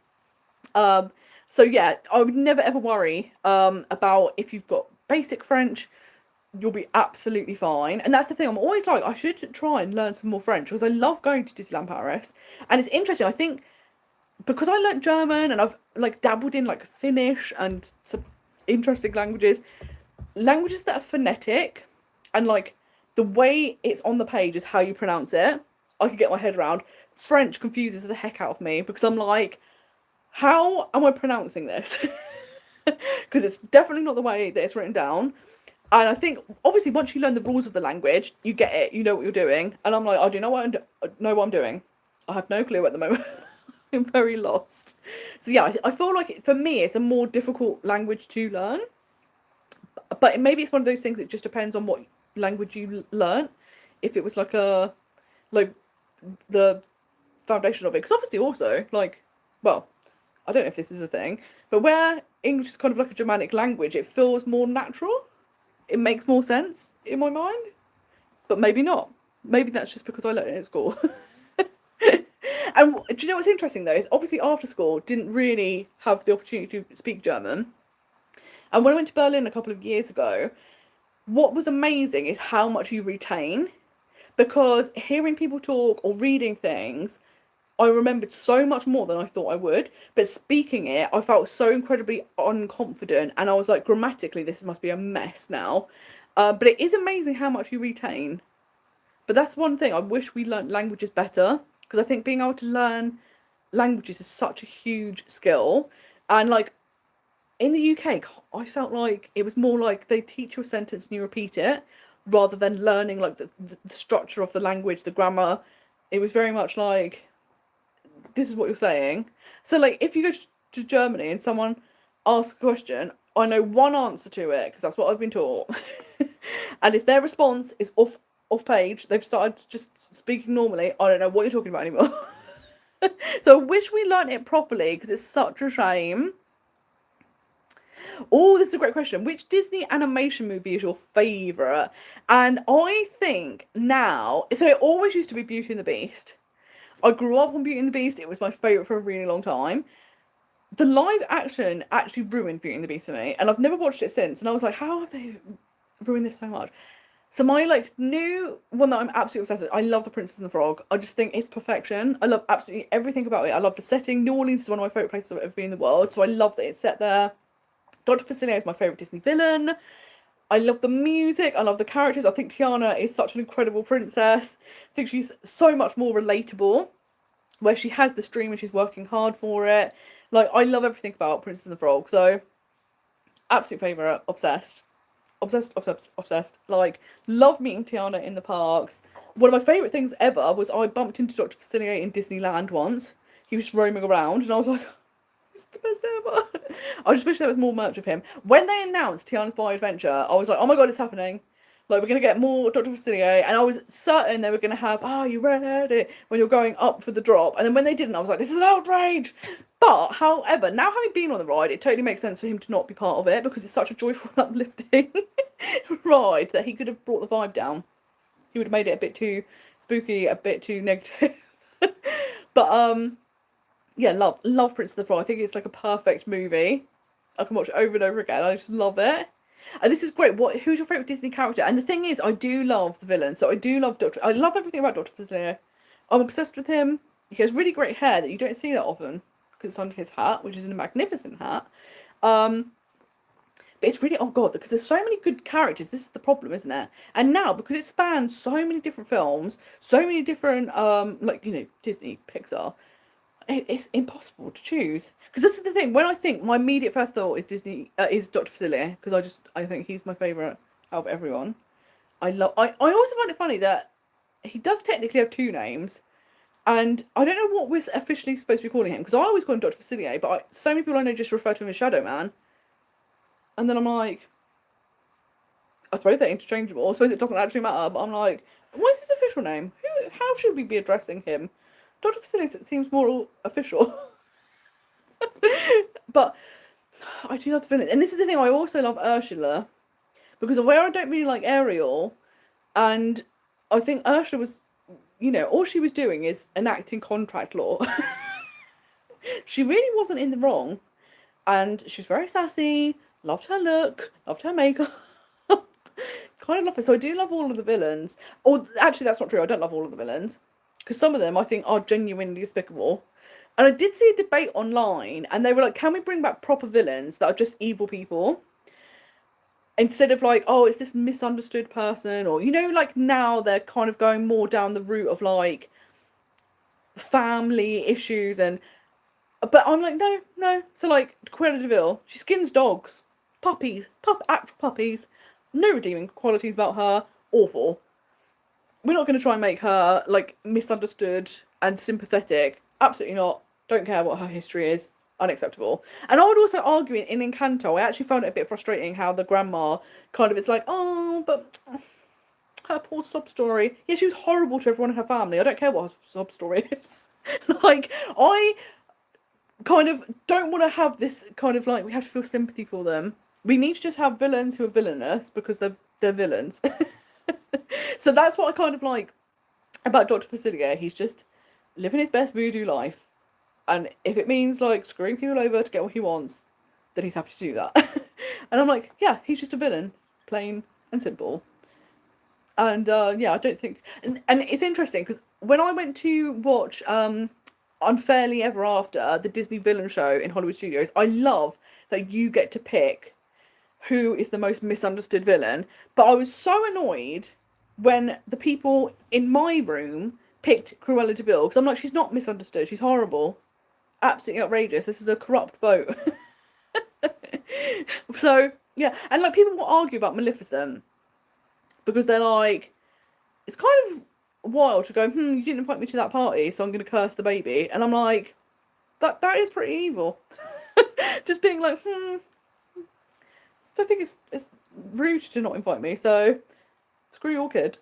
So yeah, I would never ever worry about if you've got basic French, you'll be absolutely fine. And that's the thing, I'm always like, I should try and learn some more French, because I love going to Disneyland Paris. And it's interesting, I think, because I learnt German and I've, like, dabbled in, like, Finnish and some interesting languages that are phonetic, and, like, the way it's on the page is how you pronounce it, I can get my head around. French confuses the heck out of me, because I'm like, how am I pronouncing this? Because it's definitely not the way that it's written down. And I think, obviously, once you learn the rules of the language, you get it, you know what you're doing. And I'm like, I do know what I'm doing. I have no clue at the moment. I'm very lost. So yeah, I feel like for me, it's a more difficult language to learn. But maybe it's one of those things, it just depends on what language you learn. If it was like the foundation of it. Because obviously also, like, well, I don't know if this is a thing, but where English is kind of like a Germanic language, it feels more natural. It makes more sense in my mind. But maybe not. Maybe that's just because I learned it at school. And do you know what's interesting though? Is obviously after school didn't really have the opportunity to speak German. And when I went to Berlin a couple of years ago, what was amazing is how much you retain. Because hearing people talk or reading things, I remembered so much more than I thought I would. But speaking it, I felt so incredibly unconfident. And I was like, grammatically, this must be a mess now. But it is amazing how much you retain. But that's one thing. I wish we learnt languages better. Because I think being able to learn languages is such a huge skill. And, like, in the UK, I felt like it was more like they teach you a sentence and you repeat it, rather than learning, like, the structure of the language, the grammar. It was very much like, this is what you're saying. So, like, if you go to Germany and someone asks a question, I know one answer to it, because that's what I've been taught. And if their response is off page, they've started just speaking normally, I don't know what you're talking about anymore. So I wish we learnt it properly, because it's such a shame. Oh, this is a great question. Which Disney animation movie is your favourite? And I think now, so it always used to be Beauty and the Beast. I grew up on Beauty and the Beast. It was my favourite for a really long time. The live action actually ruined Beauty and the Beast for me, and I've never watched it since. And I was like, how have they ruin this so much. So my like new one that I'm absolutely obsessed with, I love The Princess and the Frog. I just think it's perfection. I love absolutely everything about it. I love the setting. New Orleans is one of my favourite places I've ever been in the world, so I love that it's set there. Dr. Facilier is my favourite Disney villain. I love the music. I love the characters. I think Tiana is such an incredible princess. I think she's so much more relatable, where she has this dream and she's working hard for it. Like, I love everything about Princess and the Frog. So, absolute favourite. Obsessed. Obsessed, obsessed, obsessed. Like, love meeting Tiana in the parks. One of my favourite things ever was I bumped into Dr. Facilier in Disneyland once. He was roaming around and I was like, it's the best ever. I just wish there was more merch of him. When they announced Tiana's Bar Adventure, I was like, oh my god, it's happening. Like, we're going to get more Dr. Facilier. And I was certain they were going to have, you ready? When you're going up for the drop. And then when they didn't, I was like, this is an outrage. But, however, now having been on the ride, it totally makes sense for him to not be part of it because it's such a joyful, uplifting ride that he could have brought the vibe down. He would have made it a bit too spooky, a bit too negative. But, yeah, love Prince of the Frog. I think it's like a perfect movie. I can watch it over and over again. I just love it. And this is great. Who's your favourite Disney character? And the thing is, I do love the villain. So I do love I love everything about Dr. Facilier. I'm obsessed with him. He has really great hair that you don't see that often because it's under his hat, which is a magnificent hat. But it's really, oh god, because there's so many good characters. This is the problem, isn't it? And now, because it spans so many different films, so many different, like, you know, Disney, Pixar, it's impossible to choose. Because this is the thing, when I think, my immediate first thought is Disney, is Dr. Facilier, because I think he's my favourite out of everyone. I also find it funny that he does technically have two names, and I don't know what we're officially supposed to be calling him, because I always call him Dr. Facilier, but so many people I know just refer to him as Shadow Man. And then I'm like, I suppose they're interchangeable, I suppose it doesn't actually matter, but I'm like, what's his official name? How should we be addressing him? Dr. Facilier seems more official. But I do love the villain. And this is the thing, I also love Ursula. Because where I don't really like Ariel, and I think Ursula was, you know, all she was doing is enacting contract law. She really wasn't in the wrong. And she was very sassy, loved her look, loved her makeup. Kind of love her. So I do love all of the villains. Or actually, that's not true. I don't love all of the villains. Because some of them I think are genuinely despicable. And I did see a debate online, and they were like, can we bring back proper villains that are just evil people? Instead of like, oh, it's this misunderstood person, or, you know, like now they're kind of going more down the route of like family issues and, but I'm like, no. So like, Cruella de Vil, she skins dogs, puppies, actual puppies, no redeeming qualities about her, awful. We're not going to try and make her like misunderstood and sympathetic. Absolutely not. Don't care what her history is. Unacceptable. And I would also argue in Encanto, I actually found it a bit frustrating how the grandma kind of, it's like, oh, but her poor sob story. Yeah, she was horrible to everyone in her family. I don't care what her sob story is. Like, I kind of don't want to have this kind of like, we have to feel sympathy for them. We need to just have villains who are villainous because they're villains. So that's what I kind of like about Dr. Facilier. He's just living his best voodoo life. And if it means like screwing people over to get what he wants, then he's happy to do that. And I'm like, yeah, he's just a villain, plain and simple. And yeah, I don't think, and it's interesting because when I went to watch Unfairly Ever After, the Disney villain show in Hollywood Studios, I love that you get to pick who is the most misunderstood villain. But I was so annoyed when the people in my room picked Cruella de Vil, because I'm like, she's not misunderstood, she's horrible. Absolutely outrageous. This is a corrupt vote. So, yeah. And like, people will argue about Maleficent because they're like, it's kind of wild to go, you didn't invite me to that party, so I'm going to curse the baby. And I'm like, that is pretty evil. Just being like, so I think it's rude to not invite me, so screw your kid.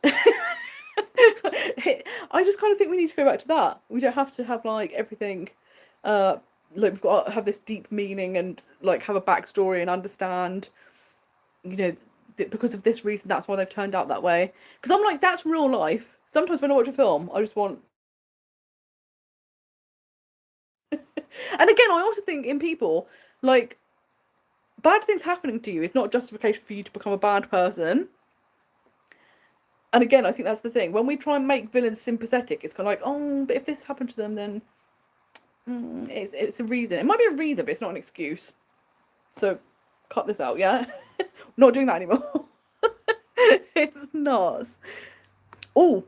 I just kind of think we need to go back to that. We don't have to have like everything, like we've got to have this deep meaning and like have a backstory and understand, you know, because of this reason that's why they've turned out that way. Because I'm like, that's real life. Sometimes when I watch a film, I just want. And again, I also think in people, like, bad things happening to you is not justification for you to become a bad person. And again, I think that's the thing. When we try and make villains sympathetic, it's kind of like, oh, but if this happened to them, then it's a reason. It might be a reason, but it's not an excuse. So, cut this out, yeah? Not doing that anymore. It's not. Oh,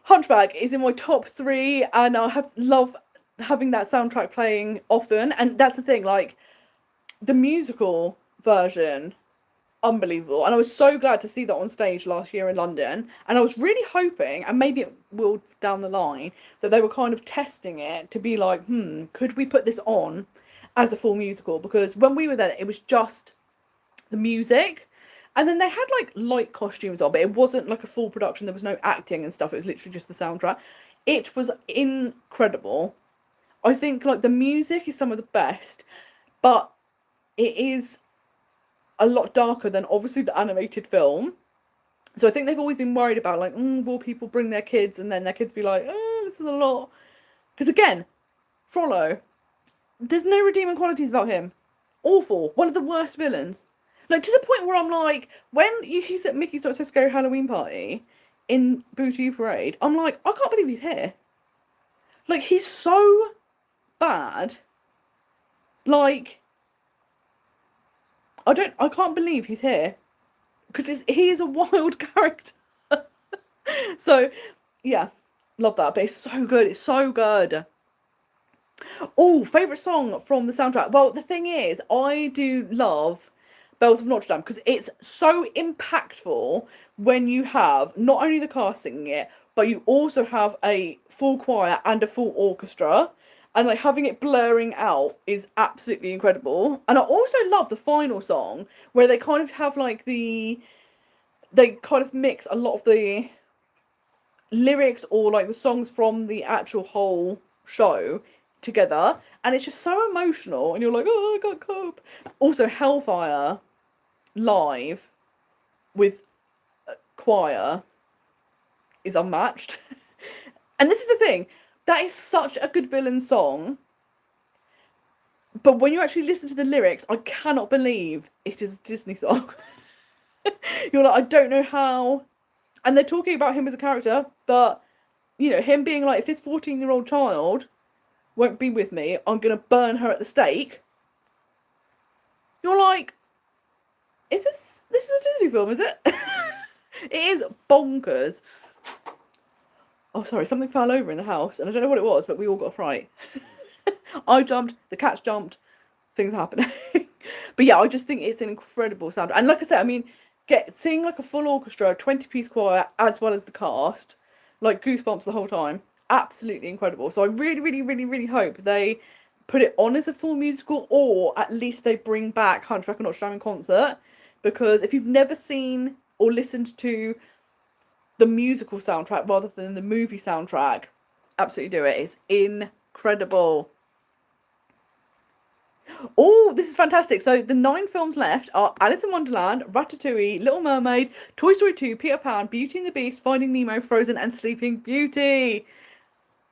Hunchback is in my top 3, and I love having that soundtrack playing often. And that's the thing, like, the musical version, unbelievable. And I was so glad to see that on stage last year in London. And I was really hoping, and maybe it will down the line, that they were kind of testing it to be like, could we put this on as a full musical? Because when we were there, it was just the music. And then they had like light costumes on, but it wasn't like a full production. There was no acting and stuff. It was literally just the soundtrack. It was incredible. I think like the music is some of the best, but it is a lot darker than obviously the animated film. So I think they've always been worried about like, will people bring their kids and then their kids be like, oh, this is a lot. Because again, Frollo, there's no redeeming qualities about him. Awful. One of the worst villains. Like, to the point where I'm like, when he's at Mickey's Not So Scary Halloween Party in Boo to You Parade, I'm like, I can't believe he's here. Like, he's so bad. Like, I can't believe he's here. Because he is a wild character. So, yeah, love that. But it's so good. It's so good. Oh, favourite song from the soundtrack. Well, the thing is, I do love Bells of Notre Dame because it's so impactful when you have not only the cast singing it, but you also have a full choir and a full orchestra. And like having it blurring out is absolutely incredible. And I also love the final song where they kind of have like they kind of mix a lot of the lyrics or like the songs from the actual whole show together, and it's just so emotional, and you're like, oh, I can't cope. Also, Hellfire live with choir is unmatched. And this is the thing, that is such a good villain song, but when you actually listen to the lyrics, I cannot believe it is a Disney song. You're like, I don't know how. And they're talking about him as a character, but you know, him being like, if this 14-year-old child won't be with me, I'm gonna burn her at the stake. You're like, this is a Disney film, is it? It is bonkers. Oh, sorry, something fell over in the house, and I don't know what it was, but we all got a fright. I jumped, the cats jumped, things are happening. But yeah, I just think it's an incredible sound. And like I said, I mean, seeing like a full orchestra, 20-piece choir, as well as the cast, like goosebumps the whole time. Absolutely incredible. So I really, really, really, really hope they put it on as a full musical, or at least they bring back Hunchback of Notre Dame in concert. Because if you've never seen or listened to the musical soundtrack rather than the movie soundtrack, absolutely do it. It's incredible. Oh, this is fantastic. So the 9 films left are Alice in Wonderland, Ratatouille, Little Mermaid, Toy Story 2, Peter Pan, Beauty and the Beast, Finding Nemo, Frozen, and Sleeping Beauty.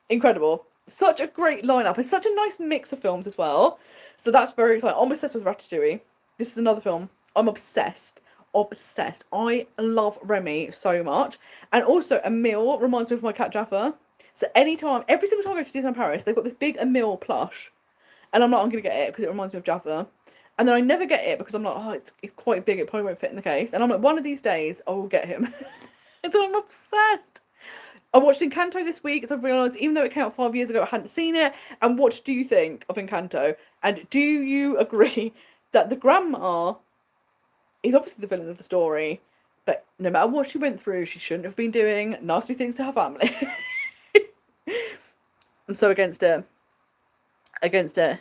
Incredible. Such a great lineup. It's such a nice mix of films as well. So that's very exciting. I'm obsessed with Ratatouille. This is another film. I'm obsessed. Obsessed. I love Remy so much. And also, Emile reminds me of my cat Jaffa. So anytime, every single time I go to Disneyland Paris, they've got this big Emile plush. And I'm like, I'm going to get it because it reminds me of Jaffa. And then I never get it because I'm like, oh, it's quite big. It probably won't fit in the case. And I'm like, one of these days, I will get him. And so I'm obsessed. I watched Encanto this week, as I've realised, even though it came out 5 years ago, I hadn't seen it. And what do you think of Encanto? And do you agree that the grandma is obviously the villain of the story, but no matter what she went through, she shouldn't have been doing nasty things to her family? I'm so against it. Against it.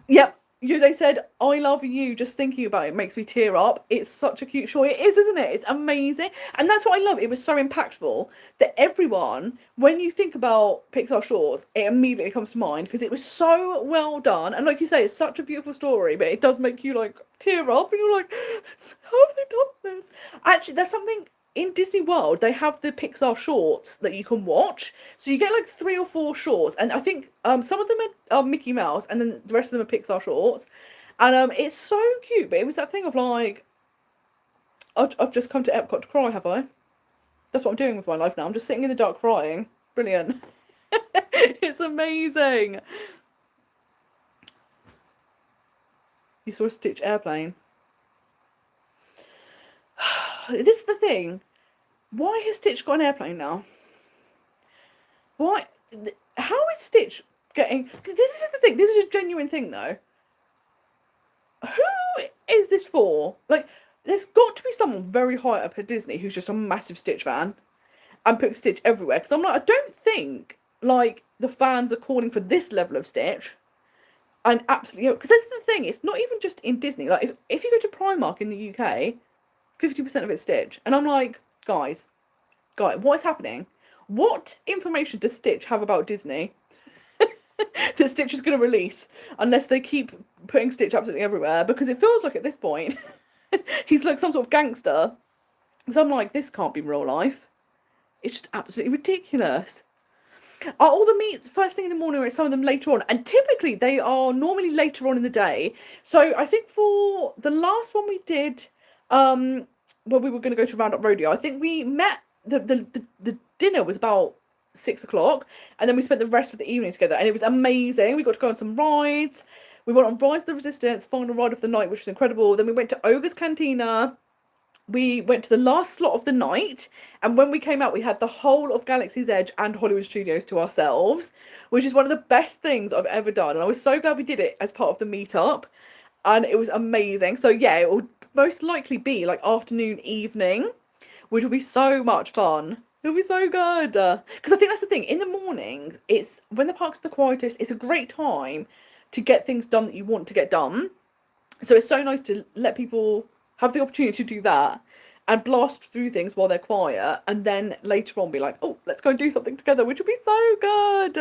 Yep. They said, I love you, just thinking about it makes me tear up. It's such a cute show. It is, isn't it? It's amazing. And that's what I love. It was so impactful that everyone, when you think about Pixar shorts, it immediately comes to mind because it was so well done. And like you say, it's such a beautiful story, but it does make you like tear up and you're like, how have they done this? Actually, there's something in Disney World, they have the Pixar shorts that you can watch. So you get like 3 or 4 shorts, and I think some of them are Mickey Mouse, and then the rest of them are Pixar shorts. And it's so cute, but it was that thing of like, I've just come to Epcot to cry, have I? That's what I'm doing with my life now. I'm just sitting in the dark crying. Brilliant. It's amazing. You saw a Stitch airplane. This is the thing. Why has Stitch got an airplane now? Why? How is Stitch getting... This is the thing. This is a genuine thing, though. Who is this for? Like, there's got to be someone very high up at Disney who's just a massive Stitch fan and putting Stitch everywhere. Because I'm like, I don't think, like, the fans are calling for this level of Stitch. And absolutely... Because that's the thing. It's not even just in Disney. Like, if you go to Primark in the UK, 50% of it's Stitch. And I'm like, guys, what is happening? What information does Stitch have about Disney that Stitch is going to release unless they keep putting Stitch absolutely everywhere? Because it feels like at this point he's like some sort of gangster. So I'm like, this can't be real life. It's just absolutely ridiculous. Are all the meets first thing in the morning, or is some of them later on? And typically they are normally later on in the day. So I think for the last one we did, when we were going to go to Roundup Rodeo, I think we met, the dinner was about 6 o'clock, and then we spent the rest of the evening together, and it was amazing. We got to go on some rides. We went on Rise of the Resistance, final ride of the night, which was incredible. Then we went to Ogre's Cantina. We went to the last slot of the night, and when we came out, we had the whole of Galaxy's Edge and Hollywood Studios to ourselves, which is one of the best things I've ever done. And I was so glad we did it as part of the meetup, and it was amazing. So yeah, it will most likely be like afternoon, evening, which will be so much fun. It'll be so good. Because I think that's the thing. In the mornings, it's when the park's the quietest, it's a great time to get things done that you want to get done. So it's so nice to let people have the opportunity to do that and blast through things while they're quiet, and then later on be like, oh, let's go and do something together, which would be so good.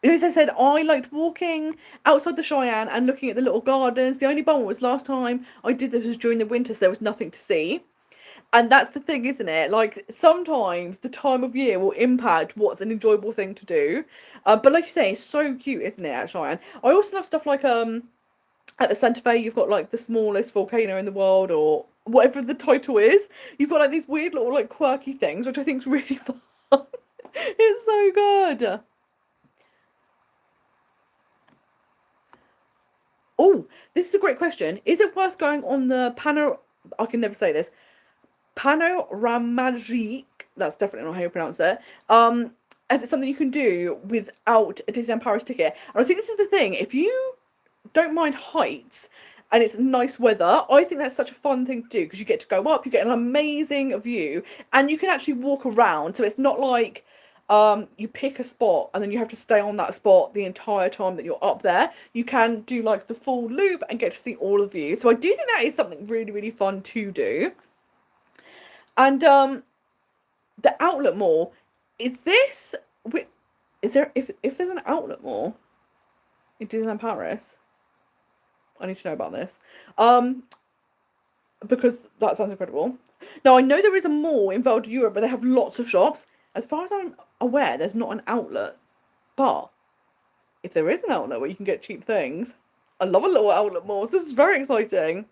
As I said, I liked walking outside the Cheyenne and looking at the little gardens. The only bummer was last time I did this was during the winter, so there was nothing to see. And that's the thing, isn't it? Like, sometimes the time of year will impact what's an enjoyable thing to do. But like you say, it's so cute, isn't it, at Cheyenne? I also love stuff like, at the Santa Fe, you've got, like, the smallest volcano in the world, or whatever the title is. You've got, like, these weird little, like, quirky things, which I think is really fun. It's so good. Oh, this is a great question. Is it worth going on the I can never say this. Panoramagique. That's definitely not how you pronounce it. As it's something you can do without a Disneyland Paris ticket. And I think this is the thing. If you don't mind heights and it's nice weather, I think that's such a fun thing to do, because you get to go up, you get an amazing view, and you can actually walk around. So it's not like you pick a spot and then you have to stay on that spot the entire time that you're up there. You can do like the full loop and get to see all of the views. So I do think that is something really, really fun to do. And the outlet mall, is there, if there's an outlet mall in Disneyland Paris, I need to know about this. Because that sounds incredible. Now, I know there is a mall in Val d'Europe, but they have lots of shops. As far as I'm aware, there's not an outlet. But if there is an outlet where you can get cheap things, I love a little outlet mall. So this is very exciting.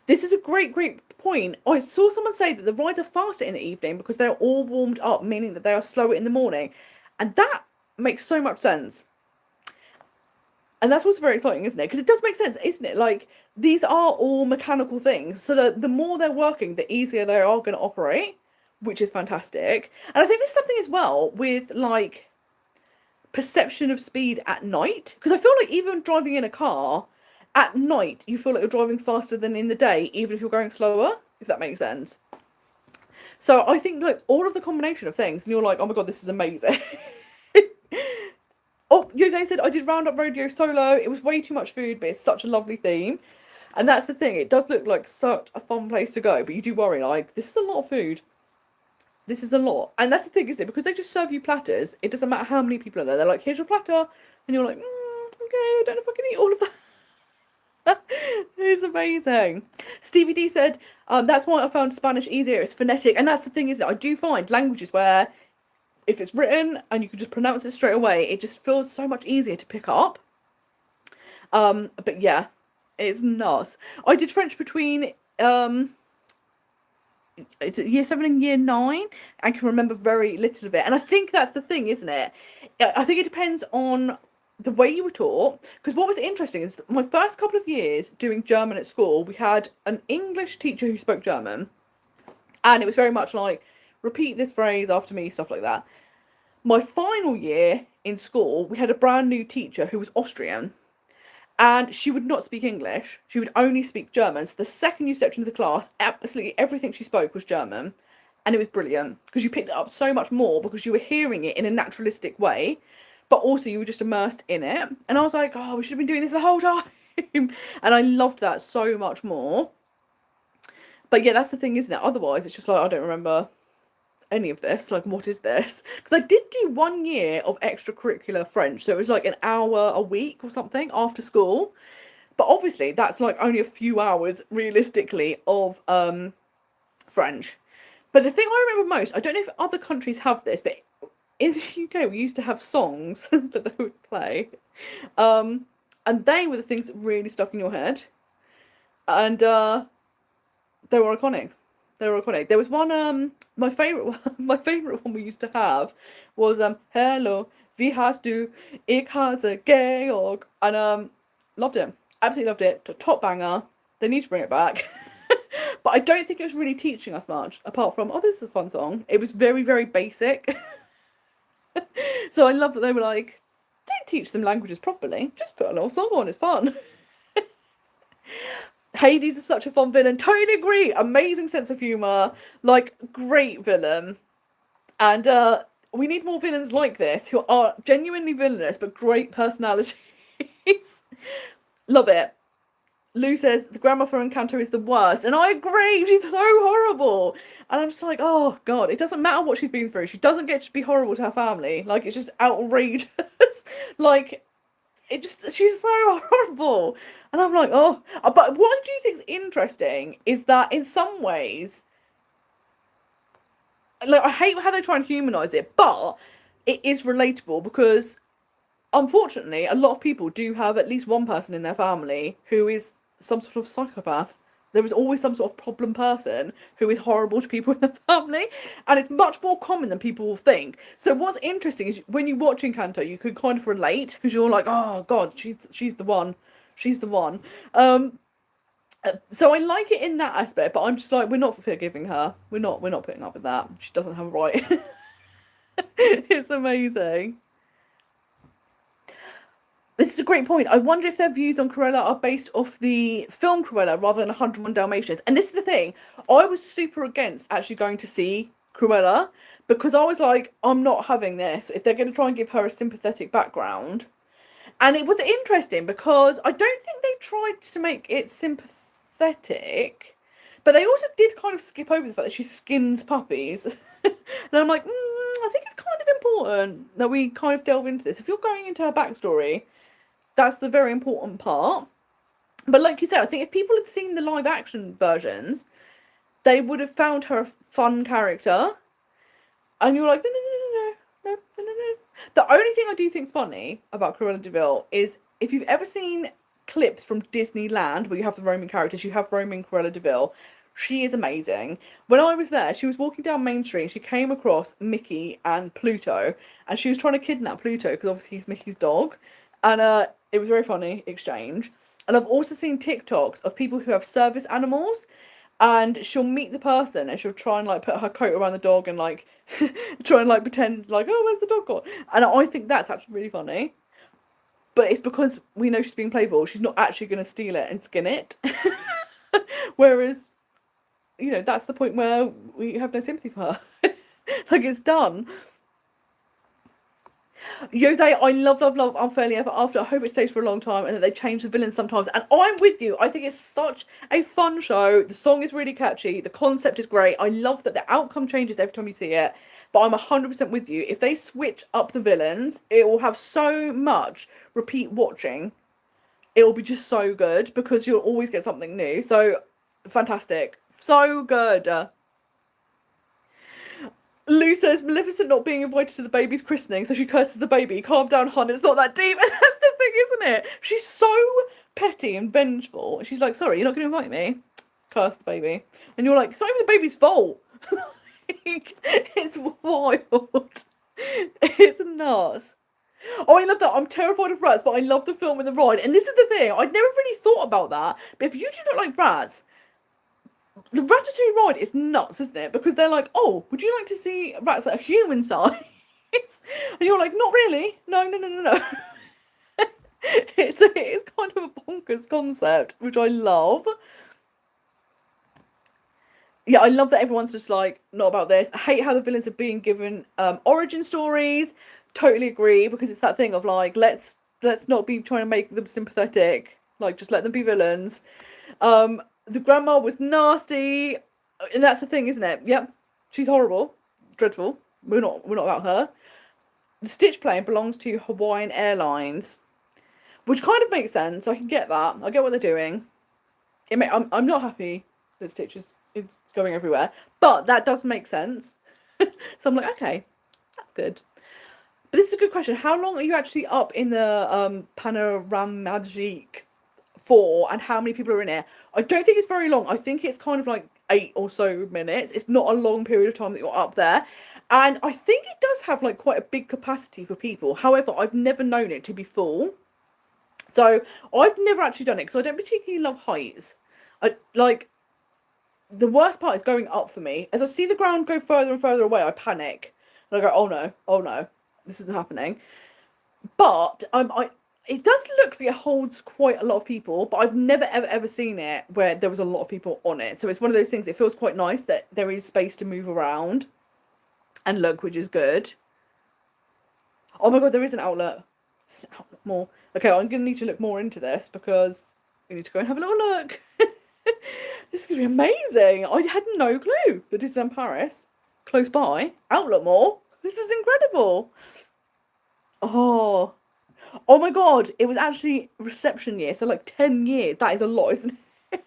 This is a great point. I saw someone say that the rides are faster in the evening because they're all warmed up, meaning that they are slower in the morning. And that makes so much sense. And that's what's very exciting, isn't it? Because it does make sense, isn't it? Like, these are all mechanical things. So that the more they're working, the easier they are going to operate, which is fantastic. And I think there's something as well with, like, perception of speed at night. Because I feel like even driving in a car, at night, you feel like you're driving faster than in the day, even if you're going slower, if that makes sense. So I think, like, all of the combination of things, and you're like, oh my god, this is amazing. Oh, Jose said, I did Roundup Rodeo solo. It was way too much food, but it's such a lovely theme. And that's the thing. It does look like such a fun place to go, but you do worry, like, this is a lot of food. This is a lot. And that's the thing, isn't it? Because they just serve you platters, it doesn't matter how many people are there. They're like, here's your platter. And you're like, okay, I don't know if I can eat all of that. It's amazing. Stevie D said, that's why I found Spanish easier. It's phonetic. And that's the thing, isn't it? I do find languages where if it's written and you can just pronounce it straight away, it just feels so much easier to pick up. But yeah, it's nuts. I did French between it's year 7 and year 9. I can remember very little of it, and I think that's the thing, isn't it? I think it depends on the way you were taught. Because what was interesting is my first couple of years doing German at school, we had an English teacher who spoke German, and it was very much like repeat this phrase after me, stuff like that. My final year in school, we had a brand new teacher who was Austrian, and she would not speak English. She would only speak German. So the second you stepped into the class, absolutely everything she spoke was German. And it was brilliant because you picked it up so much more because you were hearing it in a naturalistic way, but also you were just immersed in it. And I was like, oh, we should have been doing this the whole time. And I loved that so much more. But yeah, that's the thing, isn't it? Otherwise, it's just like, I don't remember any of this. Like, what is this? Because I did do 1 year of extracurricular French. So it was like an hour a week or something after school. But obviously, that's like only a few hours realistically of French. But the thing I remember most, I don't know if other countries have this, but in the UK, we used to have songs that they would play. And they were the things that really stuck in your head. And they were iconic. They were iconic. There was one, my favourite one we used to have was Hello, wie hast du? Ich heiße Georg. And loved it. Absolutely loved it. Top banger. They need to bring it back. But I don't think it was really teaching us much, apart from, oh, this is a fun song. It was very, very basic. So I love that they were like, don't teach them languages properly. Just put a little song on, it's fun. Hades is such a fun villain. Totally agree. Amazing sense of humour. Like, great villain. And we need more villains like this who are genuinely villainous but great personalities. Love it. Lou says the grandma for Encanto is the worst, and I agree. She's so horrible, and I'm just like, oh god, it doesn't matter what she's been through. She doesn't get to be horrible to her family. Like, it's just outrageous. Like, she's so horrible, and I'm like, oh. But what I do think is interesting is that in some ways, like, I hate how they try and humanize it, but it is relatable because, unfortunately, a lot of people do have at least one person in their family who is some sort of psychopath. There is always some sort of problem person who is horrible to people in the family, and it's much more common than people will think. So what's interesting is when you watch Encanto, you can kind of relate because you're like, oh god, she's the one, she's the one. So I like it in that aspect, but I'm just like, we're not forgiving her. We're not putting up with that. She doesn't have a right. It's amazing. This is a great point. I wonder if their views on Cruella are based off the film Cruella rather than 101 Dalmatians. And this is the thing. I was super against actually going to see Cruella because I was like, I'm not having this. If they're going to try and give her a sympathetic background. And it was interesting because I don't think they tried to make it sympathetic. But they also did kind of skip over the fact that she skins puppies. And I'm like, I think it's kind of important that we kind of delve into this. If you're going into her backstory, that's the very important part. But like you said, I think if people had seen the live action versions, they would have found her a fun character. And you're like, no. The only thing I do think is funny about Cruella de Vil is if you've ever seen clips from Disneyland where you have the roaming characters, you have roaming Cruella de Vil. She is amazing. When I was there, she was walking down Main Street and she came across Mickey and Pluto, and she was trying to kidnap Pluto because obviously he's Mickey's dog. And it was a very funny exchange. And I've also seen TikToks of people who have service animals, and she'll meet the person and she'll try and like put her coat around the dog and like try and like pretend like, oh, where's the dog gone? And I think that's actually really funny. But it's because we know she's being playful. She's not actually going to steal it and skin it. Whereas, you know, that's the point where we have no sympathy for her. Like, it's done. Jose, I love Unfairly Ever After. I hope it stays for a long time and that they change the villains sometimes. And I'm with you. I think it's such a fun show. The song is really catchy. The concept is great. I love that the outcome changes every time you see it. But I'm 100% with you. If they switch up the villains, it will have so much repeat watching. It will be just so good because you'll always get something new. So, fantastic. So good. Lou says, Maleficent not being invited to the baby's christening, so she curses the baby. Calm down, hon, it's not that deep. And that's the thing, isn't it? She's so petty and vengeful. She's like, sorry, you're not going to invite me? Curse the baby. And you're like, it's not even the baby's fault. Like, it's wild. It's nuts. Oh, I love that. I'm terrified of rats, but I love the film and the ride. And this is the thing, I'd never really thought about that. But if you do not like rats, the Ratatouille ride is nuts, isn't it? Because they're like, oh, would you like to see rats that are human size? And you're like, not really. No. It's kind of a bonkers concept, which I love. Yeah, I love that everyone's just like, not about this. I hate how the villains are being given origin stories. Totally agree, because it's that thing of like, let's not be trying to make them sympathetic. Like, just let them be villains. The grandma was nasty, and that's the thing, isn't it? Yep, she's horrible, dreadful. We're not about her. The Stitch plane belongs to Hawaiian Airlines, which kind of makes sense. I can get that. I get what they're doing. I'm not happy that Stitch is going everywhere, but that does make sense. So I'm like, okay, that's good. But this is a good question. How long are you actually up in the Panoramagique for, and how many people are in it? I don't think it's very long. I think it's kind of like 8 or so minutes. It's not a long period of time that you're up there. And I think it does have like quite a big capacity for people. However, I've never known it to be full. So I've never actually done it because I don't particularly love heights. The worst part is going up for me. As I see the ground go further and further away, I panic. And I go, oh no, this isn't happening. But it does look like it holds quite a lot of people, but I've never ever seen it where there was a lot of people on it. So it's one of those things, it feels quite nice that there is space to move around and look, which is good. Oh my god, there is an outlet. There's an outlet more. Okay, I'm going to need to look more into this because we need to go and have a little look. This is going to be amazing. I had no clue that Disneyland Paris, close by, outlet more. This is incredible. Oh my god, it was actually reception year, so like 10 years. That is a lot, isn't it?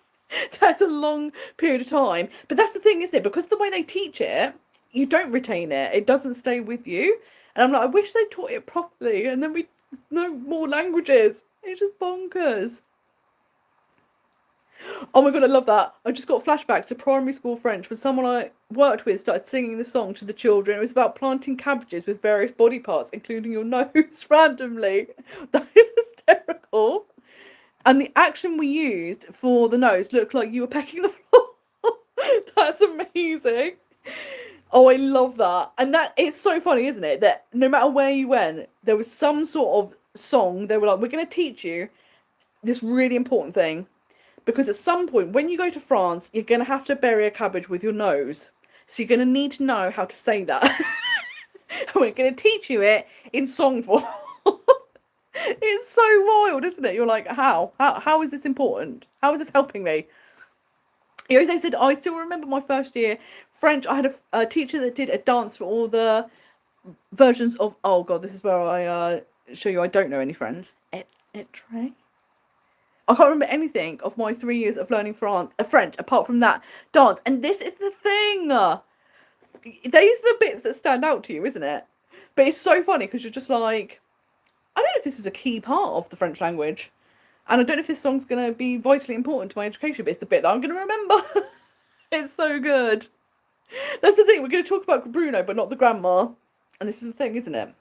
That's a long period of time. But that's the thing, isn't it? Because the way they teach it, you don't retain it. It doesn't stay with you. And I'm like, I wish they taught it properly, and then we know more languages. It's just bonkers. Oh my god, I love that. I just got flashbacks to primary school French when someone I worked with started singing the song to the children. It was about planting cabbages with various body parts, including your nose, randomly. That is hysterical. And the action we used for the nose looked like you were pecking the floor. That's amazing. Oh, I love that. And that is so funny, isn't it? That no matter where you went, there was some sort of song. They were like, we're going to teach you this really important thing. Because at some point, when you go to France, you're going to have to bury a cabbage with your nose. So you're going to need to know how to say that. And we're going to teach you it in song form. It's so wild, isn't it? You're like, how? How is this important? How is this helping me? Jose said, I still remember my first year French. I had a teacher that did a dance for all the versions of... Oh, God, this is where I show you I don't know any French. Etre? I can't remember anything of my 3 years of learning French apart from that dance. And this is the thing. These are the bits that stand out to you, isn't it? But it's so funny because you're just like, I don't know if this is a key part of the French language. And I don't know if this song's going to be vitally important to my education, but it's the bit that I'm going to remember. It's so good. That's the thing. We're going to talk about Bruno, but not the grandma. And this is the thing, isn't it?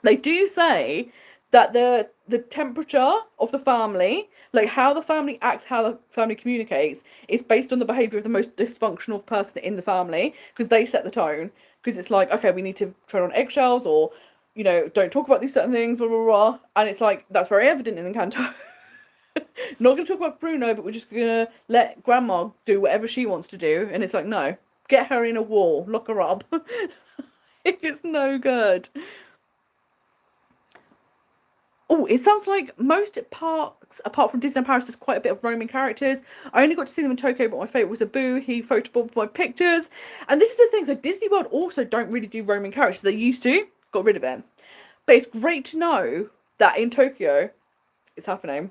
They do say that the temperature of the family, like how the family acts, how the family communicates, is based on the behaviour of the most dysfunctional person in the family, because they set the tone. Because it's like, okay, we need to tread on eggshells, or, you know, don't talk about these certain things, blah, blah, blah. And it's like, that's very evident in Encanto. Not going to talk about Bruno, but we're just going to let Grandma do whatever she wants to do. And it's like, no, get her in a wall, lock her up. It's no good. Oh, it sounds like most parks, apart from Disneyland Paris, there's quite a bit of roaming characters. I only got to see them in Tokyo, but my favourite was Abu. He photobombed my pictures. And this is the thing, so Disney World also don't really do roaming characters. They used to, got rid of it. But it's great to know that in Tokyo, it's happening.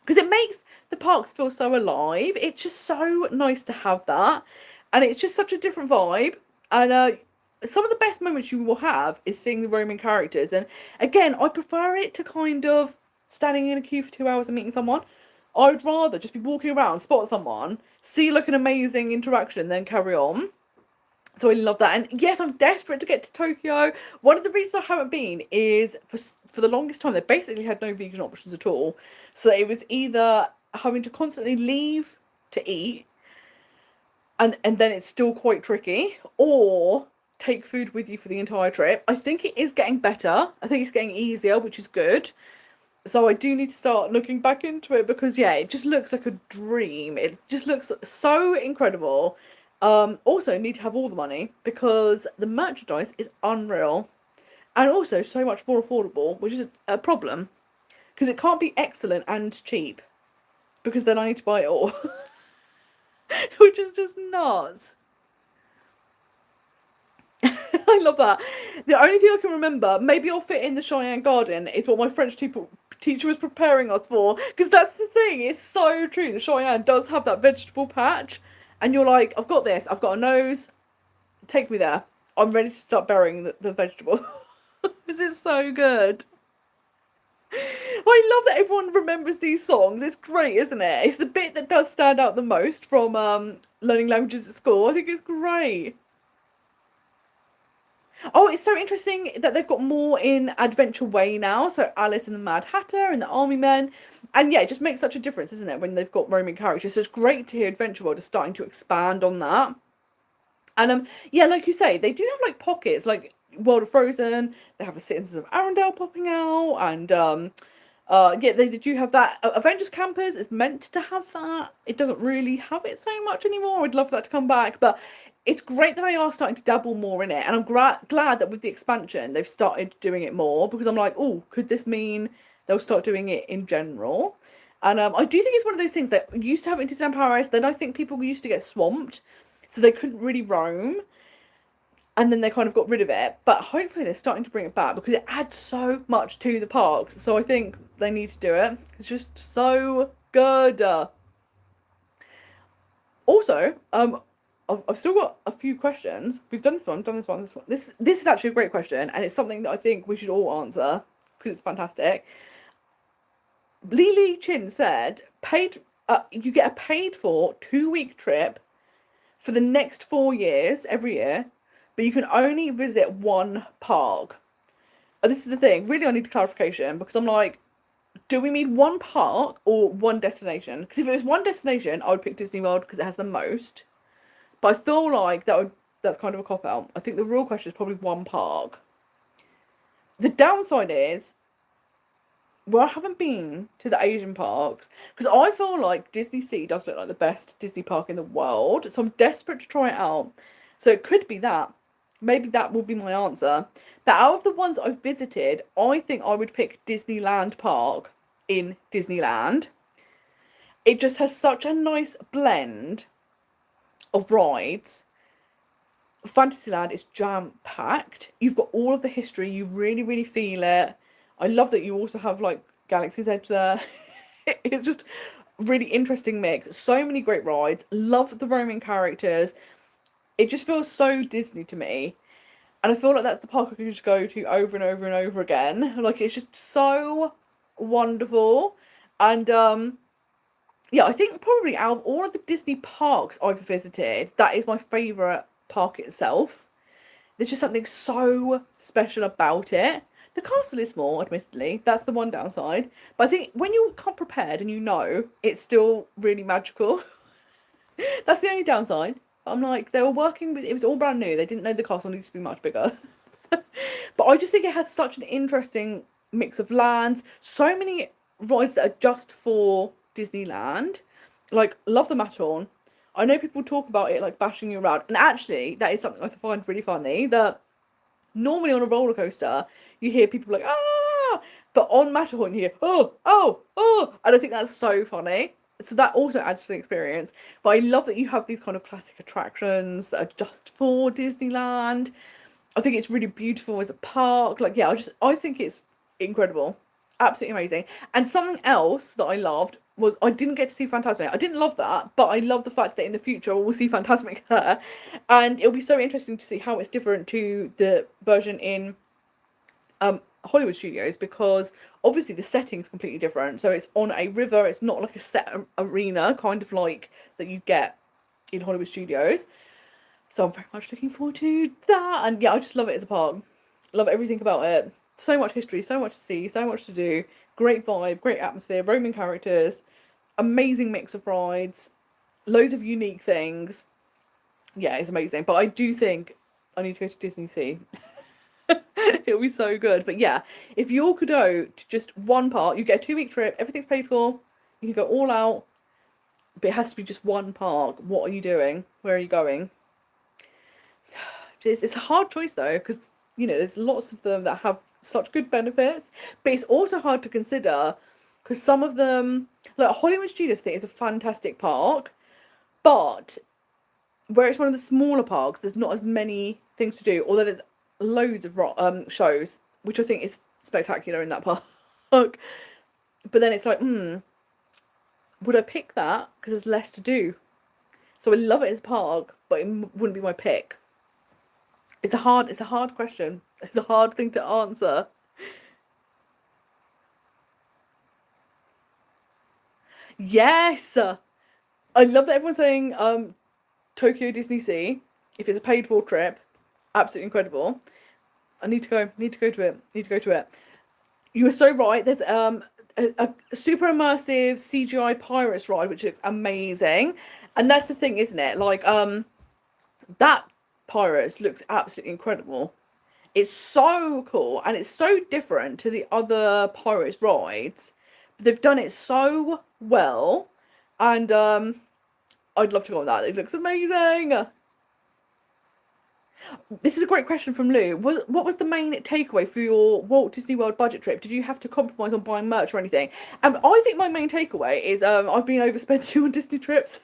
Because it makes the parks feel so alive. It's just so nice to have that. And it's just such a different vibe. And some of the best moments you will have is seeing the roaming characters. And again, I prefer it to kind of standing in a queue for 2 hours and meeting someone. I'd rather just be walking around, spot someone, see like an amazing interaction, then carry on. So I love that. And yes, I'm desperate to get to Tokyo. One of the reasons I haven't been is for the longest time they basically had no vegan options at all. So it was either having to constantly leave to eat, and then it's still quite tricky, or take food with you for the entire trip. I think it is getting better. I think it's getting easier, which is good. So I do need to start looking back into it because yeah, it just looks like a dream. It just looks so incredible. Also need to have all the money because the merchandise is unreal and also so much more affordable, which is a problem because it can't be excellent and cheap because then I need to buy it all, which is just nuts. I love that. The only thing I can remember, maybe I'll fit in the Cheyenne Garden, is what my French teacher was preparing us for. Because that's the thing, it's so true. The Cheyenne does have that vegetable patch. And you're like, I've got this, I've got a nose, take me there. I'm ready to start burying the vegetable. This is so good. I love that everyone remembers these songs. It's great, isn't it? It's the bit that does stand out the most from learning languages at school. I think it's great. Oh, it's so interesting that they've got more in Adventure Way now. So Alice and the Mad Hatter and the Army Men. And yeah, it just makes such a difference, isn't it, when they've got roaming characters. So it's great to hear Adventure World is starting to expand on that. And yeah, like you say, they do have like pockets, like World of Frozen. They have the Citizens of Arendelle popping out, and yeah, they do have that. Avengers Campers is meant to have that. It doesn't really have it so much anymore. I'd love for that to come back, but it's great that they are starting to dabble more in it, and I'm glad that with the expansion they've started doing it more because I'm like, oh, could this mean they'll start doing it in general? And I do think it's one of those things that used to have in Disneyland Paris. Then I think people used to get swamped, so they couldn't really roam, and then they kind of got rid of it. But hopefully they're starting to bring it back because it adds so much to the parks. So I think they need to do it. It's just so good. Also, I've still got a few questions. We've done this one, done this one, this one. This is actually a great question, and it's something that I think we should all answer because it's fantastic. Lily Chin said, you get a paid for 2-week trip for the next 4 years, every year, but you can only visit one park. And this is the thing, really I need clarification because I'm like, do we mean one park or one destination? Because if it was one destination, I would pick Disney World because it has the most. But I feel like that's kind of a cop-out. I think the real question is probably one park. The downside is, well, I haven't been to the Asian parks because I feel like Disney Sea does look like the best Disney park in the world. So I'm desperate to try it out. So it could be that. Maybe that will be my answer. But out of the ones I've visited, I think I would pick Disneyland Park in Disneyland. It just has such a nice blend of rides. Fantasyland is jam-packed. You've got all of the history. You really, really feel it. I love that you also have like Galaxy's Edge there. It's just really interesting mix. So many great rides. Love the roaming characters. It just feels so Disney to me. And I feel like that's the park I could just go to over and over and over again. Like, it's just so wonderful. And yeah, I think probably out of all of the Disney parks I've visited, that is my favourite park itself. There's just something so special about it. The castle is small, admittedly. That's the one downside. But I think when you come prepared and you know, it's still really magical. That's the only downside. I'm like, they were working with, it was all brand new. They didn't know the castle needs to be much bigger. But I just think it has such an interesting mix of lands. So many rides that are just for Disneyland. Like, love the Matterhorn. I know people talk about it like bashing you around. And actually, that is something I find really funny. That normally on a roller coaster, you hear people like, ah! But on Matterhorn, you hear, oh, oh, oh! And I think that's so funny. So that also adds to the experience. But I love that you have these kind of classic attractions that are just for Disneyland. I think it's really beautiful as a park. Like, yeah, I think it's incredible. Absolutely amazing. And something else that I loved, was I didn't get to see Fantasmic. I didn't love that, but I love the fact that in the future we'll see Fantasmic there, and it'll be so interesting to see how it's different to the version in Hollywood studios, because obviously the setting's completely different. So it's on a river. It's not like a set arena, kind of like that you get in Hollywood studios. So I'm very much looking forward to that. And yeah, I just love it as a park. Love everything about it. So much history, so much to see, so much to do. Great vibe, great atmosphere, roaming characters, amazing mix of rides, loads of unique things. Yeah, it's amazing. But I do think I need to go to Disney Sea. It'll be so good. But yeah, if you all could go to just one park, you get a 2-week trip, everything's paid for, you can go all out, but it has to be just one park. What are you doing? Where are you going? It's a hard choice though, because there's lots of them that have such good benefits, but it's also hard to consider because some of them, like Hollywood Studios, I think is a fantastic park, but where it's one of the smaller parks, there's not as many things to do. Although there's loads of shows, which I think is spectacular in that park. But then it's like, would I pick that because there's less to do? So I love it as a park, but it wouldn't be my pick. It's a hard question. It's a hard thing to answer. Yes, I love that everyone's saying Tokyo Disney Sea. If it's a paid for trip, absolutely incredible. I need to go. Need to go to it. Need to go to it. You were so right. There's a super immersive CGI pirates ride, which looks amazing. And that's the thing, isn't it? Like that pirates looks absolutely incredible. It's so cool and it's so different to the other pirates rides. But they've done it so well, and I'd love to go on that. It looks amazing. This is a great question from Lou. What was the main takeaway for your Walt Disney World budget trip? Did you have to compromise on buying merch or anything? I think my main takeaway is I've been overspending on Disney trips.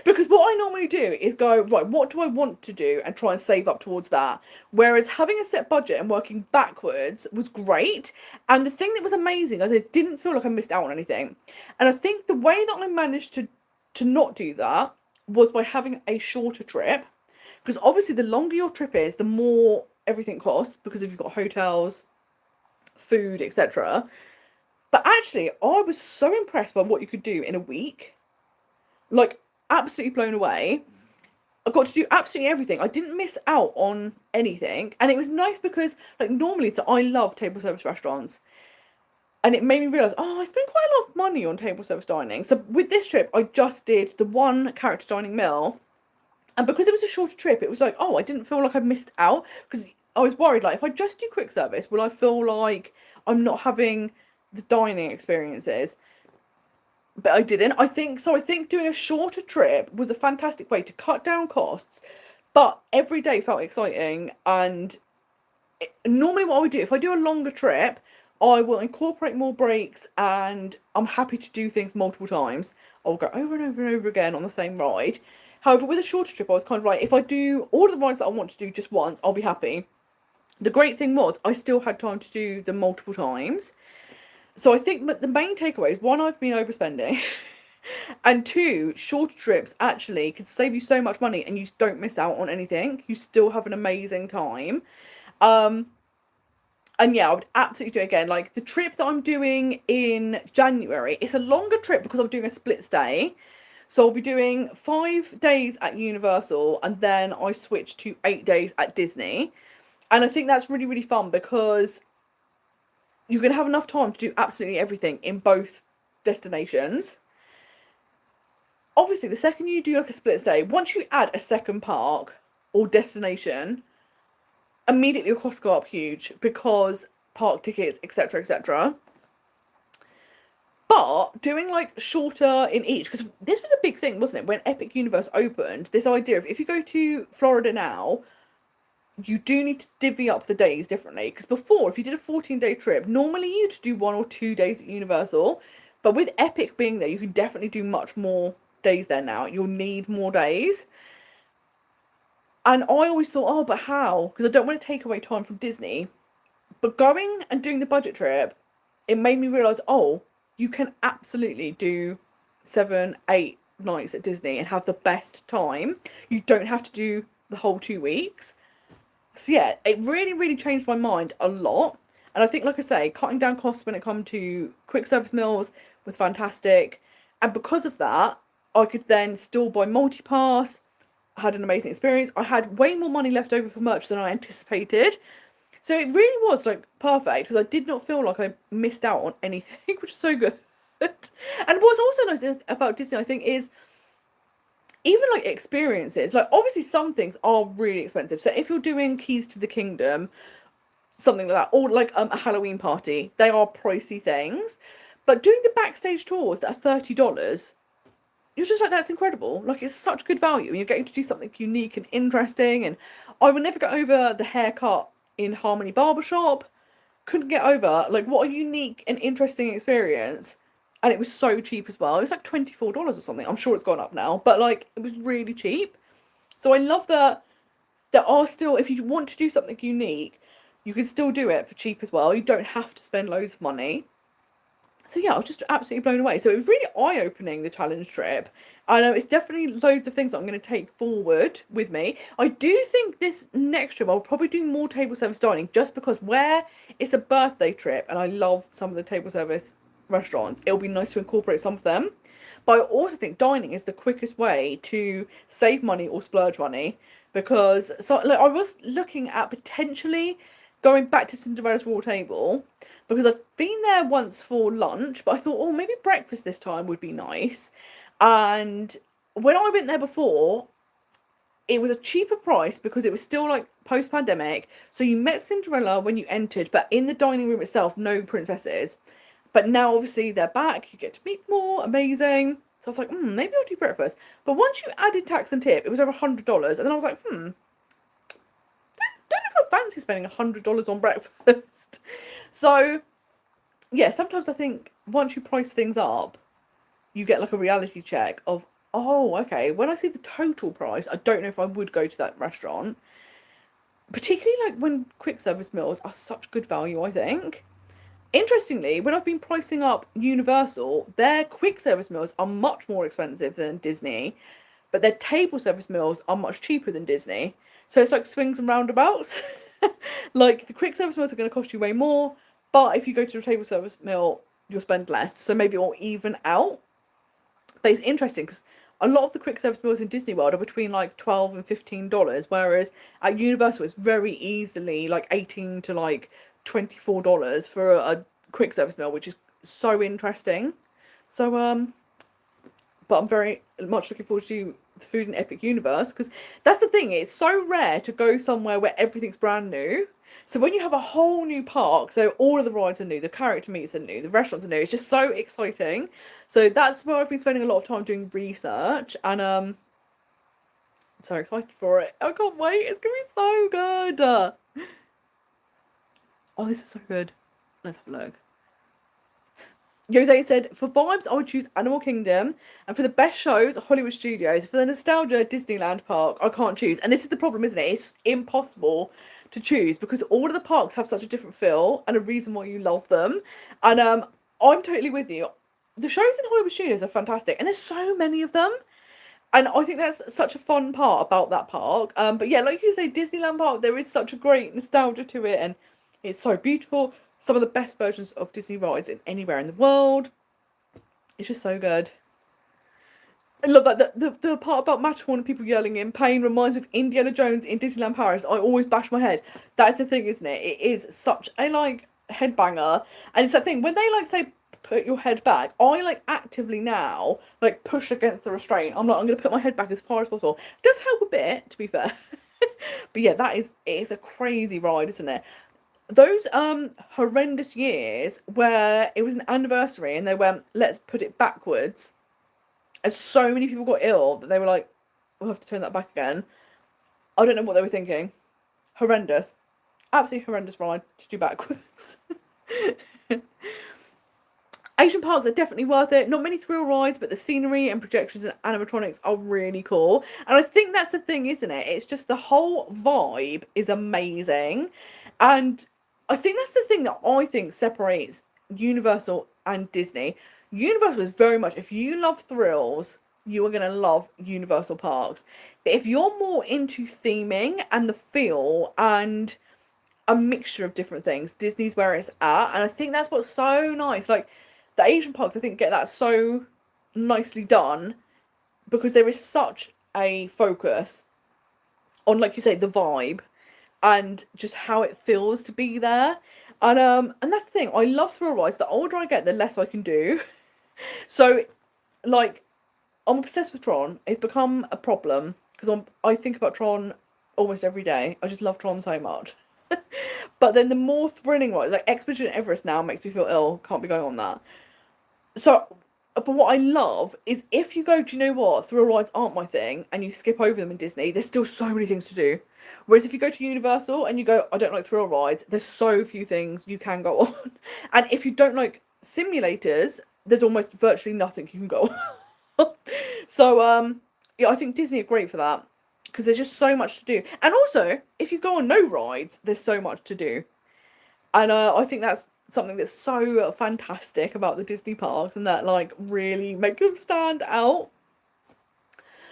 Because what I normally do is go, right, what do I want to do and try and save up towards that. Whereas having a set budget and working backwards was great. And the thing that was amazing is I didn't feel like I missed out on anything. And I think the way that I managed to not do that was by having a shorter trip. Because obviously the longer your trip is, the more everything costs, because if you've got hotels, food, etc. But actually, I was so impressed by what you could do in a week. Like, absolutely blown away. I got to do absolutely everything. I didn't miss out on anything. And it was nice because, like, normally, so I love table service restaurants. And it made me realise, I spend quite a lot of money on table service dining. So with this trip, I just did the one character dining meal. And because it was a shorter trip, it was like, I didn't feel like I missed out. Because I was worried, like, if I just do quick service, will I feel like I'm not having the dining experiences? But I didn't. I think doing a shorter trip was a fantastic way to cut down costs, but every day felt exciting. And normally what I would do, if I do a longer trip, I will incorporate more breaks, and I'm happy to do things multiple times. I'll go over and over and over again on the same ride. However, with a shorter trip, I was kind of like, if I do all of the rides that I want to do just once, I'll be happy. The great thing was I still had time to do them multiple times. So I think the main takeaway is, one, I've been overspending, and two, shorter trips actually can save you so much money and you don't miss out on anything. You still have an amazing time. And yeah, I would absolutely do it again. Like the trip that I'm doing in January, it's a longer trip because I'm doing a split stay. So I'll be doing 5 days at Universal and then I switch to 8 days at Disney. And I think that's really, really fun because you're going to have enough time to do absolutely everything in both destinations. Obviously, the second you do like a split stay, once you add a second park or destination, immediately your costs go up huge because park tickets, etc., etc. But doing like shorter in each, because this was a big thing, wasn't it? When Epic Universe opened, this idea of if you go to Florida now, you do need to divvy up the days differently. Because before, if you did a 14-day trip, normally you'd do 1 or 2 days at Universal. But with Epic being there, you can definitely do much more days there now. You'll need more days. And I always thought, but how? Because I don't want to take away time from Disney. But going and doing the budget trip, it made me realise, you can absolutely do 7, 8 nights at Disney and have the best time. You don't have to do the whole 2 weeks. So yeah, it really, really changed my mind a lot. And I think, like I say, cutting down costs when it comes to quick service meals was fantastic. And because of that, I could then still buy multi-pass. I had an amazing experience. I had way more money left over for merch than I anticipated. So it really was like perfect because I did not feel like I missed out on anything, which is so good. And what's also nice about Disney, I think, is even like experiences. Like obviously some things are really expensive. So if you're doing Keys to the Kingdom, something like that, or like a Halloween party, they are pricey things. But doing the backstage tours that are $30, you're just like, that's incredible. Like it's such good value, and you're getting to do something unique and interesting. And I would never get over the haircut in Harmony Barbershop. Couldn't get over like what a unique and interesting experience. And it was so cheap as well. It was like $24 or something. I'm sure it's gone up now, but like it was really cheap. So I love that there are still, if you want to do something unique, you can still do it for cheap as well. You don't have to spend loads of money. So yeah, I was just absolutely blown away. So it was really eye-opening, the challenge trip. I know it's definitely loads of things that I'm going to take forward with me. I do think this next trip I'll probably do more table service dining, just because where it's a birthday trip and I love some of the table service restaurants, it'll be nice to incorporate some of them. But I also think dining is the quickest way to save money or splurge money, because so like, I was looking at potentially going back to Cinderella's Royal Table, because I've been there once for lunch, but I thought, oh, maybe breakfast this time would be nice. And when I went there before, it was a cheaper price because it was still like post-pandemic. So you met Cinderella when you entered, but in the dining room itself, no princesses. But now obviously they're back, you get to meet more, amazing. So I was like, maybe I'll do breakfast. But once you added tax and tip, it was over $100. And then I was like, don't know if I fancy spending $100 on breakfast. So yeah, sometimes I think once you price things up, you get like a reality check of, oh, okay, when I see the total price, I don't know if I would go to that restaurant. Particularly like when quick service meals are such good value, I think. Interestingly, when I've been pricing up Universal, their quick service meals are much more expensive than Disney, but their table service meals are much cheaper than Disney. So it's like swings and roundabouts. Like the quick service meals are going to cost you way more, but if you go to a table service meal, you'll spend less. So maybe it'll even out. But it's interesting because a lot of the quick service meals in Disney World are between like $12 and $15, whereas at Universal it's very easily like $18 to like $24 for a quick service meal, which is so interesting. So but I'm very much looking forward to the food in Epic Universe, because that's the thing, it's so rare to go somewhere where everything's brand new. So when you have a whole new park, so all of the rides are new, the character meets are new, the restaurants are new, it's just so exciting. So that's where I've been spending a lot of time doing research, and I'm so excited for it. I can't wait, it's gonna be so good. Oh, this is so good. Let's have a look. Jose said, for vibes, I would choose Animal Kingdom. And for the best shows, Hollywood Studios. For the nostalgia, Disneyland Park. I can't choose. And this is the problem, isn't it? It's impossible to choose because all of the parks have such a different feel and a reason why you love them. And I'm totally with you. The shows in Hollywood Studios are fantastic. And there's so many of them. And I think that's such a fun part about that park. But yeah, like you say, Disneyland Park, there is such a great nostalgia to it. And it's so beautiful. Some of the best versions of Disney rides in anywhere in the world. It's just so good. I love that. The part about Matterhorn and people yelling in Payne reminds me of Indiana Jones in Disneyland Paris. I always bash my head. That's the thing, isn't it? It is such a like headbanger. And it's that thing, when they like say put your head back, I like actively now like push against the restraint. I'm like, I'm gonna put my head back as far as possible. It does help a bit, to be fair. But yeah, it is a crazy ride, isn't it? Those horrendous years where it was an anniversary and they went, let's put it backwards, and so many people got ill that they were like, we'll have to turn that back again. I don't know what they were thinking. Horrendous. Absolutely horrendous ride to do backwards. Asian parks are definitely worth it. Not many thrill rides, but the scenery and projections and animatronics are really cool. And I think that's the thing, isn't it? It's just the whole vibe is amazing. And I think that's the thing that I think separates Universal and Disney. Universal is very much, if you love thrills, you are going to love Universal Parks. But if you're more into theming and the feel and a mixture of different things, Disney's where it's at. And I think that's what's so nice. Like, the Asian parks, I think, get that so nicely done because there is such a focus on, like you say, the vibe and just how it feels to be there. And that's the thing. I love thrill rides. The older I get, the less I can do. So, like, I'm obsessed with Tron. It's become a problem because I think about Tron almost every day. I just love Tron so much. But then the more thrilling rides, like Expedition Everest now makes me feel ill. Can't be going on that. So, but what I love is if you go, do you know what? Thrill rides aren't my thing, and you skip over them in Disney, there's still so many things to do. Whereas if you go to Universal and you go, I don't like thrill rides, there's so few things you can go on. And if you don't like simulators, there's almost virtually nothing you can go on. So, yeah, I think Disney are great for that because there's just so much to do. And also, if you go on no rides, there's so much to do. And I think that's something that's so fantastic about the Disney parks and that like really make them stand out.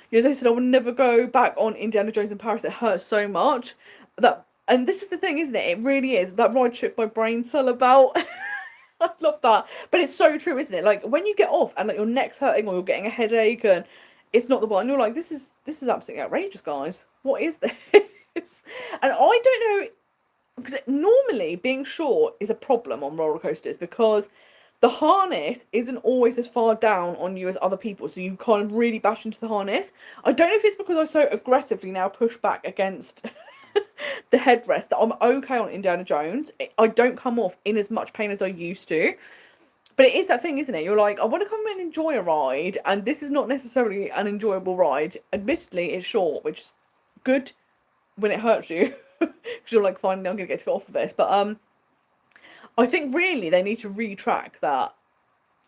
You know, as I said, I would never go back on Indiana Jones in Paris. It hurts so much. That, and this is the thing, isn't it? It really is. That ride shook my brain cell about. I love that. But it's so true, isn't it? Like when you get off and like your neck's hurting or you're getting a headache and it's not the one, you're like, this is absolutely outrageous, guys. What is this? And I don't know, because normally being short is a problem on roller coasters because the harness isn't always as far down on you as other people, so you kind of really bash into the harness. I don't know if it's because I so aggressively now push back against the headrest that I'm okay on Indiana Jones. I don't come off in as much pain as I used to. But it is that thing, isn't it? You're like, I want to come and enjoy a ride, and this is not necessarily an enjoyable ride. Admittedly, it's short, which is good when it hurts you. Because you're like, finally, I'm going to get to go off of this. But I think really they need to retrack that.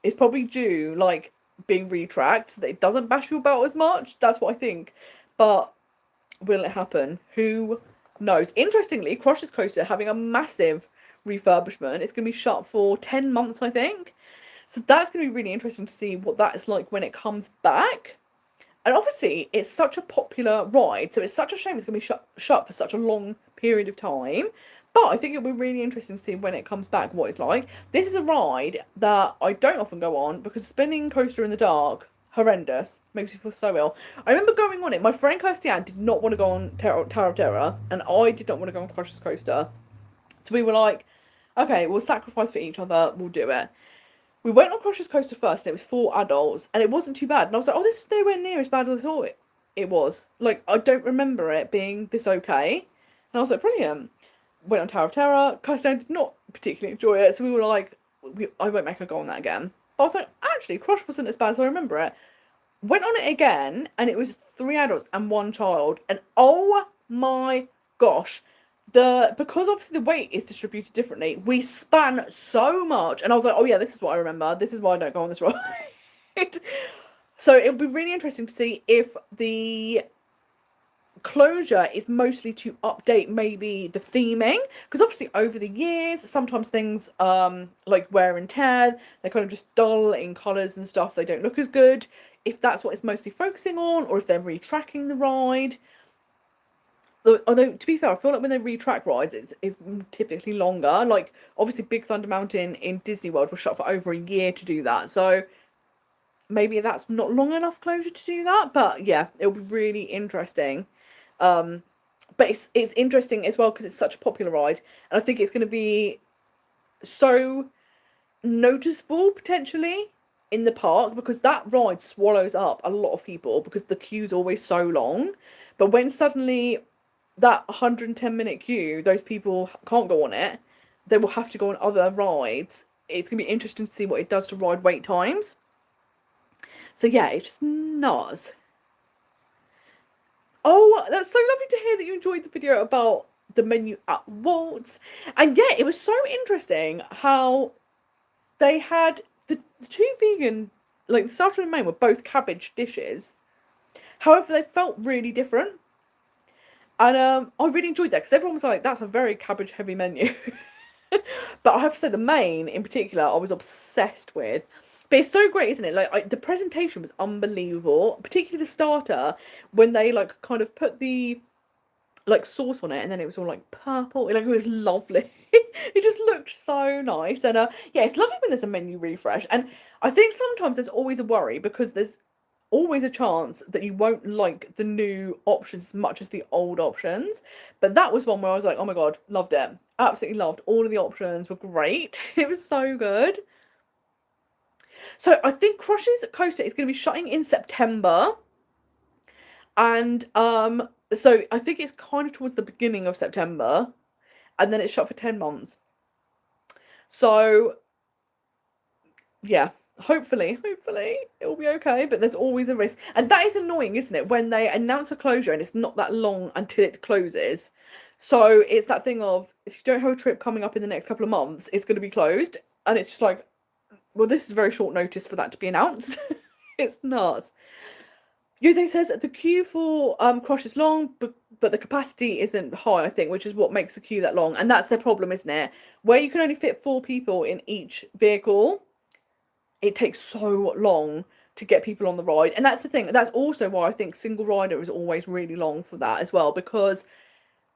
It's probably due, like, being retracked so that it doesn't bash your belt as much. That's what I think. But will it happen? Who knows? Interestingly, Crush's Coaster having a massive refurbishment. It's going to be shut for 10 months, I think. So that's going to be really interesting to see what that is like when it comes back. And obviously, it's such a popular ride, so it's such a shame it's going to be shut for such a long period of time. But I think it'll be really interesting to see when it comes back what it's like. This is a ride that I don't often go on because spinning coaster in the dark, horrendous, makes me feel so ill. I remember going on it. My friend Kirsty-Ann did not want to go on Tower of Terror, and I did not want to go on Crush's Coaster. So we were like, okay, we'll sacrifice for each other, we'll do it. We went on Crush's Coaster first, and it was 4 adults, and it wasn't too bad. And I was like, oh, this is nowhere near as bad as I thought it was. Like, I don't remember it being this okay. And I was like, brilliant. Went on Tower of Terror. Kirsty did not particularly enjoy it, so we were like, I won't make her go on that again. But I was like, actually, Crush wasn't as bad as I remember it. Went on it again, and it was 3 adults and 1 child. And oh my gosh. Because obviously the weight is distributed differently, we span so much, and I was like, oh yeah, this is what I remember. This is why I don't go on this ride. So it'll be really interesting to see if the closure is mostly to update maybe the theming, because obviously over the years sometimes things like wear and tear, they're kind of just dull in colours and stuff, they don't look as good. If that's what it's mostly focusing on, or if they're retracking the ride. Although, to be fair, I feel like when they retrack rides, it's typically longer. Like, obviously, Big Thunder Mountain in Disney World was shut for over a year to do that. So, maybe that's not long enough closure to do that. But, yeah, it'll be really interesting. But it's interesting as well because it's such a popular ride. And I think it's going to be so noticeable, potentially, in the park. Because that ride swallows up a lot of people because the queue's always so long. But when suddenly that 110-minute queue, those people can't go on it, they will have to go on other rides. It's going to be interesting to see what it does to ride wait times. So yeah, it's just nuts. Oh, that's so lovely to hear that you enjoyed the video about the menu at Waltz. And yeah, it was so interesting how they had the 2 vegan, like the starter and main were both cabbage dishes. However, they felt really different. And I really enjoyed that because everyone was like, that's a very cabbage heavy menu. But I have to say the main in particular I was obsessed with. But it's so great, isn't it? Like the presentation was unbelievable, particularly the starter when they like kind of put the like sauce on it and then it was all like purple. Like it was lovely. It just looked so nice. And yeah, it's lovely when there's a menu refresh. And I think sometimes there's always a worry because there's always a chance that you won't like the new options as much as the old options. But that was one where I was like, oh my god, loved it. Absolutely loved. All of the options were great. It was so good. So I think Crush's coaster is going to be shutting in September. And so I think it's kind of towards the beginning of September. And then it's shut for 10 months. So yeah, hopefully it'll be okay, but there's always a risk. And that is annoying, isn't it? When they announce a closure and it's not that long until it closes. So it's that thing of, if you don't have a trip coming up in the next couple of months, it's going to be closed. And it's just like, well, this is very short notice for that to be announced. It's nuts. Jose says the queue for Crush is long, but the capacity isn't high, I think, which is what makes the queue that long. And that's their problem, isn't it? Where you can only fit 4 people in each vehicle, it takes so long to get people on the ride. And that's the thing. That's also why I think single rider is always really long for that as well, because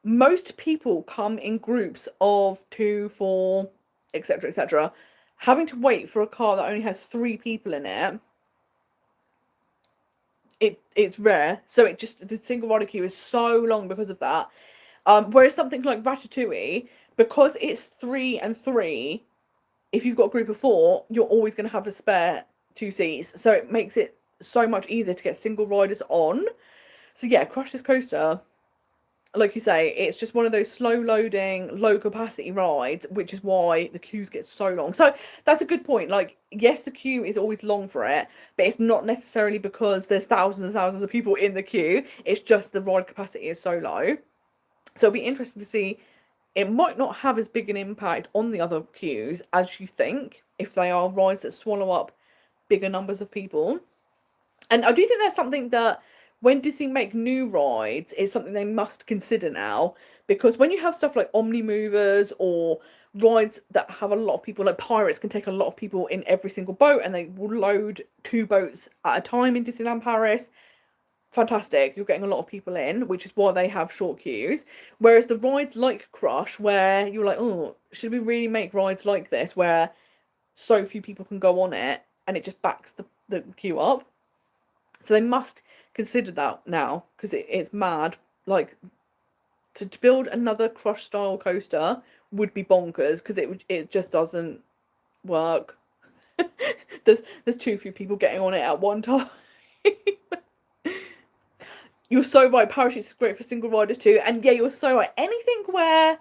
most people come in groups of 2, 4, etc., etc. Having to wait for a car that only has 3 people in it, it's rare. So it just, the single rider queue is so long because of that. Whereas something like Ratatouille, because it's 3 and 3, if you've got a group of 4, you're always going to have a spare 2 seats. So it makes it so much easier to get single riders on. So yeah, Crush's Coaster, like you say, it's just one of those slow loading, low capacity rides, which is why the queues get so long. So that's a good point. Like, yes, the queue is always long for it, but it's not necessarily because there's thousands and thousands of people in the queue. It's just the ride capacity is so low. So it'll be interesting to see. It might not have as big an impact on the other queues as you think, if they are rides that swallow up bigger numbers of people. And I do think that's something that when Disney make new rides is something they must consider now, because when you have stuff like Omni Movers or rides that have a lot of people, like Pirates can take a lot of people in every single boat and they will load 2 boats at a time in Disneyland Paris. Fantastic, you're getting a lot of people in, which is why they have short queues. Whereas the rides like Crush, where you're like, oh, should we really make rides like this where so few people can go on it and it just backs the queue up? So they must consider that now, because it's mad. Like, to build another Crush style coaster would be bonkers, because it just doesn't work. there's too few people getting on it at one time. You're so right, parachutes is great for single riders too. And yeah, you're so right. Anything where,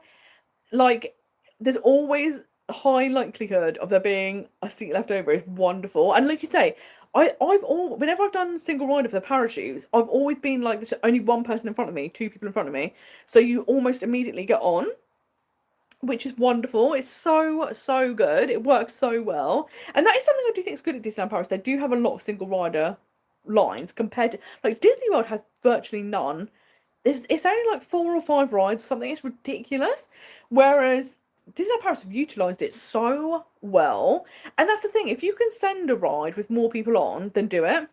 like, there's always a high likelihood of there being a seat left over is wonderful. And like you say, whenever I've done single rider for the parachutes, I've always been like, there's only one person in front of me, 2 people in front of me. So you almost immediately get on, which is wonderful. It's so good. It works so well. And that is something I do think is good at Disneyland Paris. They do have a lot of single rider lines compared to, like, Disney World has virtually none. It's only like 4 or 5 rides or something. It's ridiculous. Whereas Disneyland Paris have utilised it so well. And that's the thing, if you can send a ride with more people on, then do it.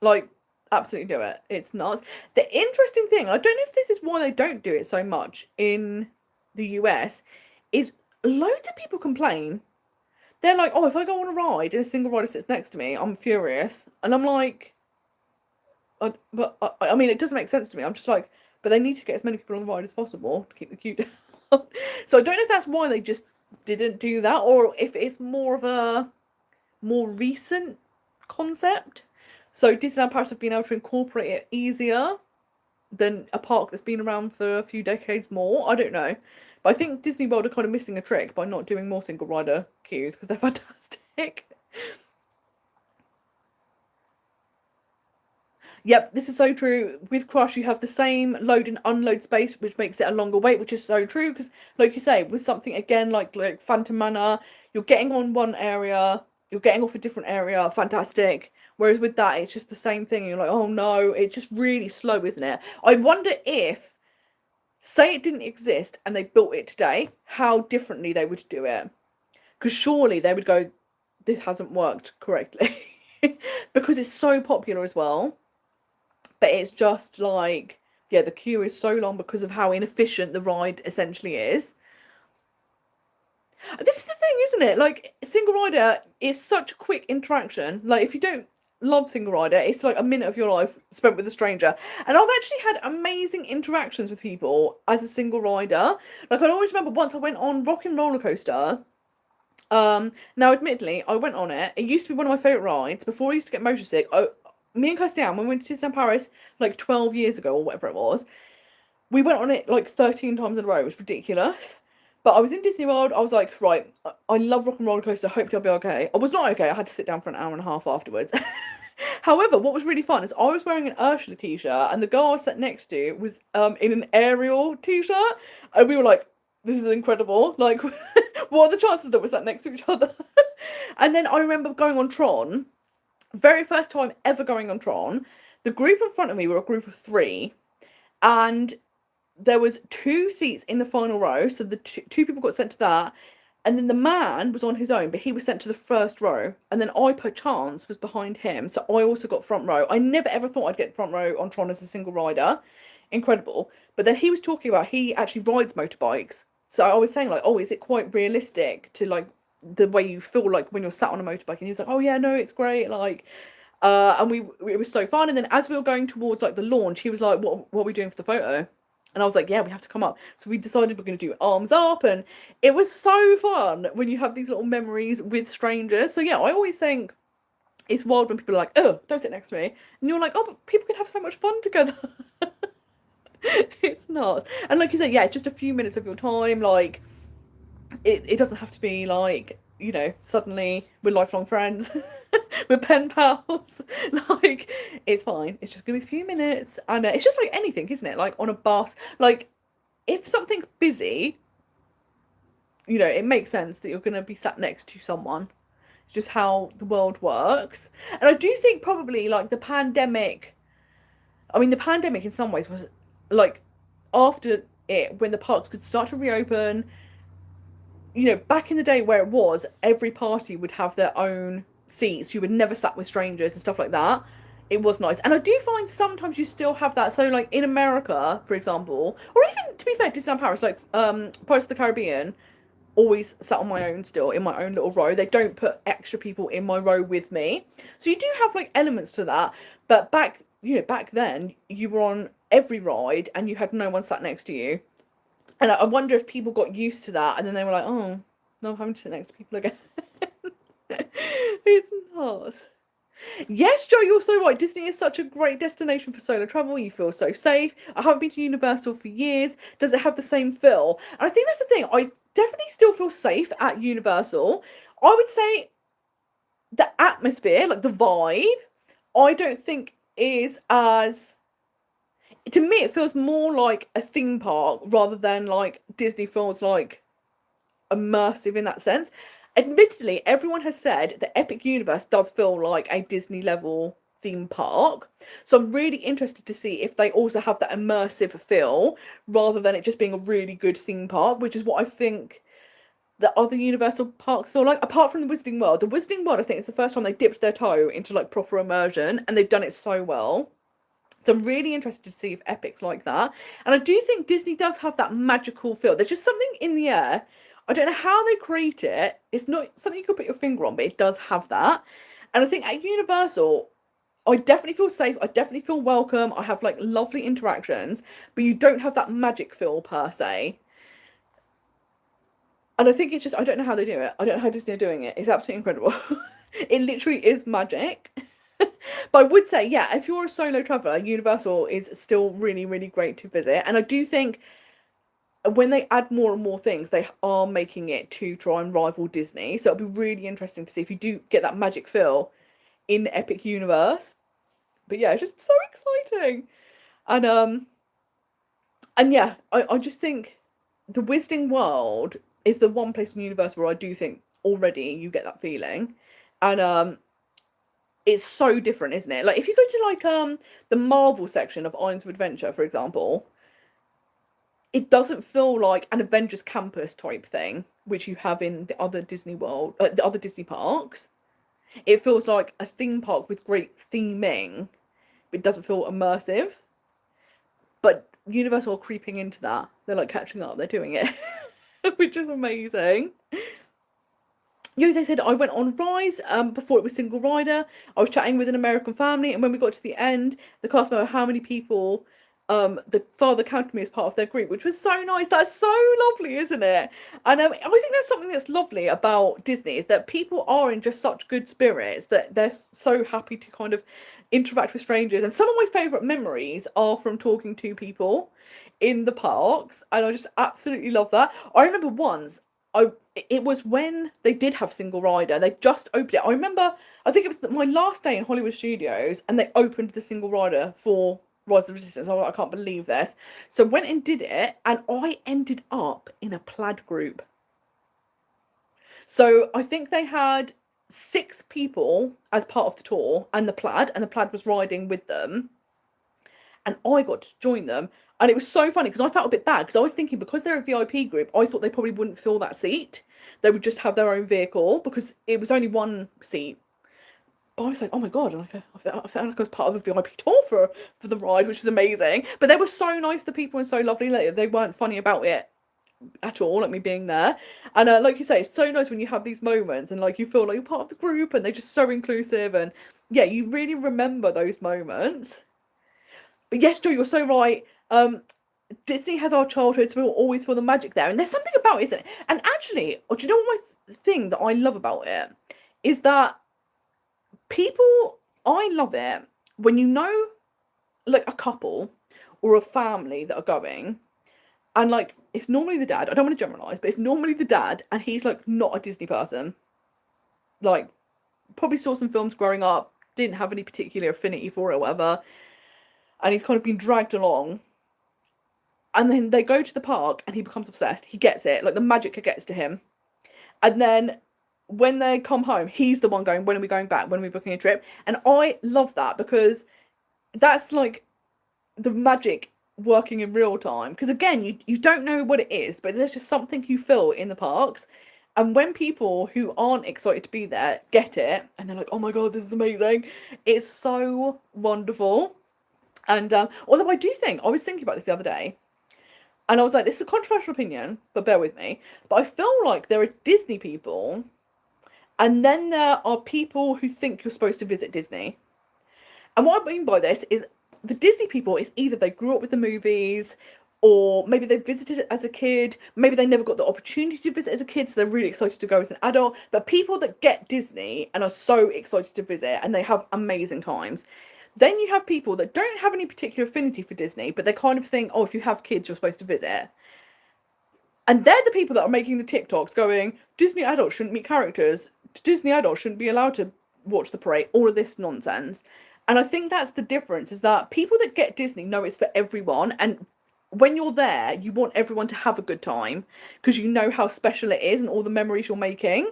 Like, absolutely do it. It's nuts. The interesting thing, I don't know if this is why they don't do it so much in the US, is loads of people complain. They're like, oh, if I go on a ride and a single rider sits next to me, I'm furious. And I'm like, I mean, it doesn't make sense to me. I'm just like, but they need to get as many people on the ride as possible to keep the queue down. So I don't know if that's why they just didn't do that, or if it's more of a more recent concept. So Disneyland Paris have been able to incorporate it easier than a park that's been around for a few decades more. I don't know. But I think Disney World are kind of missing a trick by not doing more single rider queues, because they're fantastic. Yep, this is so true. With Crush, you have the same load and unload space, which makes it a longer wait, which is so true. Because, like you say, with something, again, like Phantom Manor, you're getting on one area, you're getting off a different area, fantastic. Whereas with that, it's just the same thing. You're like, oh no, it's just really slow, isn't it? I wonder if say it didn't exist and they built it today, how differently they would do it. Because surely they would go, this hasn't worked correctly. Because it's so popular as well. But it's just like, yeah, the queue is so long because of how inefficient the ride essentially is. This is the thing, isn't it? Like, single rider is such a quick interaction. Like, if you don't love single rider, it's like a minute of your life spent with a stranger. And I've actually had amazing interactions with people as a single rider. Like, I always remember once I went on Rockin' Roller Coaster. Now, admittedly, I went on it. It used to be one of my favourite rides. Before I used to get motion sick, me and Christian, when we went to Disneyland Paris like 12 years ago or whatever it was, we went on it like 13 times in a row. It was ridiculous. But I was in Disney World. I was like, right, I love Rock and Roller Coaster. Hopefully I'll be okay. I was not okay. I had to sit down for an hour and a half afterwards. However, what was really fun is I was wearing an Ursula t-shirt and the girl I sat next to was in an Ariel t-shirt. And we were like, this is incredible. Like, what are the chances that we're sat next to each other? And then I remember going on Tron. Very first time ever going on Tron. The group in front of me were a group of 3. And there was 2 seats in the final row, so the two people got sent to that, and then the man was on his own, but he was sent to the first row, and then I, per chance, was behind him, so I also got front row. I never ever thought I'd get front row on Tron as a single rider. Incredible. But then he was talking about he actually rides motorbikes, so I was saying, like, oh, is it quite realistic to, like, the way you feel like when you're sat on a motorbike? And he was like, oh yeah, no, it's great, like, and it was so fun. And then as we were going towards like the launch, he was like, what are we doing for the photo? And I was like, yeah, we have to come up. So we decided we're going to do arms up. And it was so fun when you have these little memories with strangers. So yeah, I always think it's wild when people are like, oh, don't sit next to me. And you're like, oh, but people can have so much fun together. It's not. And like you said, yeah, it's just a few minutes of your time. Like, it doesn't have to be like, you know, suddenly we're lifelong friends. We're pen pals. Like, it's fine. It's just gonna be a few minutes, and it's just like anything, isn't it? Like on a bus, like if something's busy, you know, it makes sense that you're gonna be sat next to someone. It's just how the world works. And I do think probably like the pandemic. I mean, the pandemic in some ways was like after it, when the parks could start to reopen. You know, back in the day where it was, every party would have their own seats. You would never sat with strangers and stuff like that. It was nice. And I do find sometimes you still have that. So, like, in America, for example, or even, to be fair, Disneyland Paris, like, Pirates of the Caribbean, always sat on my own still, in my own little row. They don't put extra people in my row with me. So you do have, like, elements to that. But back then, you were on every ride and you had no one sat next to you. And I wonder if people got used to that and then they were like, oh, no, I'm having to sit next to people again. It's not. Yes, Joe, you're so right. Disney is such a great destination for solo travel. You feel so safe. I haven't been to Universal for years. Does it have the same feel? And I think that's the thing. I definitely still feel safe at Universal. I would say the atmosphere, like the vibe, I don't think is as... To me, it feels more like a theme park rather than like Disney feels like immersive in that sense. Admittedly, everyone has said that Epic Universe does feel like a Disney level theme park. So I'm really interested to see if they also have that immersive feel rather than it just being a really good theme park, which is what I think the other Universal parks feel like. Apart from the Wizarding World. The Wizarding World, I think, is the first time they dipped their toe into like proper immersion, and they've done it so well. So I'm really interested to see if Epic's like that. And I do think Disney does have that magical feel. There's just something in the air. I don't know how they create it. It's not something you can put your finger on, but it does have that. And I think at Universal, I definitely feel safe. I definitely feel welcome. I have like lovely interactions, but you don't have that magic feel per se. And I think it's just, I don't know how they do it. I don't know how Disney are doing it. It's absolutely incredible. It literally is magic. But I would say, yeah, if you're a solo traveller, Universal is still really, really great to visit. And I do think when they add more and more things, they are making it to try and rival Disney. So it'll be really interesting to see if you do get that magic feel in the Epic Universe. But yeah, it's just so exciting. And yeah, I just think the Wizarding World is the one place in the universe where I do think already you get that feeling. And it's so different, isn't it? Like if you go to like the Marvel section of Islands of Adventure, for example, it doesn't feel like an Avengers Campus type thing, which you have in the other Disney World, the other Disney parks. It feels like a theme park with great theming, but it doesn't feel immersive. But Universal are creeping into that. They're like catching up. They're doing it, which is amazing. Jose said, I went on Rise before it was single rider. I was chatting with an American family, and when we got to the end, the cast member, how many people the father counted me as part of their group, which was so nice. That's so lovely, isn't it? And I think that's something that's lovely about Disney, is that people are in just such good spirits that they're so happy to kind of interact with strangers. And some of my favourite memories are from talking to people in the parks, and I just absolutely love that. I remember once, it was when they did have single rider. They just opened it. I remember, I think it was my last day in Hollywood Studios, and they opened the single rider for Rise of the Resistance. I was like, I can't believe this. So went and did it, and I ended up in a plaid group. So I think they had 6 people as part of the tour, and the plaid was riding with them, and I got to join them. And it was so funny because I felt a bit bad, because I was thinking, because they're a VIP group, I thought they probably wouldn't fill that seat. They would just have their own vehicle, because it was only one seat. But I was like, oh my god, like, I felt like I was part of a VIP tour for the ride, which was amazing. But they were so nice, the people, and so lovely. Like, they weren't funny about it at all, like me being there. And like you say, it's so nice when you have these moments and like you feel like you're part of the group, and they're just so inclusive, and yeah, you really remember those moments. But yes, Joe, you're so right. Disney has our childhood, so we'll always feel the magic there. And there's something about it, isn't it? And actually, do you know what my thing that I love about it is that I love it when you know, like, a couple or a family that are going, and like, it's normally the dad. I don't want to generalize, but it's normally the dad, and he's like not a Disney person. Like, probably saw some films growing up, didn't have any particular affinity for it or whatever, and he's kind of been dragged along. And then they go to the park and he becomes obsessed. He gets it. Like, the magic gets to him. And then when they come home, he's the one going, when are we going back? When are we booking a trip? And I love that, because that's like the magic working in real time. Because again, you don't know what it is, but there's just something you feel in the parks. And when people who aren't excited to be there get it, and they're like, oh my god, this is amazing, it's so wonderful. And although I was thinking about this the other day, and I was like, this is a controversial opinion, but bear with me. But I feel like there are Disney people, and then there are people who think you're supposed to visit Disney. And what I mean by this is, the Disney people is either they grew up with the movies, or maybe they visited it as a kid, maybe they never got the opportunity to visit as a kid, so they're really excited to go as an adult. But people that get Disney and are so excited to visit, and they have amazing times. Then you have people that don't have any particular affinity for Disney, but they kind of think, oh, if you have kids, you're supposed to visit. And they're the people that are making the TikToks going, Disney adults shouldn't meet characters, Disney adults shouldn't be allowed to watch the parade, all of this nonsense. And I think that's the difference, is that people that get Disney know it's for everyone. And when you're there, you want everyone to have a good time, because you know how special it is and all the memories you're making.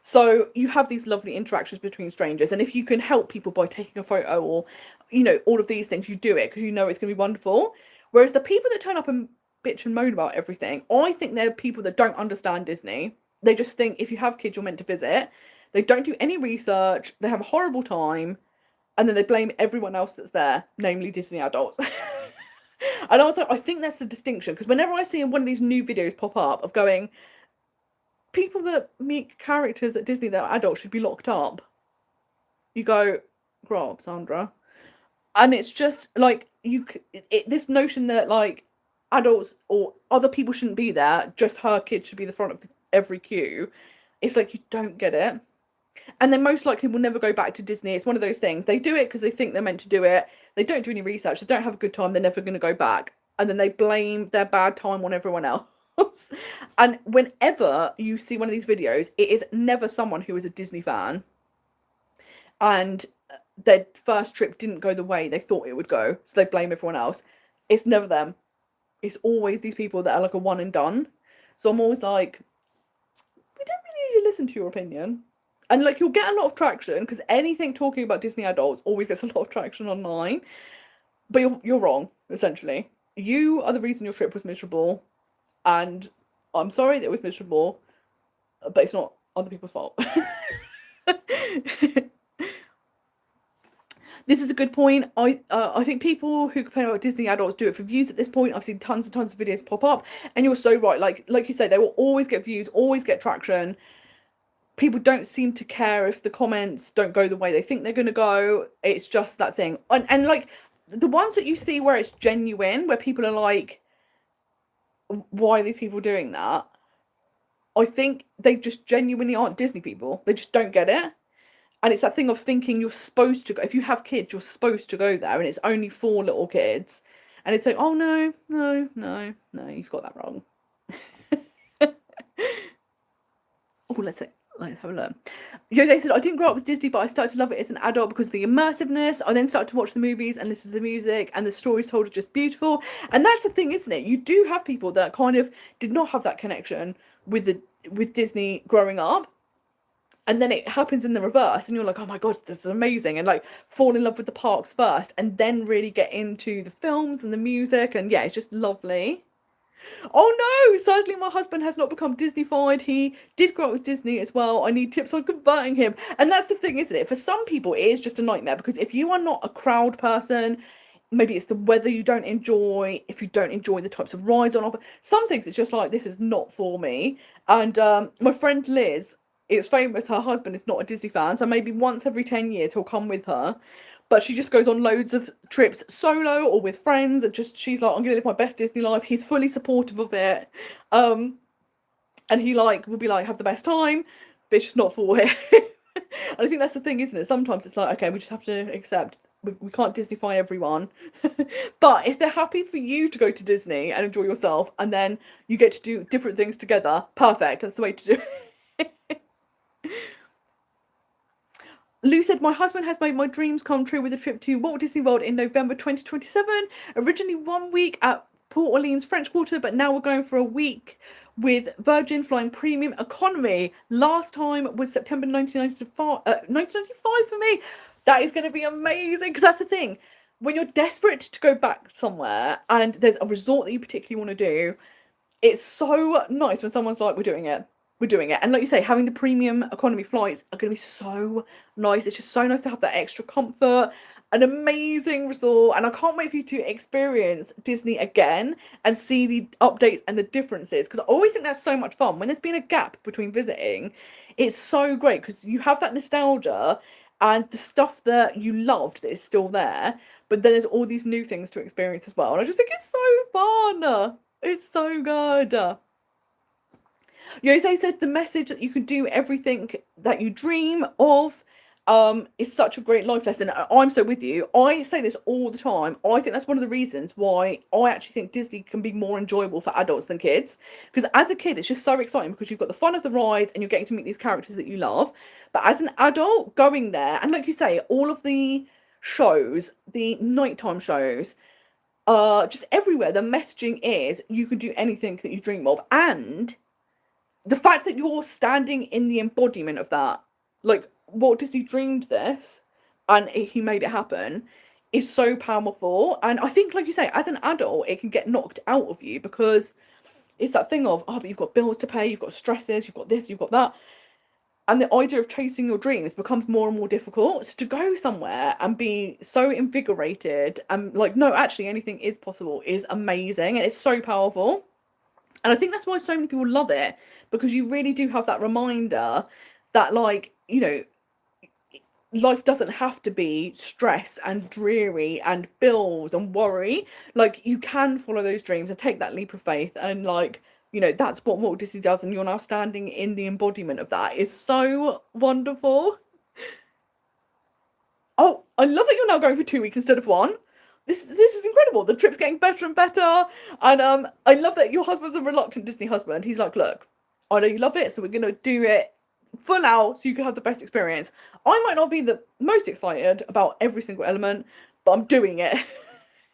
So you have these lovely interactions between strangers, and if you can help people by taking a photo, or, you know, all of these things, you do it because you know it's going to be wonderful. Whereas the people that turn up and bitch and moan about everything, I think they're people that don't understand Disney. They just think if you have kids, you're meant to visit. They don't do any research, they have a horrible time, and then they blame everyone else that's there, namely Disney adults. And also, I think that's the distinction, because whenever I see one of these new videos pop up of going, people that meet characters at Disney that are adults should be locked up, you go, grow up, Sandra. And it's just like, this notion that like adults or other people shouldn't be there, just her kid should be the front of every queue. It's like, you don't get it. And they most likely will never go back to Disney. It's one of those things. They do it because they think they're meant to do it. They don't do any research. They don't have a good time. They're never going to go back. And then they blame their bad time on everyone else. And whenever you see one of these videos, it is never someone who is a Disney fan and their first trip didn't go the way they thought it would go, so they blame everyone else. It's never them. It's always these people that are like a one and done. So I'm always like, we don't really need to listen to your opinion. And like, you'll get a lot of traction, because anything talking about Disney adults always gets a lot of traction online. But you're wrong, essentially. you are the reason your trip was miserable, and I'm sorry that it was miserable, but it's not other people's fault. This is a good point. I think people who complain about Disney adults do it for views at this point. I've seen tons and tons of videos pop up, and you're so right. Like you say, they will always get views, always get traction. People don't seem to care if the comments don't go the way they think they're going to go. It's just that thing. And like the ones that you see where it's genuine, where people are like, why are these people doing that? I think they just genuinely aren't Disney people. They just don't get it. And it's that thing of thinking you're supposed to go. If you have kids, you're supposed to go there, and it's only for little kids. And it's like, oh no, you've got that wrong. Oh, let's have a look. Jose said, I didn't grow up with Disney, but I started to love it as an adult because of the immersiveness. I then started to watch the movies and listen to the music, and the stories told are just beautiful. And that's the thing, isn't it? You do have people that kind of did not have that connection with Disney growing up. And then it happens in the reverse, and you're like, oh my god, this is amazing, and like fall in love with the parks first, and then really get into the films and the music, and yeah, it's just lovely. Oh no, sadly my husband has not become Disney-fied. He did grow up with Disney as well. I need tips on converting him. And that's the thing, isn't it? For some people, it is just a nightmare, because if you are not a crowd person, maybe it's the weather you don't enjoy, if you don't enjoy the types of rides on offer, some things it's just like, this is not for me. And my friend Liz, it's famous, her husband is not a Disney fan, so maybe once every 10 years he'll come with her, but she just goes on loads of trips solo or with friends, and just, she's like, I'm gonna live my best Disney life. He's fully supportive of it, and he like will be like, have the best time, but it's just not for him. And I think that's the thing, isn't it? Sometimes it's like, okay, we just have to accept we can't Disneyfy everyone. But if they're happy for you to go to Disney and enjoy yourself, and then you get to do different things together, perfect, that's the way to do it. Lou said, my husband has made my dreams come true with a trip to Walt Disney World in November 2027. Originally 1 week at Port Orleans French Quarter, but now we're going for a week with Virgin flying premium economy. Last time was September 1995 for me. That is going to be amazing, because that's the thing. When you're desperate to go back somewhere and there's a resort that you particularly want to do, it's so nice when someone's like, we're doing it. And like you say, having the premium economy flights are going to be so nice. It's just so nice to have that extra comfort, an amazing resort. And I can't wait for you to experience Disney again and see the updates and the differences, because I always think that's so much fun. When there's been a gap between visiting, it's so great because you have that nostalgia and the stuff that you loved that is still there, but then there's all these new things to experience as well. And I just think it's so fun. It's so good. Jose said the message that you can do everything that you dream of is such a great life lesson. I'm so with you. I say this all the time. I think that's one of the reasons why I actually think Disney can be more enjoyable for adults than kids. Because as a kid, it's just so exciting because you've got the fun of the rides and you're getting to meet these characters that you love. But as an adult, going there, and like you say, all of the shows, the nighttime shows, just everywhere, the messaging is you can do anything that you dream of. And the fact that you're standing in the embodiment of that, like Walt Disney dreamed this and he made it happen, is so powerful. And I think, like you say, as an adult, it can get knocked out of you because it's that thing of, oh, but you've got bills to pay, you've got stresses, you've got this, you've got that. And the idea of chasing your dreams becomes more and more difficult. So to go somewhere and be so invigorated and like, no, actually anything is possible is amazing. And it's so powerful. And I think that's why so many people love it, because you really do have that reminder that, like, you know, life doesn't have to be stress and dreary and bills and worry. Like, you can follow those dreams and take that leap of faith, and like, you know, that's what Walt Disney does, and you're now standing in the embodiment of that. Is so wonderful. Oh, I love that you're now going for 2 weeks instead of one. This is incredible. The trip's getting better and better. And I love that your husband's a reluctant Disney husband. He's like, look, I know you love it, so we're going to do it full out so you can have the best experience. I might not be the most excited about every single element, but I'm doing it.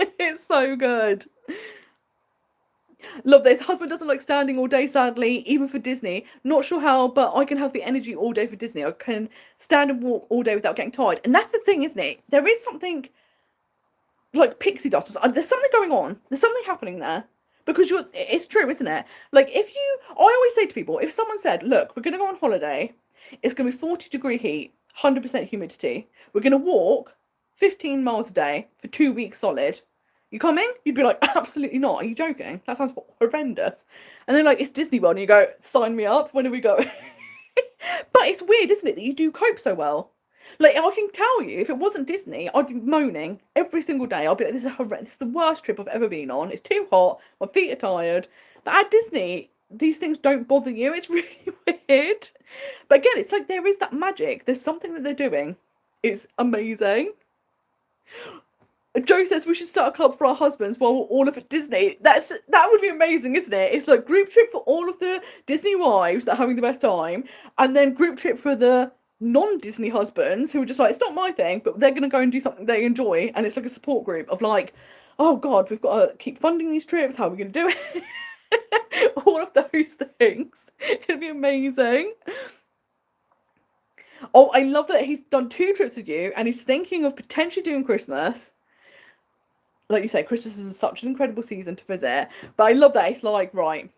It's so good. Love this. Husband doesn't like standing all day, sadly, even for Disney. Not sure how, but I can have the energy all day for Disney. I can stand and walk all day without getting tired. And that's the thing, isn't it? There is something like pixie dust. There's something going on. There's something happening there. Because it's true, isn't it? Like I always say to people, if someone said, look, we're going to go on holiday, it's going to be 40-degree heat, 100% humidity. We're going to walk 15 miles a day for 2 weeks solid. You coming? You'd be like, absolutely not. Are you joking? That sounds horrendous. And they're like, it's Disney World. And you go, sign me up. When are we going? But it's weird, isn't it, that you do cope so well? Like, I can tell you, if it wasn't Disney, I'd be moaning every single day. I'd be like, this is horrendous. This is the worst trip I've ever been on. It's too hot. My feet are tired. But at Disney, these things don't bother you. It's really weird. But again, it's like there is that magic. There's something that they're doing. It's amazing. Joe says we should start a club for our husbands while we're all of at Disney. That would be amazing, isn't it? It's like group trip for all of the Disney wives that are having the best time, and then group trip for the non-Disney husbands who are just like, it's not my thing, but they're going to go and do something they enjoy, and it's like a support group of like, oh God, we've got to keep funding these trips. How are we going to do it? All of those things. It'd be amazing. Oh, I love that he's done 2 trips with you, and he's thinking of potentially doing Christmas. Like you say, Christmas is such an incredible season to visit. But I love that it's like, right,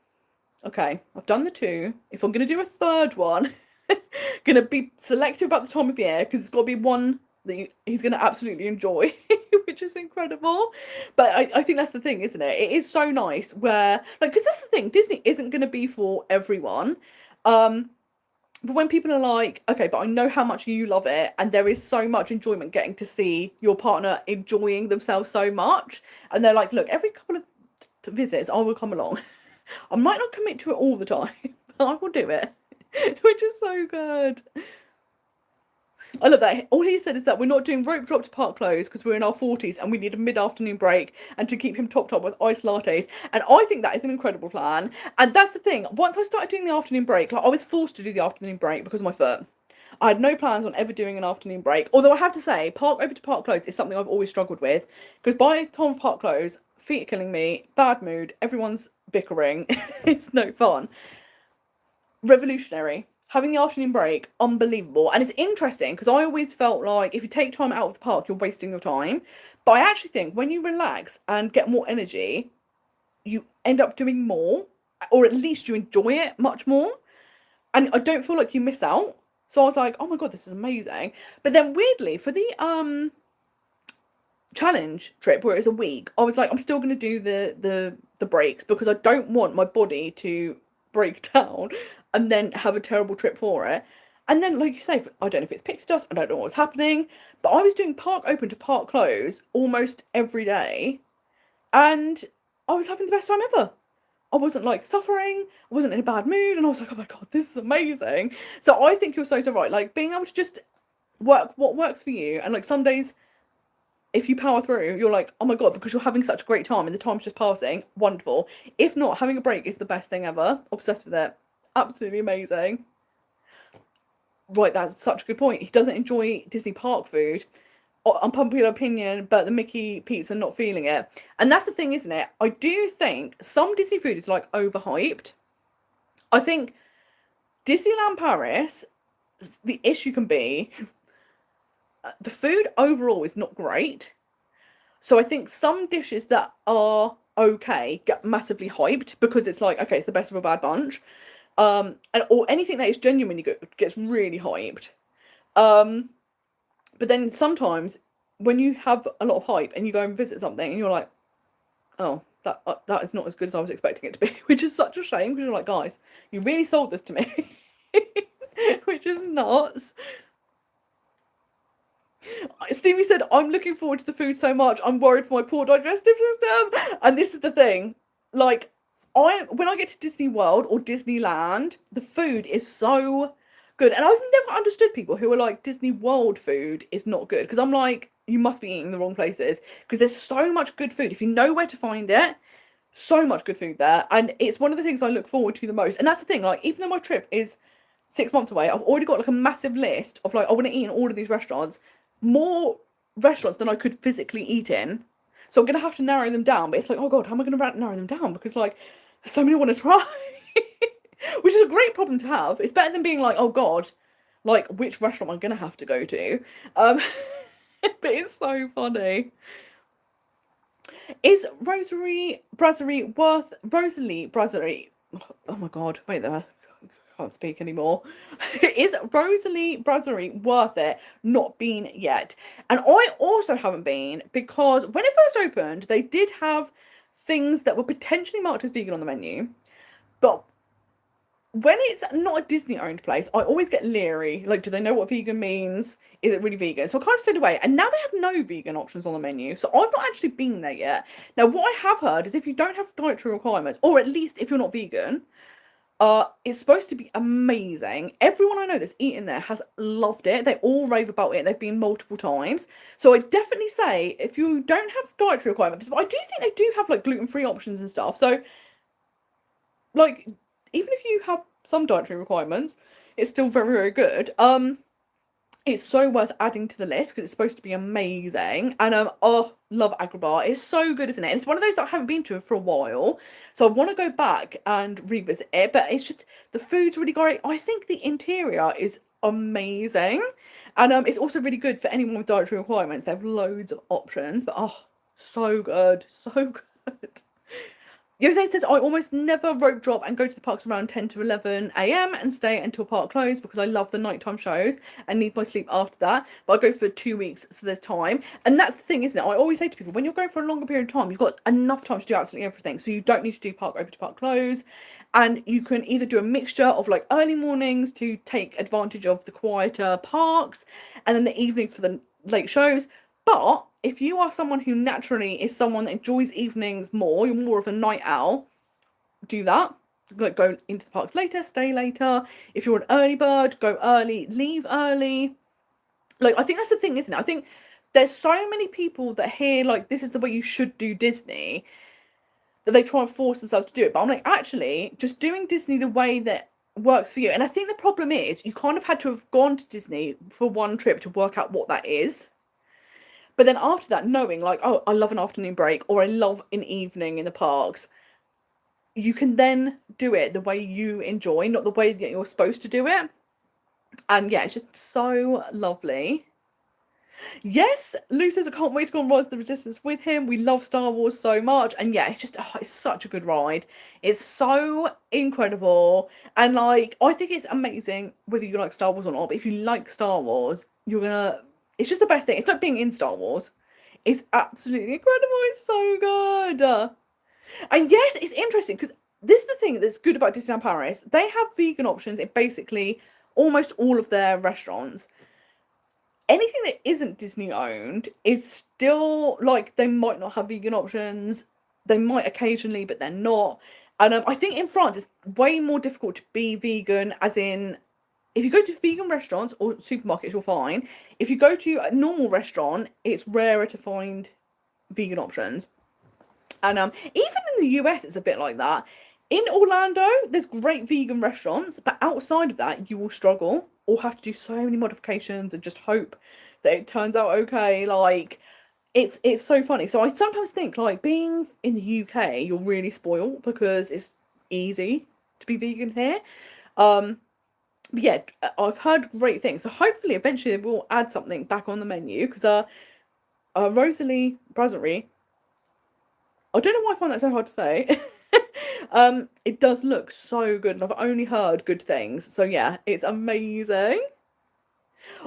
okay, I've done the 2. If I'm going to do a 3rd one, going to be selective about the time of year, because it's got to be one that he's going to absolutely enjoy, which is incredible. But I think that's the thing, isn't it? It is so nice where, like, because that's the thing, Disney isn't going to be for everyone. But when people are like, okay, but I know how much you love it, and there is so much enjoyment getting to see your partner enjoying themselves so much, and they're like, look, every couple of visits, I will come along. I might not commit to it all the time, but I will do it, which is so good. I love that. All he said is that we're not doing rope drop to park close because we're in our 40s and we need a mid-afternoon break and to keep him topped up with iced lattes. And I think that is an incredible plan. And that's the thing. Once I started doing the afternoon break, like I was forced to do the afternoon break because of my foot. I had no plans on ever doing an afternoon break. Although I have to say, park open to park close is something I've always struggled with. Because by the time of park close, feet are killing me, bad mood, everyone's bickering. It's no fun. Revolutionary. Having the afternoon break, unbelievable. And it's interesting because I always felt like if you take time out of the park, you're wasting your time. But I actually think when you relax and get more energy, you end up doing more, or at least you enjoy it much more. And I don't feel like you miss out. So I was like, oh my God, this is amazing. But then weirdly, for the challenge trip where it's a week, I was like, I'm still going to do the breaks because I don't want my body to break down and then have a terrible trip for it. And then, like you say, I don't know if it's pixie dust, I don't know what's happening, but I was doing park open to park close almost every day, and I was having the best time ever. I wasn't like suffering, I wasn't in a bad mood, and I was like, oh my God, this is amazing. So I think you're so right. Like being able to just work what works for you, and like some days, if you power through, you're like, oh my God, because you're having such a great time and the time's just passing, wonderful. If not, having a break is the best thing ever. Obsessed with it. Absolutely amazing. Right, that's such a good point. He doesn't enjoy Disney park food. Unpopular opinion, but the Mickey pizza, not feeling it. And that's the thing, isn't it? I do think some Disney food is like overhyped. I think Disneyland Paris, the issue can be the food overall is not great. So I think some dishes that are okay get massively hyped because it's like, okay, it's the best of a bad bunch. Or anything that is genuinely good gets really hyped. But then sometimes when you have a lot of hype and you go and visit something and you're like, oh, that is not as good as I was expecting it to be, which is such a shame because you're like, guys, you really sold this to me, which is nuts. Stevie said, I'm looking forward to the food so much, I'm worried for my poor digestive system. And this is the thing, like, when I get to Disney World or Disneyland, the food is so good. And I've never understood people who are like, Disney World food is not good. Because I'm like, you must be eating the wrong places. Because there's so much good food. If you know where to find it, so much good food there. And it's one of the things I look forward to the most. And that's the thing, like, even though my trip is 6 months away, I've already got like a massive list of like, I want to eat in all of these restaurants. More restaurants than I could physically eat in. So I'm going to have to narrow them down. But it's like, oh God, how am I going to narrow them down? Because like, so many want to try. Which is a great problem to have. It's better than being like, oh God, like which restaurant am I going to have to go to? But it's so funny. Is Rosalie Brasserie? Oh my god, wait there. Can't speak anymore. Is Rosalie Brasserie worth it? Not been yet. And I also haven't been because when it first opened, they did have things that were potentially marked as vegan on the menu. But when it's not a Disney owned place, I always get leery. Like, do they know what vegan means? Is it really vegan? So I kind of stayed away. And now they have no vegan options on the menu. So I've not actually been there yet. Now, what I have heard is if you don't have dietary requirements, or at least if you're not vegan, it's supposed to be amazing. Everyone I know that's eaten there has loved it. They all rave about it. They've been multiple times. So I definitely say if you don't have dietary requirements, but I do think they do have like gluten-free options and stuff. So like even if you have some dietary requirements, it's still very, very good. It's so worth adding to the list because it's supposed to be amazing. And oh, love Agrabah. It's so good, isn't it? And it's one of those that I haven't been to for a while, so I want to go back and revisit it. But it's just the food's really great. I think the interior is amazing, and it's also really good for anyone with dietary requirements. They have loads of options, but oh, so good, so good. Jose says, I almost never rope drop and go to the parks around 10 to 11 a.m. and stay until park close because I love the nighttime shows and need my sleep after that. But I go for 2 weeks, so there's time. And that's the thing, isn't it? I always say to people, when you're going for a longer period of time, you've got enough time to do absolutely everything. So you don't need to do park open to park close. And you can either do a mixture of like early mornings to take advantage of the quieter parks and then the evenings for the late shows. But if you are someone who naturally is someone that enjoys evenings more, you're more of a night owl, do that. Like go into the parks later, stay later. If you're an early bird, go early, leave early. Like, I think that's the thing, isn't it? I think there's so many people that hear like this is the way you should do Disney that they try and force themselves to do it. But I'm like, actually, just doing Disney the way that works for you. And I think the problem is you kind of had to have gone to Disney for one trip to work out what that is. But then after that, knowing like, oh, I love an afternoon break or I love an evening in the parks, you can then do it the way you enjoy, not the way that you're supposed to do it. And yeah, it's just so lovely. Yes, Lou says, I can't wait to go on Rise of the Resistance with him. We love Star Wars so much. And yeah, it's just, oh, it's such a good ride. It's so incredible. And like, I think it's amazing whether you like Star Wars or not. But if you like Star Wars, you're gonna, it's just the best thing. It's like being in Star Wars. It's absolutely incredible. It's so good. And yes, it's interesting because this is the thing that's good about Disneyland Paris. They have vegan options in basically almost all of their restaurants. Anything that isn't Disney owned is still like they might not have vegan options. They might occasionally, but they're not. And I think in France it's way more difficult to be vegan, as in if you go to vegan restaurants or supermarkets, you're fine. If you go to a normal restaurant, it's rarer to find vegan options. And even in the US, it's a bit like that. In Orlando, there's great vegan restaurants, but outside of that, you will struggle or have to do so many modifications and just hope that it turns out okay. Like, it's so funny. So I sometimes think, like, being in the UK, you're really spoiled because it's easy to be vegan here. But yeah, I've heard great things. So hopefully, eventually, they will add something back on the menu because Rosalie Brasserie, I don't know why I find that so hard to say. It does look so good, and I've only heard good things. So yeah, it's amazing.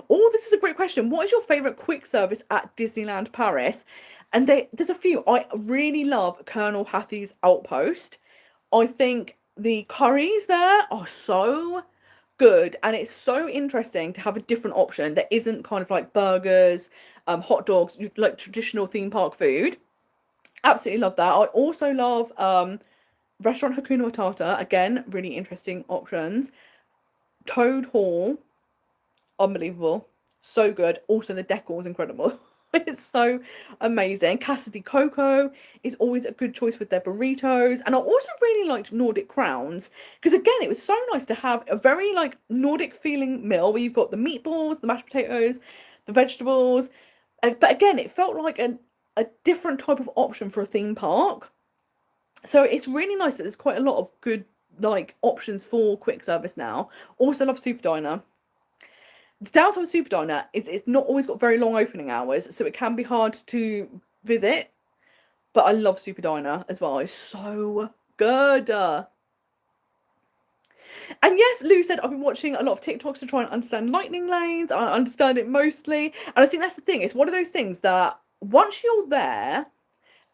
Oh, this is a great question. What is your favourite quick service at Disneyland Paris? And there's a few. I really love Colonel Hattie's Outpost. I think the curries there are so good, and it's so interesting to have a different option that isn't kind of like burgers, hot dogs, like traditional theme park food. Absolutely love that. I also love Restaurant Hakuna Matata. Again, really interesting options. Toad Hall, unbelievable. So good. Also, the decor is incredible. It's so amazing. Cassidy Coco is always a good choice with their burritos. And I also really liked Nordic Crowns because, again, it was so nice to have a very like Nordic feeling meal where you've got the meatballs, the mashed potatoes, the vegetables. But again, it felt like a different type of option for a theme park. So it's really nice that there's quite a lot of good like options for quick service now. Also love Super Diner. The downside of Super Diner is it's not always got very long opening hours, so it can be hard to visit. But I love Super Diner as well. It's so good. And yes, Lou said, I've been watching a lot of TikToks to try and understand lightning lanes. I understand it mostly. And I think that's the thing. It's one of those things that once you're there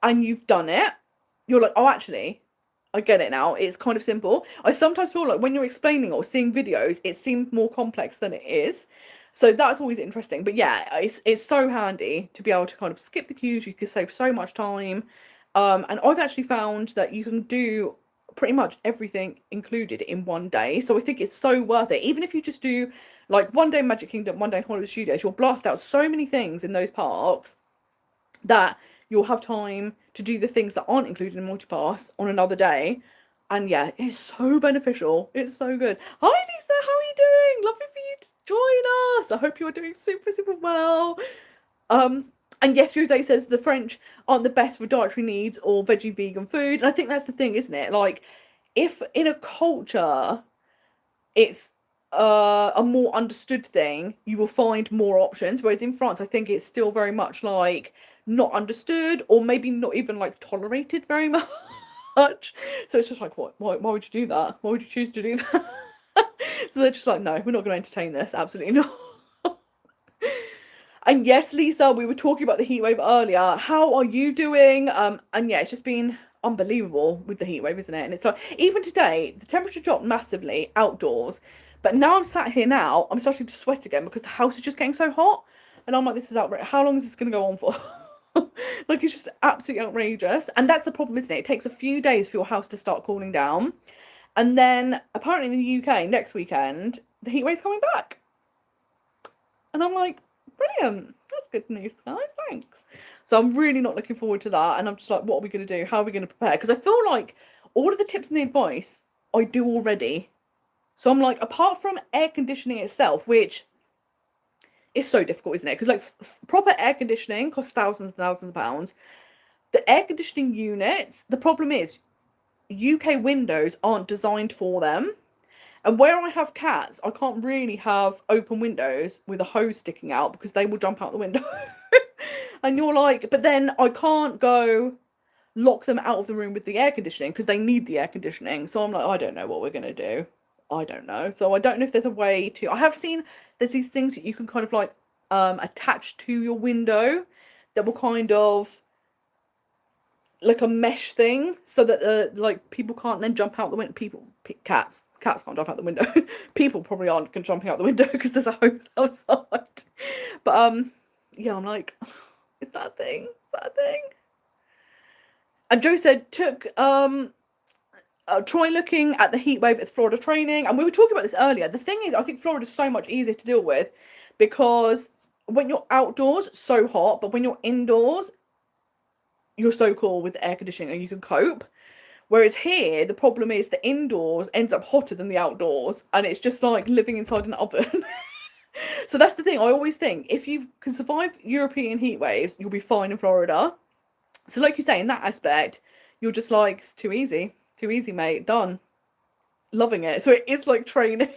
and you've done it, you're like, oh, actually, I get it now. It's kind of simple. I sometimes feel like when you're explaining or seeing videos, it seems more complex than it is. So that's always interesting. But yeah, it's so handy to be able to kind of skip the queues. You can save so much time. And I've actually found that you can do pretty much everything included in one day. So I think it's so worth it. Even if you just do like one day Magic Kingdom, one day Hollywood Studios, you'll blast out so many things in those parks that you'll have time to do the things that aren't included in multipass on another day. And yeah, it's so beneficial. It's so good. Hi Lisa, how are you doing? Lovely for you to join us. I hope you're doing super, super well. And yes, Jose says the French aren't the best for dietary needs or veggie vegan food. And I think that's the thing, isn't it? Like, if in a culture it's a more understood thing, you will find more options. Whereas in France, I think it's still very much like not understood, or maybe not even like tolerated very much. So it's just like, what? Why would you do that? Why would you choose to do that? So they're just like, no, we're not going to entertain this. Absolutely not. And yes, Lisa, we were talking about the heatwave earlier. How are you doing? And yeah, it's just been unbelievable with the heatwave, isn't it? And it's like, even today, the temperature dropped massively outdoors. But now I'm sat here now, I'm starting to sweat again because the house is just getting so hot. And I'm like, this is outrageous. How long is this going to go on for? Like, it's just absolutely outrageous. And that's the problem, isn't it? It takes a few days for your house to start cooling down. And then, apparently in the UK, next weekend, the heatwave's coming back. And I'm like, brilliant. That's good news, guys. Thanks. So I'm really not looking forward to that. And I'm just like, what are we going to do? How are we going to prepare? Because I feel like all of the tips and the advice I do already. So I'm like, apart from air conditioning itself, which is so difficult, isn't it? Because like proper air conditioning costs thousands and thousands of pounds. The air conditioning units, the problem is UK windows aren't designed for them. And where I have cats, I can't really have open windows with a hose sticking out because they will jump out the window. And you're like, but then I can't go lock them out of the room with the air conditioning because they need the air conditioning. So I'm like, I don't know what we're going to do. I don't know. So I don't know if there's a way to... I have seen there's these things that you can kind of like attach to your window that will kind of like a mesh thing so that like people can't then jump out the window. Cats can't jump out the window. People probably aren't jumping out the window because there's a hose outside. But yeah, I'm like, is that a thing? Is that a thing? And Joe said try looking at the heat wave as Florida training. And we were talking about this earlier. The thing is, I think Florida's so much easier to deal with because when you're outdoors, so hot, but when you're indoors, you're so cool with the air conditioning and you can cope. Whereas here, the problem is the indoors ends up hotter than the outdoors, and it's just like living inside an oven. So that's the thing. I always think if you can survive European heat waves, you'll be fine in Florida. So like you say, in that aspect, you're just like, it's too easy, mate, done. Loving it. So it is like training.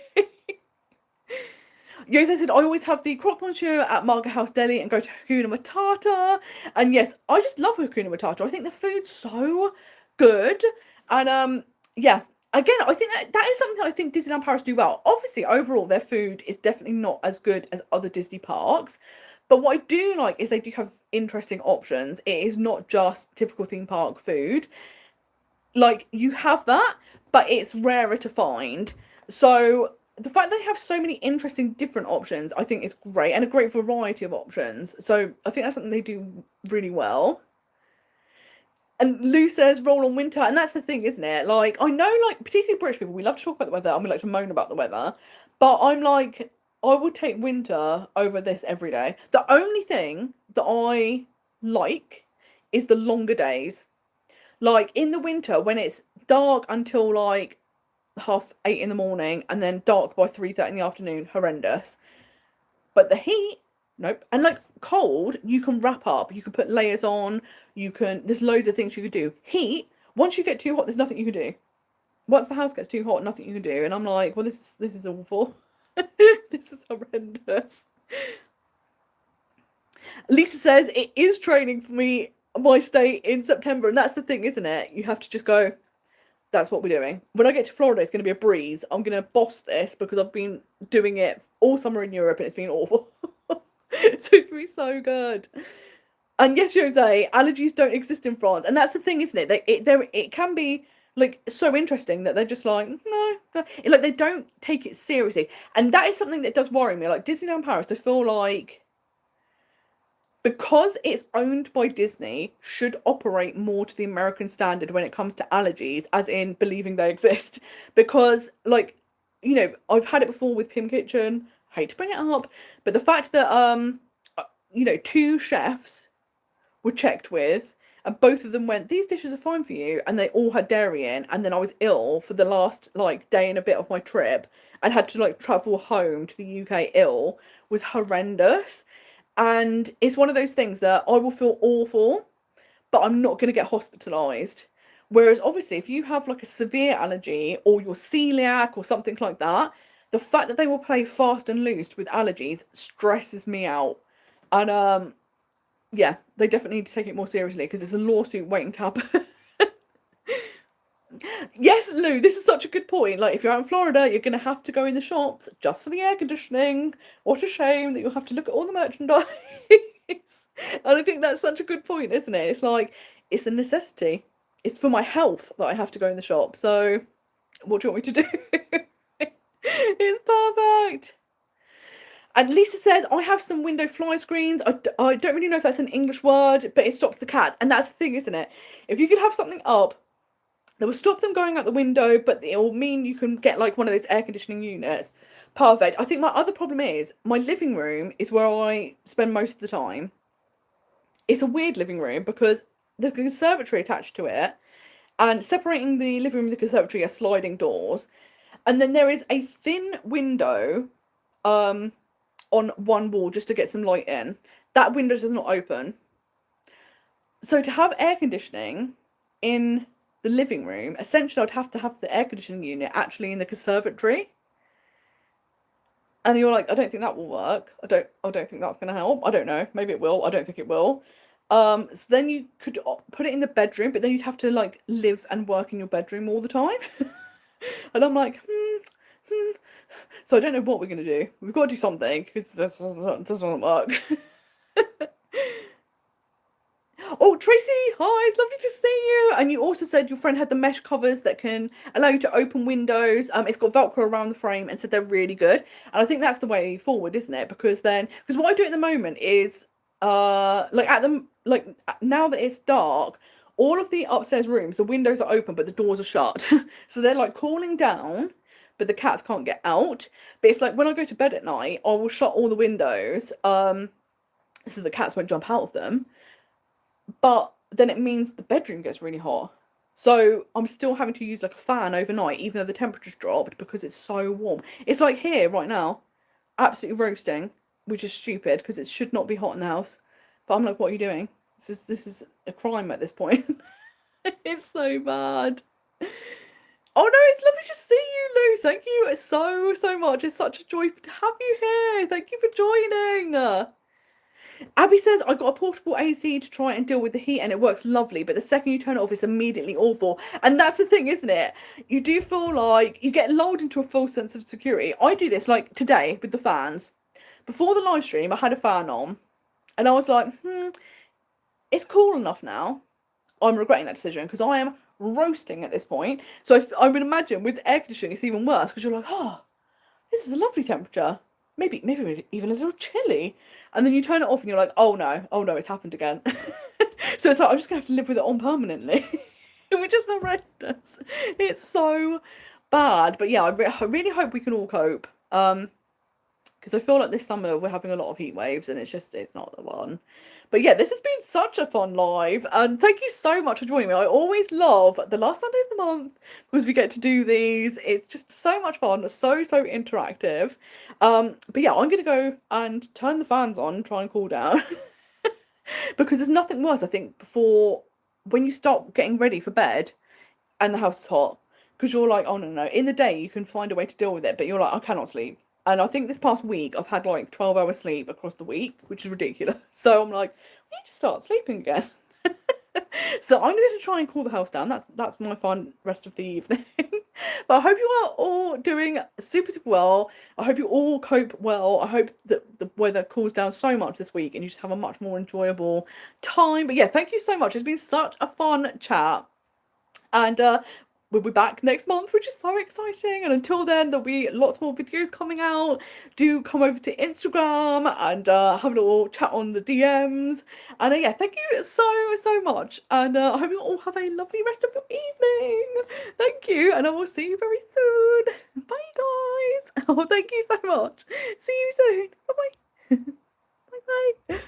Jose said, I always have the croque monsieur at Market House Deli and go to Hakuna Matata. And yes, I just love Hakuna Matata. I think the food's so good. And yeah, again, I think that is something I think Disneyland Paris do well. Obviously, overall, their food is definitely not as good as other Disney parks. But what I do like is they do have interesting options. It is not just typical theme park food. Like, you have that, but it's rarer to find. So the fact they have so many interesting different options, I think is great, and a great variety of options. So I think that's something they do really well. And Lou says roll on winter, and that's the thing, isn't it? Like, I know, like, particularly British people, we love to talk about the weather and we like to moan about the weather, but I'm like, I would take winter over this every day. The only thing that I like is the longer days. Like, in the winter, when it's dark until like 8:30 in the morning and then dark by 3:30 in the afternoon, horrendous. But the heat, nope. And like cold, you can wrap up, you can put layers on, there's loads of things you could do. Heat, once you get too hot, there's nothing you can do. Once the house gets too hot, nothing you can do. And I'm like, well, this is awful. This is horrendous. Lisa says, it is training for me my stay in September. And that's the thing, isn't it? You have to just go, that's what we're doing. When I get to Florida, it's going to be a breeze. I'm going to boss this because I've been doing it all summer in Europe and it's been awful. So it's going to be so good. And yes, Jose, allergies don't exist in France. And that's the thing, isn't it? It can be like so interesting that they're just like, no, no. Like they don't take it seriously. And that is something that does worry me. Like Disneyland Paris, I feel like because it's owned by Disney, should operate more to the American standard when it comes to allergies, as in believing they exist. Because, like, you know, I've had it before with Pim Kitchen. Hate to bring it up, but the fact that you know, 2 chefs were checked with, and both of them went, these dishes are fine for you, and they all had dairy in, and then I was ill for the last like day and a bit of my trip, and had to like travel home to the UK ill, was horrendous. And it's one of those things that I will feel awful, but I'm not going to get hospitalised. Whereas obviously if you have like a severe allergy or you're celiac or something like that, the fact that they will play fast and loose with allergies stresses me out. And yeah, they definitely need to take it more seriously because it's a lawsuit waiting to happen. Yes, Lou, this is such a good point. Like, if you're out in Florida, you're going to have to go in the shops just for the air conditioning. What a shame that you'll have to look at all the merchandise. And I think that's such a good point, isn't it? It's like, it's a necessity. It's for my health that I have to go in the shop. So, what do you want me to do? It's perfect. And Lisa says, I have some window fly screens. I don't really know if that's an English word, but it stops the cats. And that's the thing, isn't it? If you could have something up that will stop them going out the window, but it will mean you can get like one of those air conditioning units. Perfect. I think my other problem is my living room is where I spend most of the time. It's a weird living room because the conservatory attached to it, and separating the living room and the conservatory are sliding doors. And then there is a thin window on one wall just to get some light in. That window does not open. So to have air conditioning in the living room, essentially I'd have to have the air conditioning unit actually in the conservatory. And you're like, I don't think that will work. I don't think that's gonna help. I don't know. Maybe it will. I don't think it will. So then you could put it in the bedroom, but then you'd have to like live and work in your bedroom all the time. And I'm like, So I don't know what we're gonna do. We've got to do something because this doesn't work. Oh, Tracy, hi, it's lovely to see you. And you also said your friend had the mesh covers that can allow you to open windows. It's got Velcro around the frame and said they're really good. And I think that's the way forward, isn't it? Because what I do at the moment is, like now that it's dark, all of the upstairs rooms, the windows are open, but the doors are shut. So they're like cooling down, but the cats can't get out. But it's like when I go to bed at night, I will shut all the windows, so the cats won't jump out of them. But then it means the bedroom gets really hot. So I'm still having to use like a fan overnight, even though the temperature's dropped because it's so warm. It's like here right now, absolutely roasting, which is stupid because it should not be hot in the house. But I'm like, what are you doing? This is a crime at this point. It's so bad. Oh no, it's lovely to see you, Lou. Thank you so much. It's such a joy to have you here. Thank you for joining. Abby says, I got a portable AC to try and deal with the heat and it works lovely, but the second you turn it off, it's immediately awful. And that's the thing, isn't it? You do feel like you get lulled into a false sense of security. I do this like today with the fans. Before the live stream, I had a fan on and I was like, it's cool enough now. I'm regretting that decision because I am roasting at this point. So I would imagine with air conditioning, it's even worse because you're like, oh, this is a lovely temperature. Maybe even a little chilly. And then you turn it off and you're like, oh no, it's happened again. So it's like, I'm just going to have to live with it on permanently. Which is horrendous. It's so bad. But yeah, I really hope we can all cope. Because I feel like this summer we're having a lot of heat waves and it's not the one. But yeah, this has been such a fun live, and thank you so much for joining me. I always love the last Sunday of the month because we get to do these. It's just so much fun, so interactive. But yeah, I'm gonna go and turn the fans on, try and cool down. Because there's nothing worse, I think, before when you start getting ready for bed and the house is hot. Because you're like, oh no. In the day you can find a way to deal with it, but you're like, I cannot sleep. And I think this past week, I've had like 12 hours sleep across the week, which is ridiculous. So I'm like, we need to start sleeping again. So I'm going to try and cool the house down. That's my fun rest of the evening. But I hope you are all doing super, super well. I hope you all cope well. I hope that the weather cools down so much this week and you just have a much more enjoyable time. But yeah, thank you so much. It's been such a fun chat. And we'll be back next month, which is so exciting. And until then, there'll be lots more videos coming out. Do come over to Instagram and have a little chat on the DMs. And yeah, thank you so much. And I hope you all have a lovely rest of your evening. Thank you, and I will see you very soon. Bye, guys. Oh, thank you so much. See you soon. Bye bye. Bye bye.